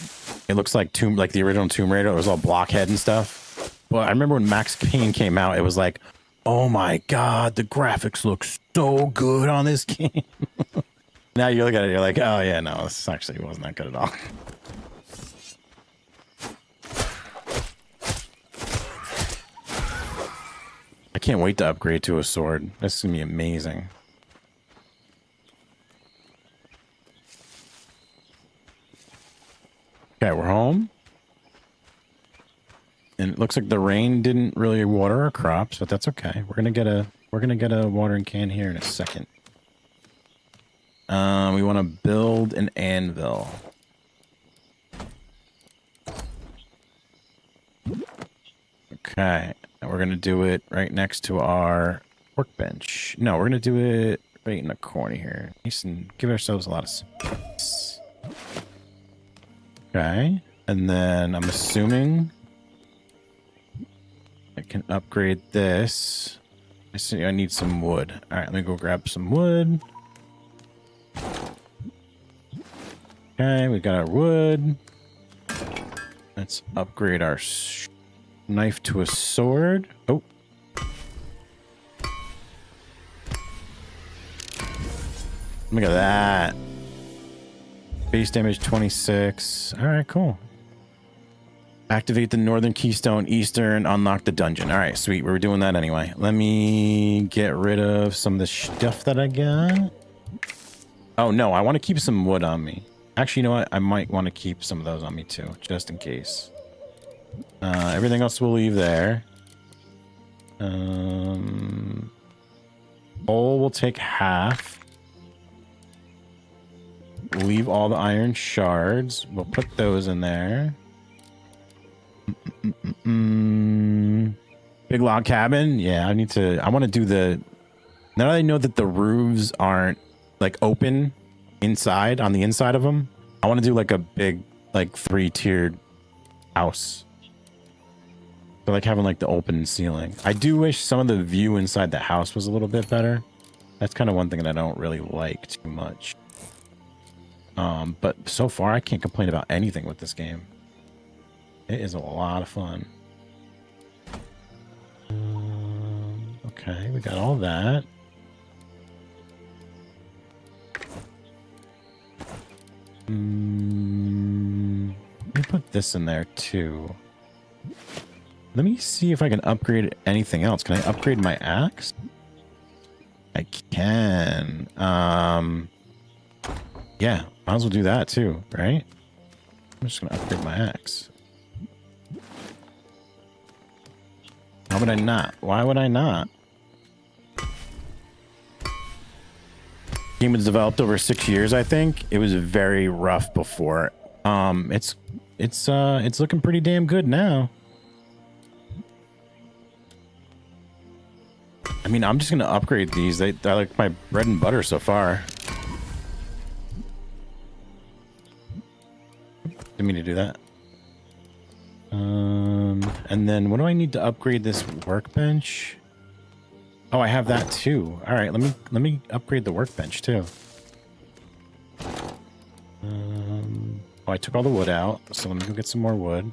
the original Tomb Raider. It was all blockhead and stuff. But I remember when Max Payne came out, it was like, oh my god, the graphics look so good on this game. Now you look at it, you're like, oh yeah, no, this actually wasn't that good at all. I can't wait to upgrade to a sword. This is gonna be amazing. Okay, we're home. And it looks like the rain didn't really water our crops, but that's okay. We're gonna get a watering can here in a second. We want to build an anvil. Okay, and we're gonna do it right next to our workbench. No, we're gonna do it right in the corner here. Nice and give ourselves a lot of space. Okay, and then I'm assuming I can upgrade this. I see I need some wood. All right, let me go grab some wood. Okay, we got our wood. Let's upgrade our knife to a sword. Oh. Look at that. Base damage 26. All right, cool. Activate the northern keystone, eastern, unlock the dungeon. All right, sweet. We were doing that anyway. Let me get rid of some of the stuff that I got. Oh, no, I want to keep some wood on me. Actually, you know what? I might want to keep some of those on me, too, just in case. Everything else we'll leave there. Coal will take half. Leave all the iron shards. We'll put those in there. Big log cabin. Yeah, I want to do the... Now that I know that the roofs aren't like open inside on the inside of them, I want to do like a big like 3-tiered house. So like having like the open ceiling. I do wish some of the view inside the house was a little bit better. That's kind of one thing that I don't really like too much. But so far I can't complain about anything with this game. It is a lot of fun. Okay, we got all that. Let me put this in there too. Let me see if I can upgrade anything else. Can I upgrade my axe? I can. Yeah, might as well do that too, right? I'm just gonna upgrade my axe. How would I not? Why would I not? Game was developed over 6 years, I think. It was very rough before. It's looking pretty damn good now. I mean, I'm just gonna upgrade these. They're like my bread and butter so far. Didn't mean to do that. And then what do I need to upgrade this workbench? Oh, I have that too. All right, let me upgrade the workbench too. Oh, I took all the wood out, so let me go get some more wood.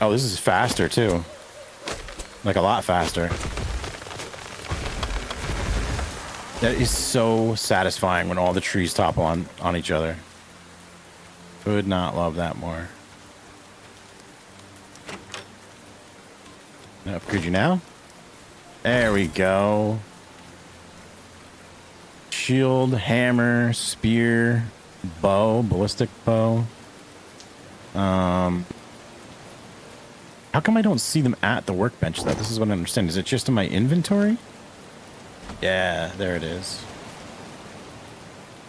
Oh, this is faster too. Like a lot faster. That is so satisfying when all the trees topple on each other. Could not love that more. Can I upgrade you now? There we go. Shield, hammer, spear, bow, ballistic bow. How come I don't see them at the workbench though? This is what I don't understand. Is it just in my inventory? Yeah, there it is.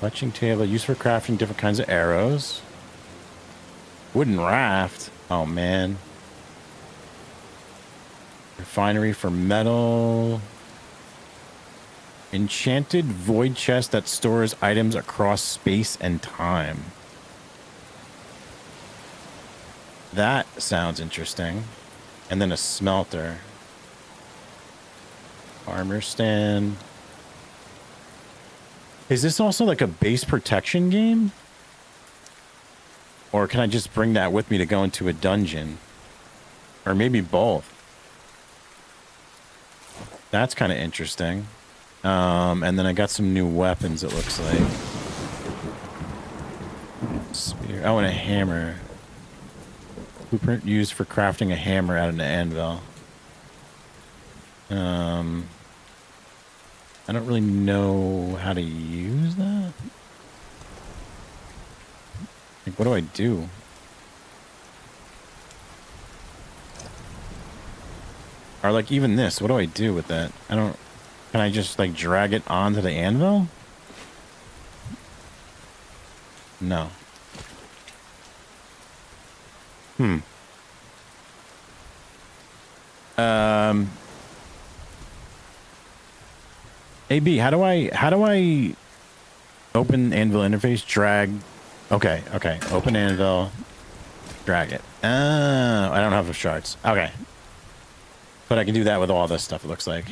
Fletching table, used for crafting different kinds of arrows. Wooden raft. Oh man. Refinery for metal. Enchanted void chest that stores items across space and time. That sounds interesting. And then a smelter. Armor stand. Is this also like a base protection game? Or can I just bring that with me to go into a dungeon? Or maybe both. That's kind of interesting. And then I got some new weapons, it looks like. Spear. Oh, and a hammer. Blueprint used for crafting a hammer out of an anvil. I don't really know how to use that. Like, what do I do? Or like even this, what do I do with that? I don't... Can I just like drag it onto the anvil? No. AB, how do I open anvil interface, drag? Okay. Open anvil, drag it. Oh, I don't have the shards. Okay. But I can do that with all this stuff, it looks like.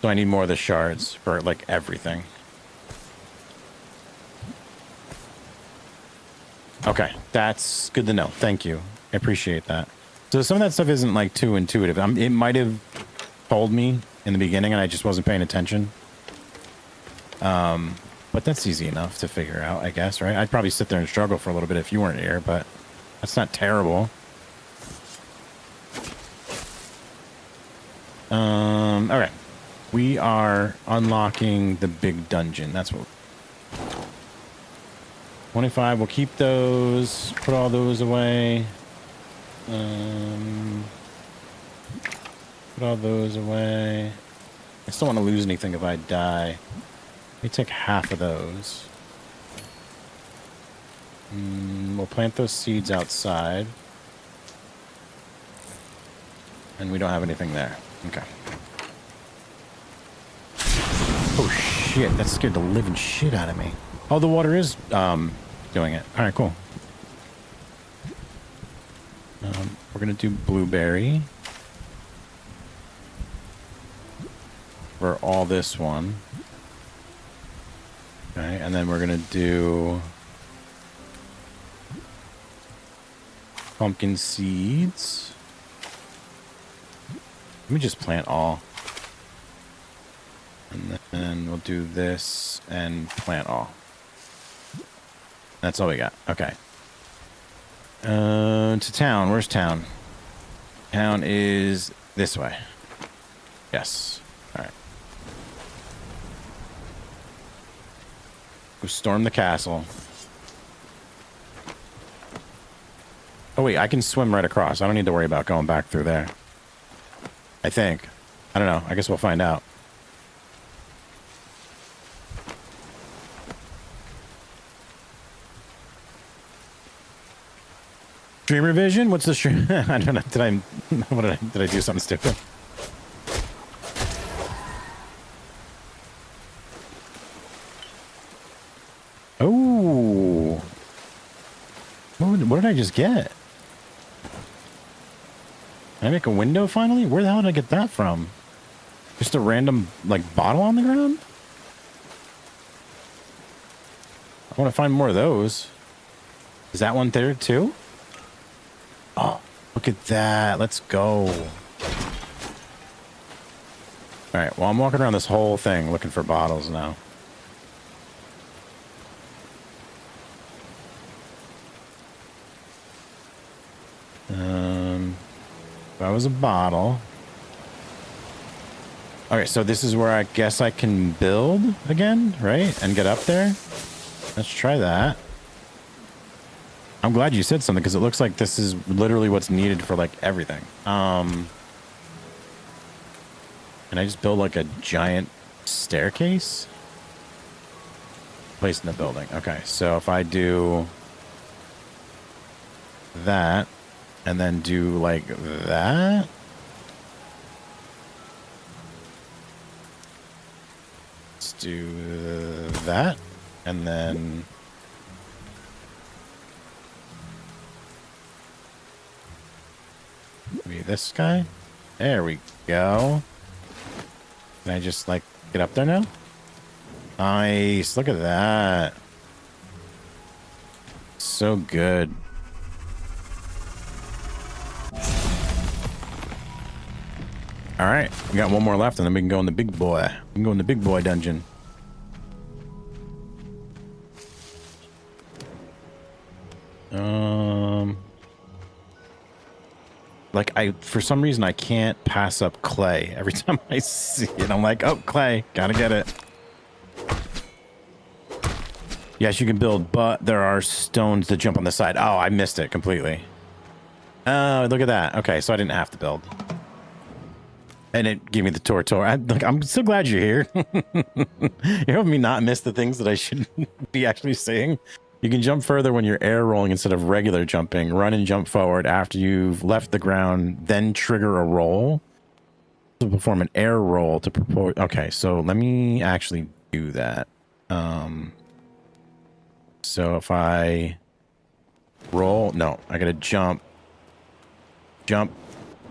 So I need more of the shards for like everything. Okay, that's good to know. Thank you. I appreciate that. So some of that stuff isn't like too intuitive. It might have told me in the beginning and I just wasn't paying attention. But that's easy enough to figure out, I guess, right? I'd probably sit there and struggle for a little bit if you weren't here, but that's not terrible. Okay. We are unlocking the big dungeon. That's what... 25, we'll keep those. Put all those away. Put all those away. I still want to lose anything if I die. Let me take half of those. We'll plant those seeds outside. And we don't have anything there. Okay. Oh shit, that scared the living shit out of me. Oh, the water is doing it. Alright, cool. We're gonna do blueberry. For all this one. Okay, and then we're gonna do pumpkin seeds. Let me just plant all. And then we'll do this and plant all. That's all we got. Okay. To town. Where's town? Town is this way. Yes. All right. Go storm the castle. Oh wait, I can swim right across. I don't need to worry about going back through there. I think. I don't know. I guess we'll find out. Stream revision? What's the stream? I don't know. Did I do something stupid? Oh. What did I just get? Can I make a window finally? Where the hell did I get that from? Just a random, like, bottle on the ground? I want to find more of those. Is that one there, too? Oh, look at that. Let's go. All right, well, I'm walking around this whole thing looking for bottles now. That was a bottle. Okay, so this is where I guess I can build again, right? And get up there. Let's try that. I'm glad you said something because it looks like this is literally what's needed for like everything. Can I just build like a giant staircase? Placed in the building. Okay, so if I do that and then do like that. Let's do that and then maybe this guy. There we go. Can I just like get up there now? Nice. Look at that. So good. All right, we got one more left, and then we can go in the big boy. We can go in the big boy dungeon. Like for some reason, I can't pass up clay. Every time I see it, I'm like, oh, clay, gotta get it. Yes, you can build, but there are stones that jump on the side. Oh, I missed it completely. Oh, look at that. Okay, so I didn't have to build. And it gave me the tortoise. I'm so glad you're here. You're helping me not miss the things that I should be actually saying. You can jump further when you're air rolling instead of regular jumping. Run and jump forward after you've left the ground, then trigger a roll to perform an air roll to propose. Okay, so let me actually do that. So if I roll, no, I gotta jump.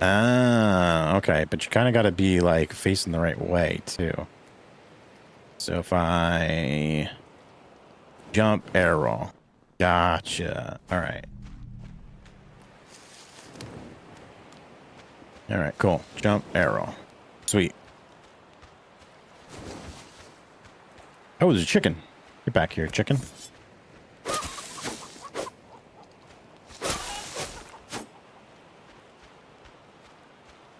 Ah, okay, but you kind of got to be like facing the right way too. So if I jump, air roll. Gotcha. All right. All right, cool. Jump, air roll. Sweet. Oh, there's a chicken. Get back here, chicken.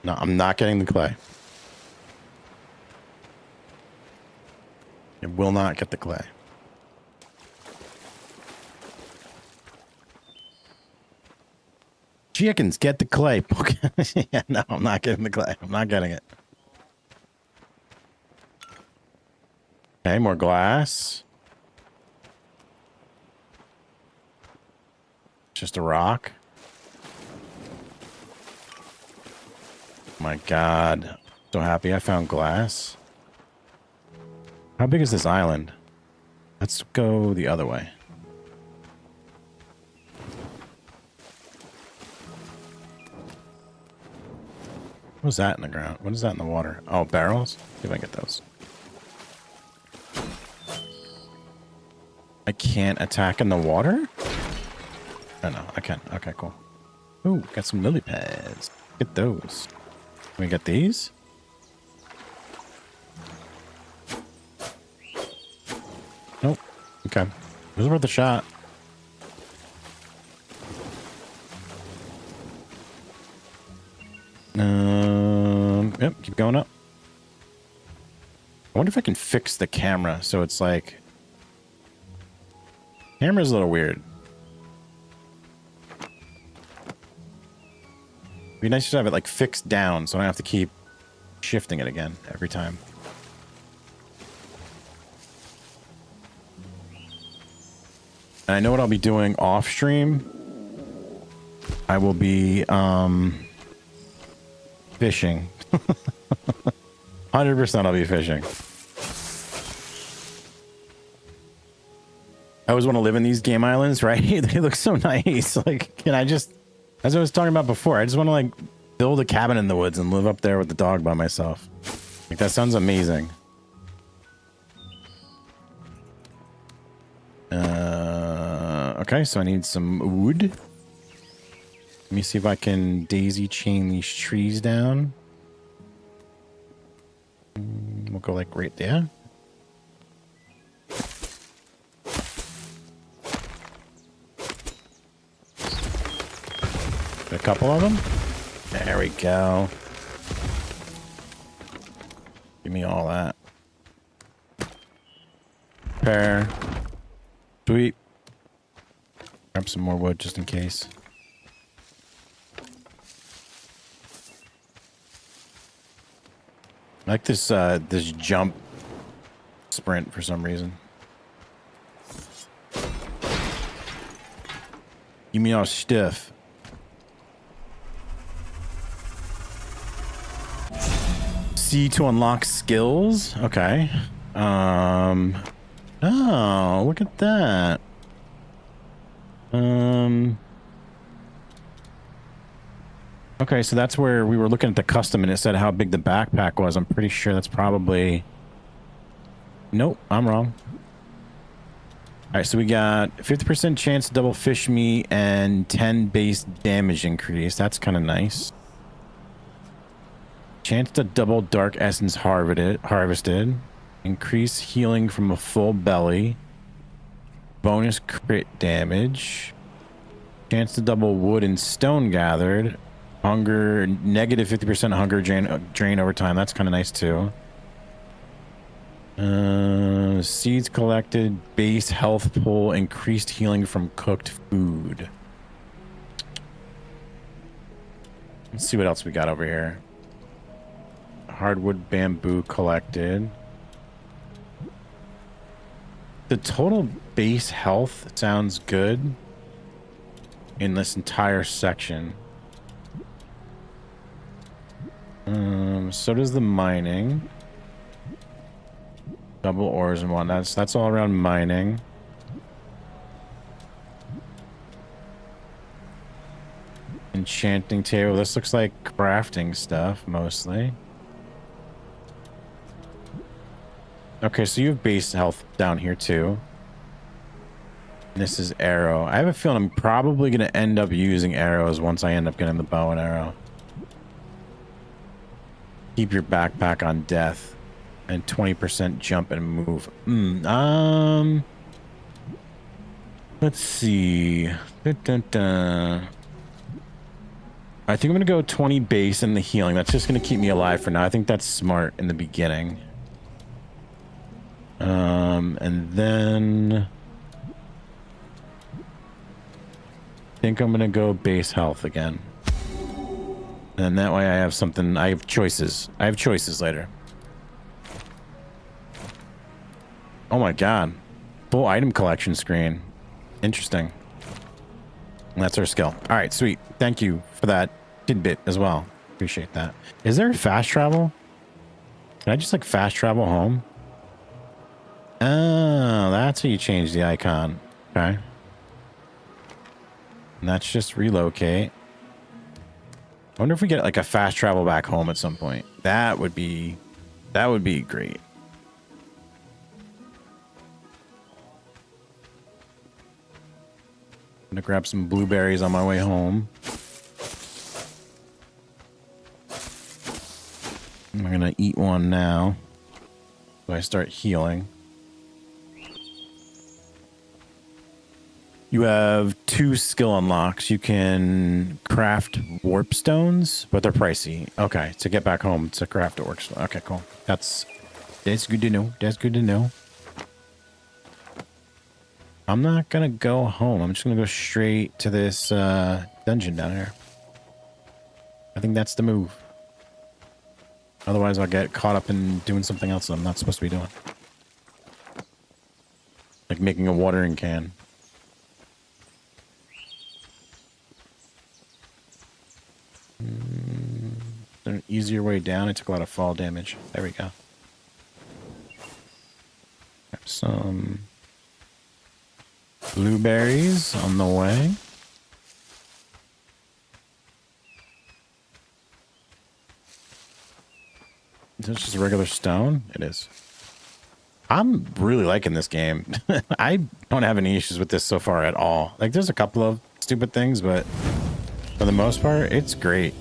No, I'm not getting the clay. I will not get the clay. Chickens, get the clay. Yeah, no, I'm not getting the clay. I'm not getting it. Okay, more glass. Just a rock. My God. So happy I found glass. How big is this island? Let's go the other way. What's that in the ground? What is that in the water? Oh, barrels? See if I can get those. I can't attack in the water? Oh, no, I can. Okay, cool. Ooh, got some lily pads. Get those. Can we get these? Nope. Okay. It was worth a shot. Yep, keep going up. I wonder if I can fix the camera so it's like... Camera's a little weird. It'd be nice to have it like fixed down so I don't have to keep shifting it again every time. And I know what I'll be doing off stream. I will be fishing. 100% I'll be fishing. I always want to live in these game islands, right? They look so nice. Like, can I just, as I was talking about before, I just want to like build a cabin in the woods and live up there with the dog by myself. Like, that sounds amazing. Okay, so I need some wood. Let me see if I can daisy chain these trees down. We'll go like right there. A couple of them. There we go. Give me all that. Repair. Sweet. Grab some more wood just in case. I like this this jump sprint for some reason. Give me all stiff. C to unlock skills. Okay. Oh, look at that. Okay, so that's where we were looking at the custom and it said how big the backpack was. I'm pretty sure that's probably... Nope, I'm wrong. All right, so we got 50% chance to double fish meat and 10 base damage increase. That's kind of nice. Chance to double dark essence harvested. Increase healing from a full belly. Bonus crit damage. Chance to double wood and stone gathered. Hunger, negative 50% hunger drain over time. That's kind of nice too. Seeds collected, base health pool, increased healing from cooked food. Let's see what else we got over here. Hardwood bamboo collected. The total base health sounds good in this entire section. So does the mining. Double ores and one. That's all around mining. Enchanting table. This looks like crafting stuff mostly. Okay, so you have base health down here too. And this is arrow. I have a feeling I'm probably going to end up using arrows once I end up getting the bow and arrow. Keep your backpack on death. And 20% jump and move. Let's see. I think I'm going to go 20 base and the healing. That's just going to keep me alive for now. I think that's smart in the beginning. And then I think I'm going to go base health again. And that way I have something. I have choices. I have choices later. Oh my god. Full item collection screen. Interesting. And that's our skill. All right, sweet. Thank you for that tidbit as well. Appreciate that. Is there fast travel? Can I just like fast travel home? Oh, that's how you change the icon. Okay. And that's just relocate. I wonder if we get like a fast travel back home at some point. That would be great. I'm gonna grab some blueberries on my way home. I'm gonna eat one now. So I start healing. You have 2 skill unlocks. You can craft warp stones, but they're pricey. Okay, to get back home to craft a warp stone. Okay, cool. That's good to know. That's good to know. I'm not gonna go home. I'm just gonna go straight to this dungeon down here. I think that's the move. Otherwise, I'll get caught up in doing something else that I'm not supposed to be doing. Like making a watering can. Is there an easier way down? I took a lot of fall damage. There we go. Have some blueberries on the way. Is this just regular stone? It is. I'm really liking this game. I don't have any issues with this so far at all. Like, there's a couple of stupid things, but for the most part, it's great.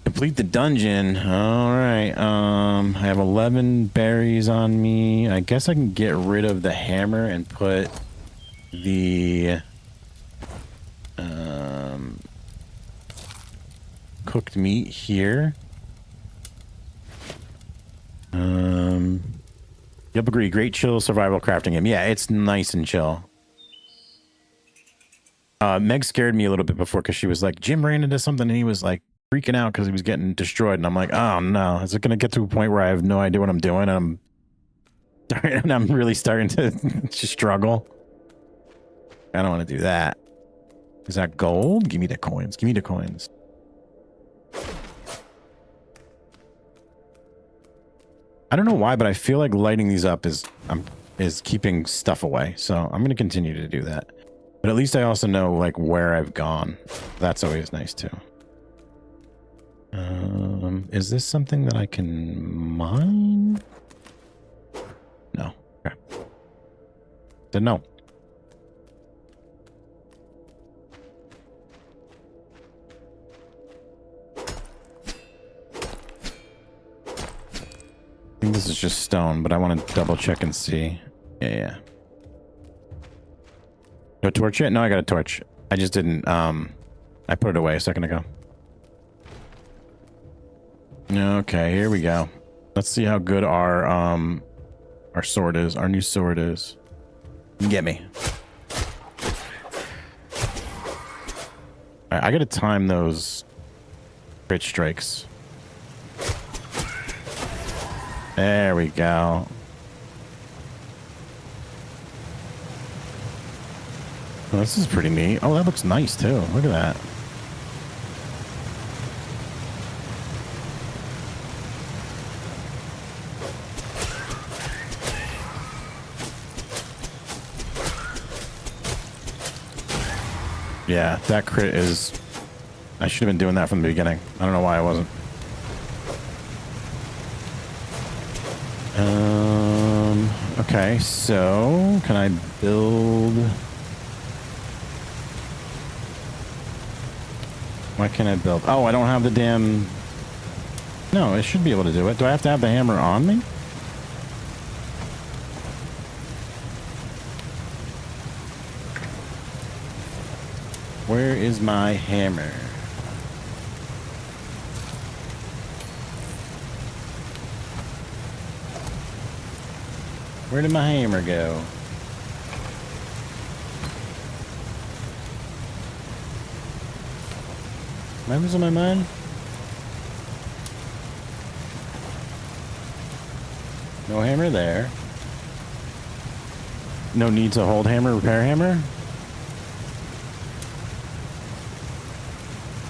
Complete the dungeon. All right. I have 11 berries on me. I guess I can get rid of the hammer and put the cooked meat here. Yep, agree. Great chill survival crafting game. Yeah, it's nice and chill. Meg scared me a little bit before because she was like, Jim ran into something and he was like freaking out because he was getting destroyed. And I'm like, oh no, is it going to get to a point where I have no idea what I'm doing? And I'm really starting to struggle. I don't want to do that. Is that gold? Give me the coins. Give me the coins. I don't know why, but I feel like lighting these up is keeping stuff away. So I'm going to continue to do that. But at least I also know like where I've gone. That's always nice too. Is this something that I can mine? No. Okay. Then no. I think this is just stone, but I want to double check and see. Yeah. Do a torch yet? No, I got a torch. I just didn't, I put it away a second ago. Okay, here we go. Let's see how good our sword is. Our new sword is. Get me. All right, I gotta time those crit strikes. There we go. Oh, this is pretty neat. Oh, that looks nice too. Look at that. Yeah, that crit is... I should have been doing that from the beginning. I don't know why I wasn't. Okay, so can I build... Why can't I build? Oh, I don't have the damn... No, I should be able to do it. Do I have to have the hammer on me? Where is my hammer? Where did my hammer go? Hammer's on my mind? No hammer there. No need to hold hammer, repair hammer?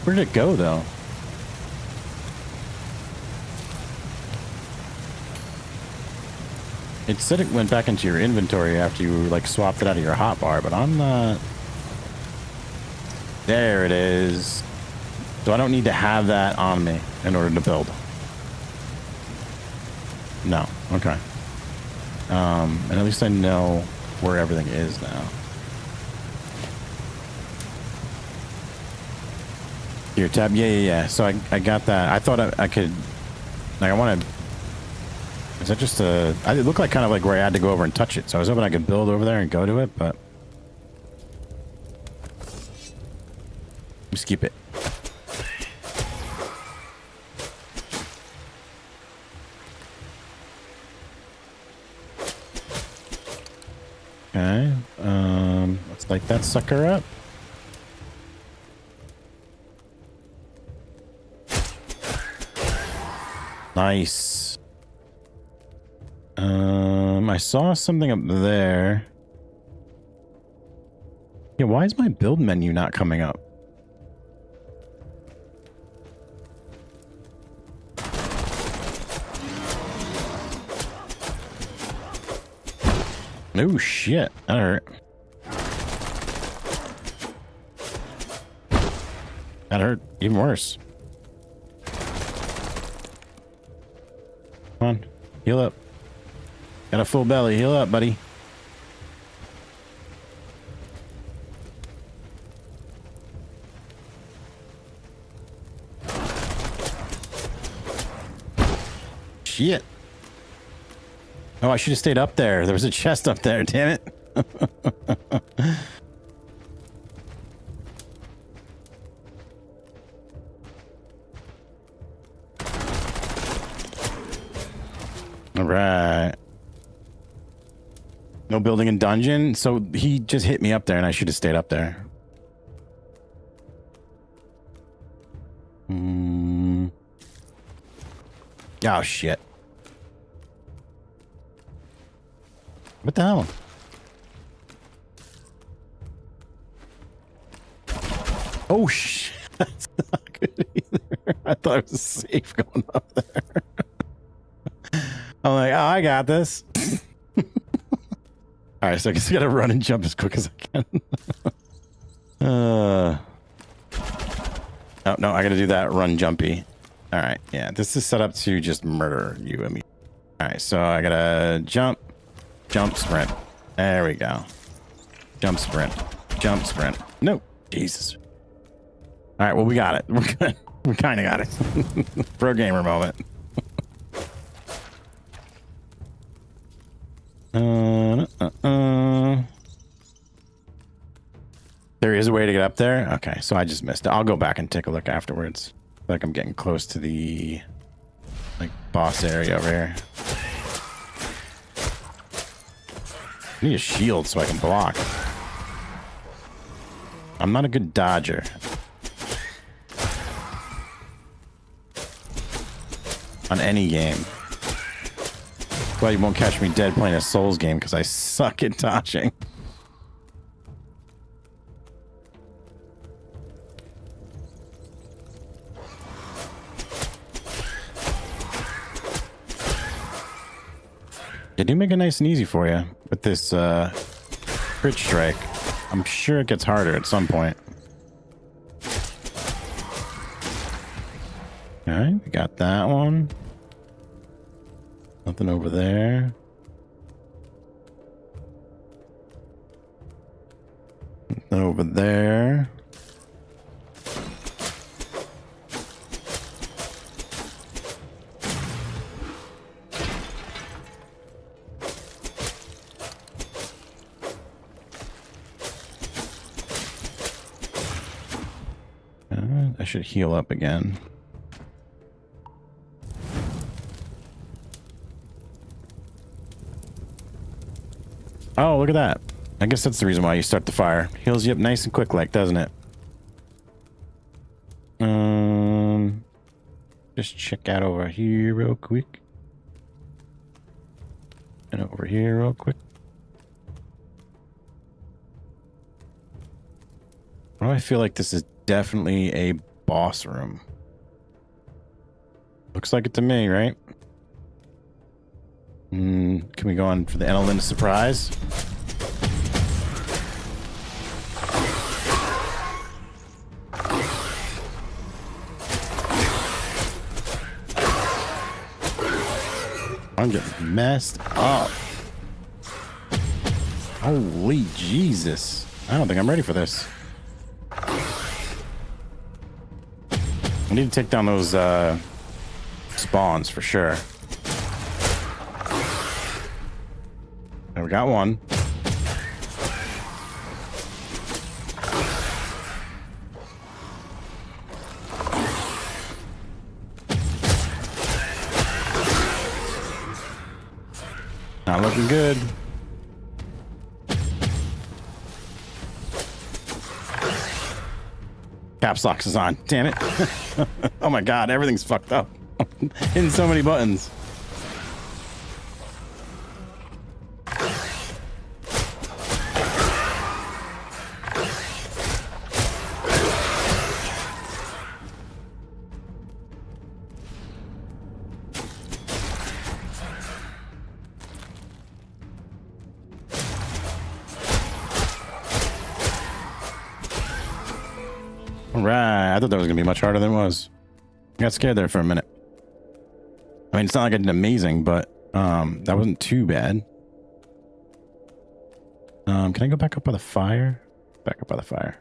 Where did it go, though? It said it went back into your inventory after you, like, swapped it out of your hotbar, but I'm not... There it is. So I don't need to have that on me in order to build. No. Okay. And at least I know where everything is now. Here, tab. Yeah. So I got that. I thought I could... Like, I want to... Is that just a... It looked like kind of like where I had to go over and touch it. So I was hoping I could build over there and go to it, but... Just keep it. Okay. Let's light that sucker up. Nice. I saw something up there. Yeah, why is my build menu not coming up? Oh shit, that hurt. That hurt even worse. Come on. Heal up. Got a full belly. Heal up, buddy. Shit. Oh, I should have stayed up there. There was a chest up there. Damn it. All right. No building and dungeon. So he just hit me up there and I should have stayed up there. Oh, shit. What the hell? Oh, shit. That's not good either. I thought it was safe going up there. I'm like, oh, I got this. All right, so I guess I gotta run and jump as quick as I can. Oh, no, I gotta do that run jumpy. All right, yeah, this is set up to just murder you and me. All right, so I gotta jump, sprint. There we go. Jump, sprint. No, Jesus. All right, well, we got it. We're good. We kind of got it. Pro gamer moment. There is a way to get up there. Okay, so I just missed it. I'll go back and take a look afterwards. Like I'm getting close to the boss area over here. I need a shield so I can block. I'm not a good dodger. On any game. Well, you won't catch me dead playing a Souls game because I suck at dodging. They do make it nice and easy for you with this crit strike. I'm sure it gets harder at some point. All right, we got that one. Nothing over there. Nothing over there. I should heal up again. Oh, look at that. I guess that's the reason why you start the fire. Heals you up nice and quick like, doesn't it? Just check out over here real quick. And over here real quick. Oh, I feel like this is definitely a boss room. Looks like it to me, right? Can we go on for the Element surprise? I'm getting messed up. Holy Jesus. I don't think I'm ready for this. I need to take down those spawns for sure. There, we got one. Not looking good. Caps locks is on. Damn it. Oh my god, everything's fucked up. Hitting so many buttons. Right, I thought that was gonna be much harder than it was. I got scared there for a minute. I mean, it's not like I did amazing, but that wasn't too bad. Can I go back up by the fire? Back up by the fire.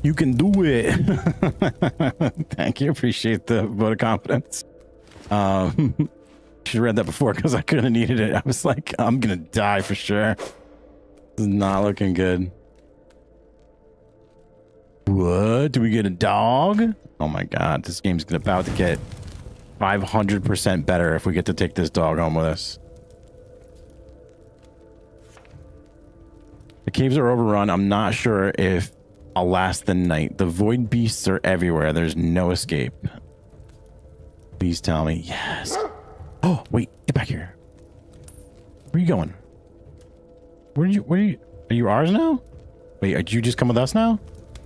You can do it. Thank you. Appreciate the vote of confidence. Should have read that before because I could have needed it. I was like, I'm gonna die for sure. This is not looking good. What? Do we get a dog? Oh my god, this game's about to get 500% better if we get to take this dog home with us. The caves are overrun. I'm not sure if I'll last the night. The void beasts are everywhere. There's no escape. Please tell me. Yes. Oh, wait. Get back here. Where are you going? Where are you? Are you ours now? Wait, did you just come with us now?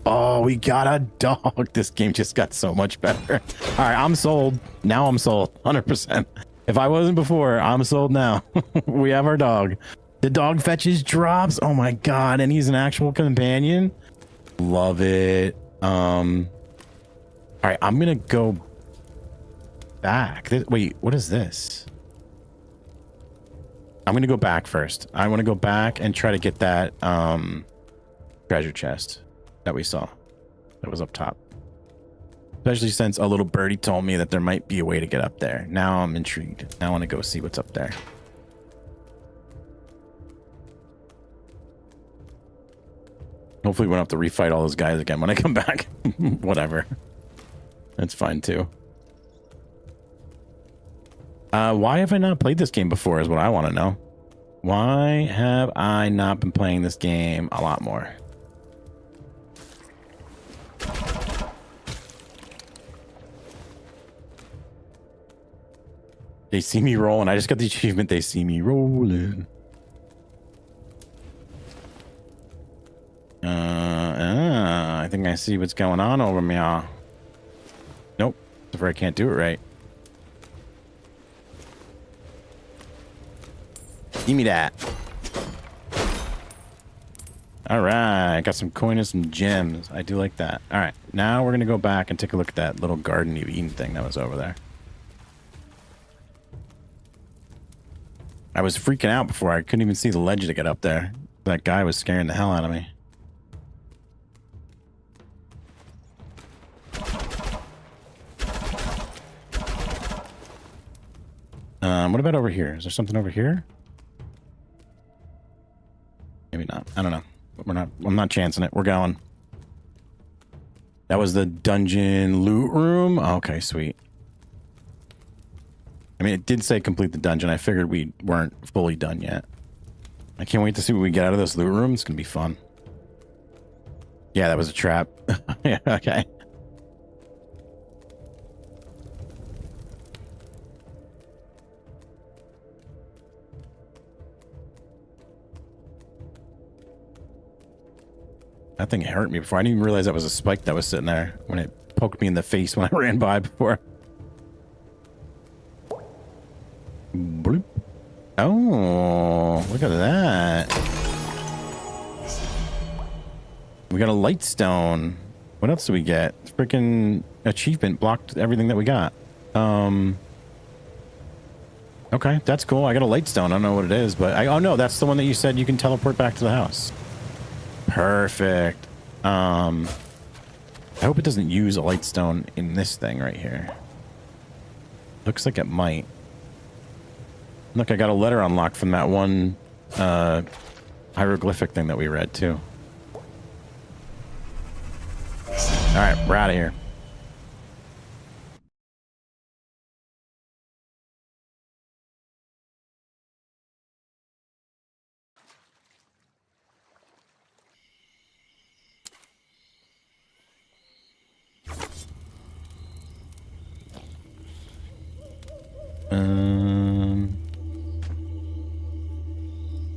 Oh, we got a dog. This game just got so much better. All right, I'm sold. Now I'm sold. 100%. If I wasn't before, I'm sold now. We have our dog. The dog fetches drops. Oh my god, and he's an actual companion. Love it. All right, I'm gonna go back. Wait, what is this? I'm gonna go back first. I want to go back and try to get that treasure chest that we saw that was up top, especially since a little birdie told me that there might be a way to get up there. Now I'm intrigued. Now I want to go see what's up there. Hopefully we won't have to refight all those guys again when I come back. Whatever. That's fine too. Why have I not played this game before is what I want to know. Why have I not been playing this game a lot more? They see me rolling. I just got the achievement. They see me rolling. I think I see what's going on over me. Nope. I can't do it right. Give me that. All right. Got some coin and some gems. I do like that. All right. Now we're going to go back and take a look at that little Garden of Eden thing that was over there. I was freaking out before. I couldn't even see the ledge to get up there. That guy was scaring the hell out of me. What about over here? Is there something over here? Maybe not. I don't know. I'm not chancing it. We're going. That was the dungeon loot room. Okay, sweet. I mean, it did say complete the dungeon. I figured we weren't fully done yet. I can't wait to see what we get out of this loot room. It's gonna be fun. Yeah, that was a trap. Yeah, okay. That thing hurt me before. I didn't even realize that was a spike that was sitting there when it poked me in the face when I ran by before. Bloop. Oh, look at that. We got a light stone. What else do we get? Freaking achievement blocked everything that we got. Okay, that's cool. I got a light stone. I don't know what it is, but oh no, that's the one that you said you can teleport back to the house. Perfect. I hope it doesn't use a light stone in this thing right here. Looks like it might. Look, I got a letter unlocked from that one hieroglyphic thing that we read too. All right, we're out of here.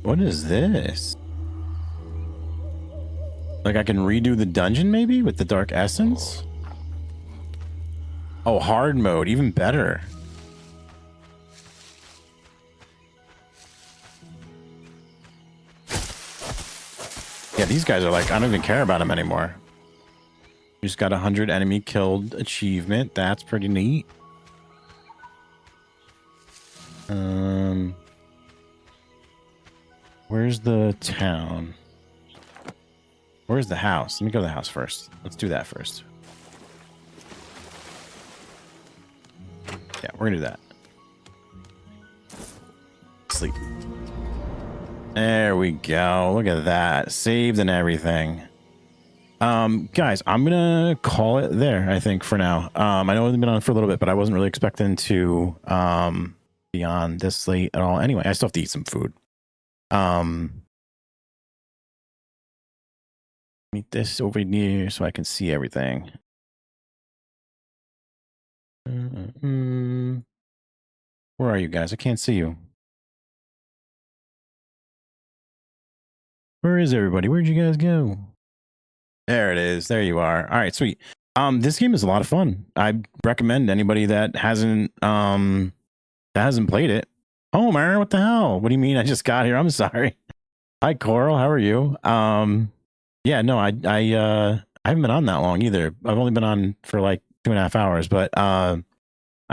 What is this? Like I can redo the dungeon maybe with the dark essence? Oh, hard mode, even better. Yeah, these guys are like, I don't even care about them anymore. We just got 100 enemy killed achievement. That's pretty neat. Where's the town? Where's the house? Let me go to the house first. Let's do that first. Yeah, we're gonna do that. Sleep. There we go. Look at that. Saved and everything. Guys, I'm gonna call it there, I think, for now. I know it's been on for a little bit, but I wasn't really expecting to be on this late at all. Anyway, I still have to eat some food. Meet this over near so I can see everything. Where are you guys? I can't see you. Where is everybody? Where'd you guys go? There it is. There you are. All right, sweet. This game is a lot of fun. I recommend anybody that hasn't played it. Oh, man, what the hell? What do you mean I just got here? I'm sorry. Hi, Coral. How are you? Yeah, no, I haven't been on that long either. I've only been on for like 2.5 hours, but I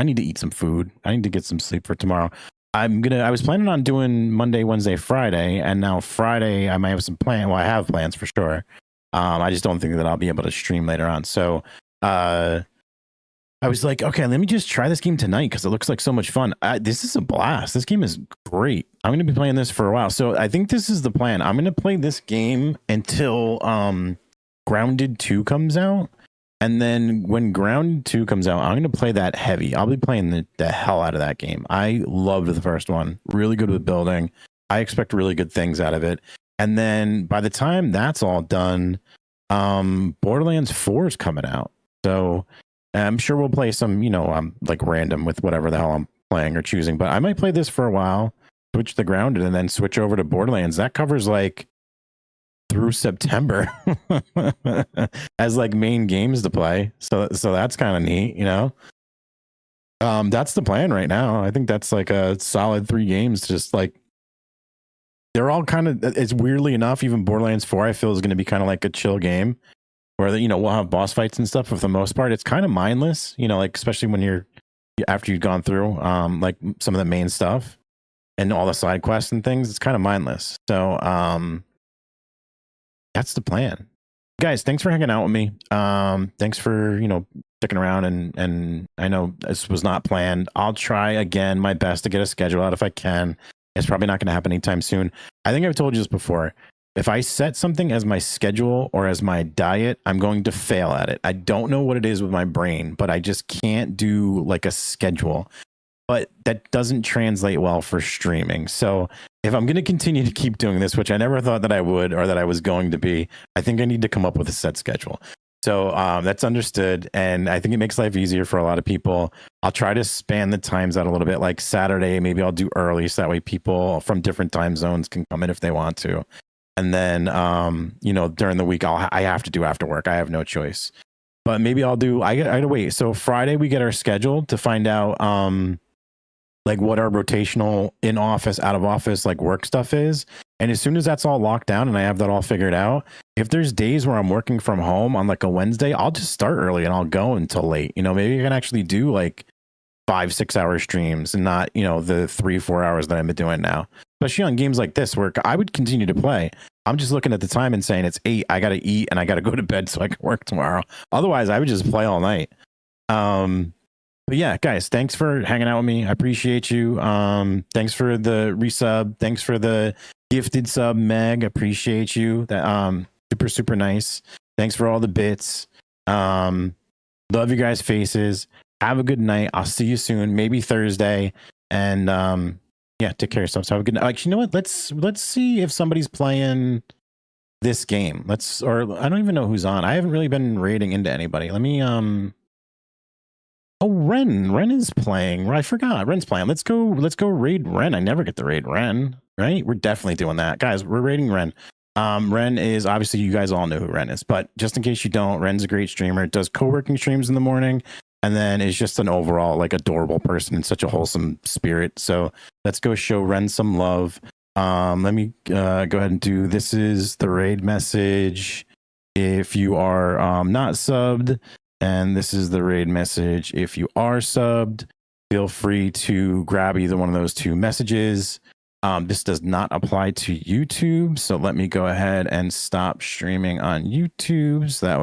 need to eat some food. I need to get some sleep for tomorrow. I was planning on doing Monday, Wednesday, Friday, and now Friday I might have some plans. Well, I have plans for sure. I just don't think that I'll be able to stream later on. So I was like, okay, let me just try this game tonight because it looks like so much fun. This is a blast. This game is great. I'm going to be playing this for a while. So I think this is the plan. I'm going to play this game until Grounded 2 comes out. And then when Grounded 2 comes out, I'm going to play that heavy. I'll be playing the hell out of that game. I loved the first one. Really good with building. I expect really good things out of it. And then by the time that's all done, Borderlands 4 is coming out. So I'm sure we'll play some, like random with whatever the hell I'm playing or choosing. But I might play this for a while, switch the Grounded, and then switch over to Borderlands. That covers like through September as like main games to play. So that's kind of neat, That's the plan right now. I think that's like a solid 3 games. Just like they're all kind of. It's weirdly enough, even Borderlands 4, I feel is going to be kind of like a chill game where we'll have boss fights and stuff. But for the most part, it's kind of mindless. Like especially when after you've gone through like some of the main stuff and all the side quests and things. It's kind of mindless. So that's the plan. Guys, thanks for hanging out with me. Thanks for, sticking around and I know this was not planned. I'll try again my best to get a schedule out if I can. It's probably not going to happen anytime soon. I think I've told you this before. If I set something as my schedule or as my diet, I'm going to fail at it. I don't know what it is with my brain, but I just can't do like a schedule. But that doesn't translate well for streaming. So if I'm going to continue to keep doing this, which I never thought that I would or that I was going to be, I think I need to come up with a set schedule. So that's understood. And I think it makes life easier for a lot of people. I'll try to span the times out a little bit. Like Saturday, maybe I'll do early. So that way people from different time zones can come in if they want to. And then, during the week, I have to do after work. I have no choice. But maybe I gotta wait. So Friday, we get our schedule to find out like what our rotational in office, out of office, like work stuff is. And as soon as that's all locked down and I have that all figured out, if there's days where I'm working from home on like a Wednesday, I'll just start early and I'll go until late. Maybe I can actually do like 5-6 hour streams and not, the 3-4 hours that I've been doing now, especially on games like this where I would continue to play. I'm just looking at the time and saying it's 8. I got to eat and I got to go to bed so I can work tomorrow. Otherwise I would just play all night. But yeah, guys, thanks for hanging out with me. I appreciate you. Thanks for the resub. Thanks for the gifted sub, Meg. Appreciate you. That super, super nice. Thanks for all the bits. Love you guys' faces. Have a good night. I'll see you soon. Maybe Thursday. And yeah, take care of yourself. So have a good night. Like, you know what? Let's see if somebody's playing this game. Or I don't even know who's on. I haven't really been raiding into anybody. Let me Oh, Ren is playing. I forgot. Ren's playing. Let's go raid Ren. I never get to raid Ren, right? We're definitely doing that. Guys, we're raiding Ren. Ren is obviously, you guys all know who Ren is, but just in case you don't, Ren's a great streamer. Does co-working streams in the morning and then is just an overall like adorable person and such a wholesome spirit. So let's go show Ren some love. Let me go ahead and this is the raid message. if you are not subbed, and this is the raid message. If you are subbed, feel free to grab either one of those two messages. This does not apply to YouTube, so let me go ahead and stop streaming on YouTube so that way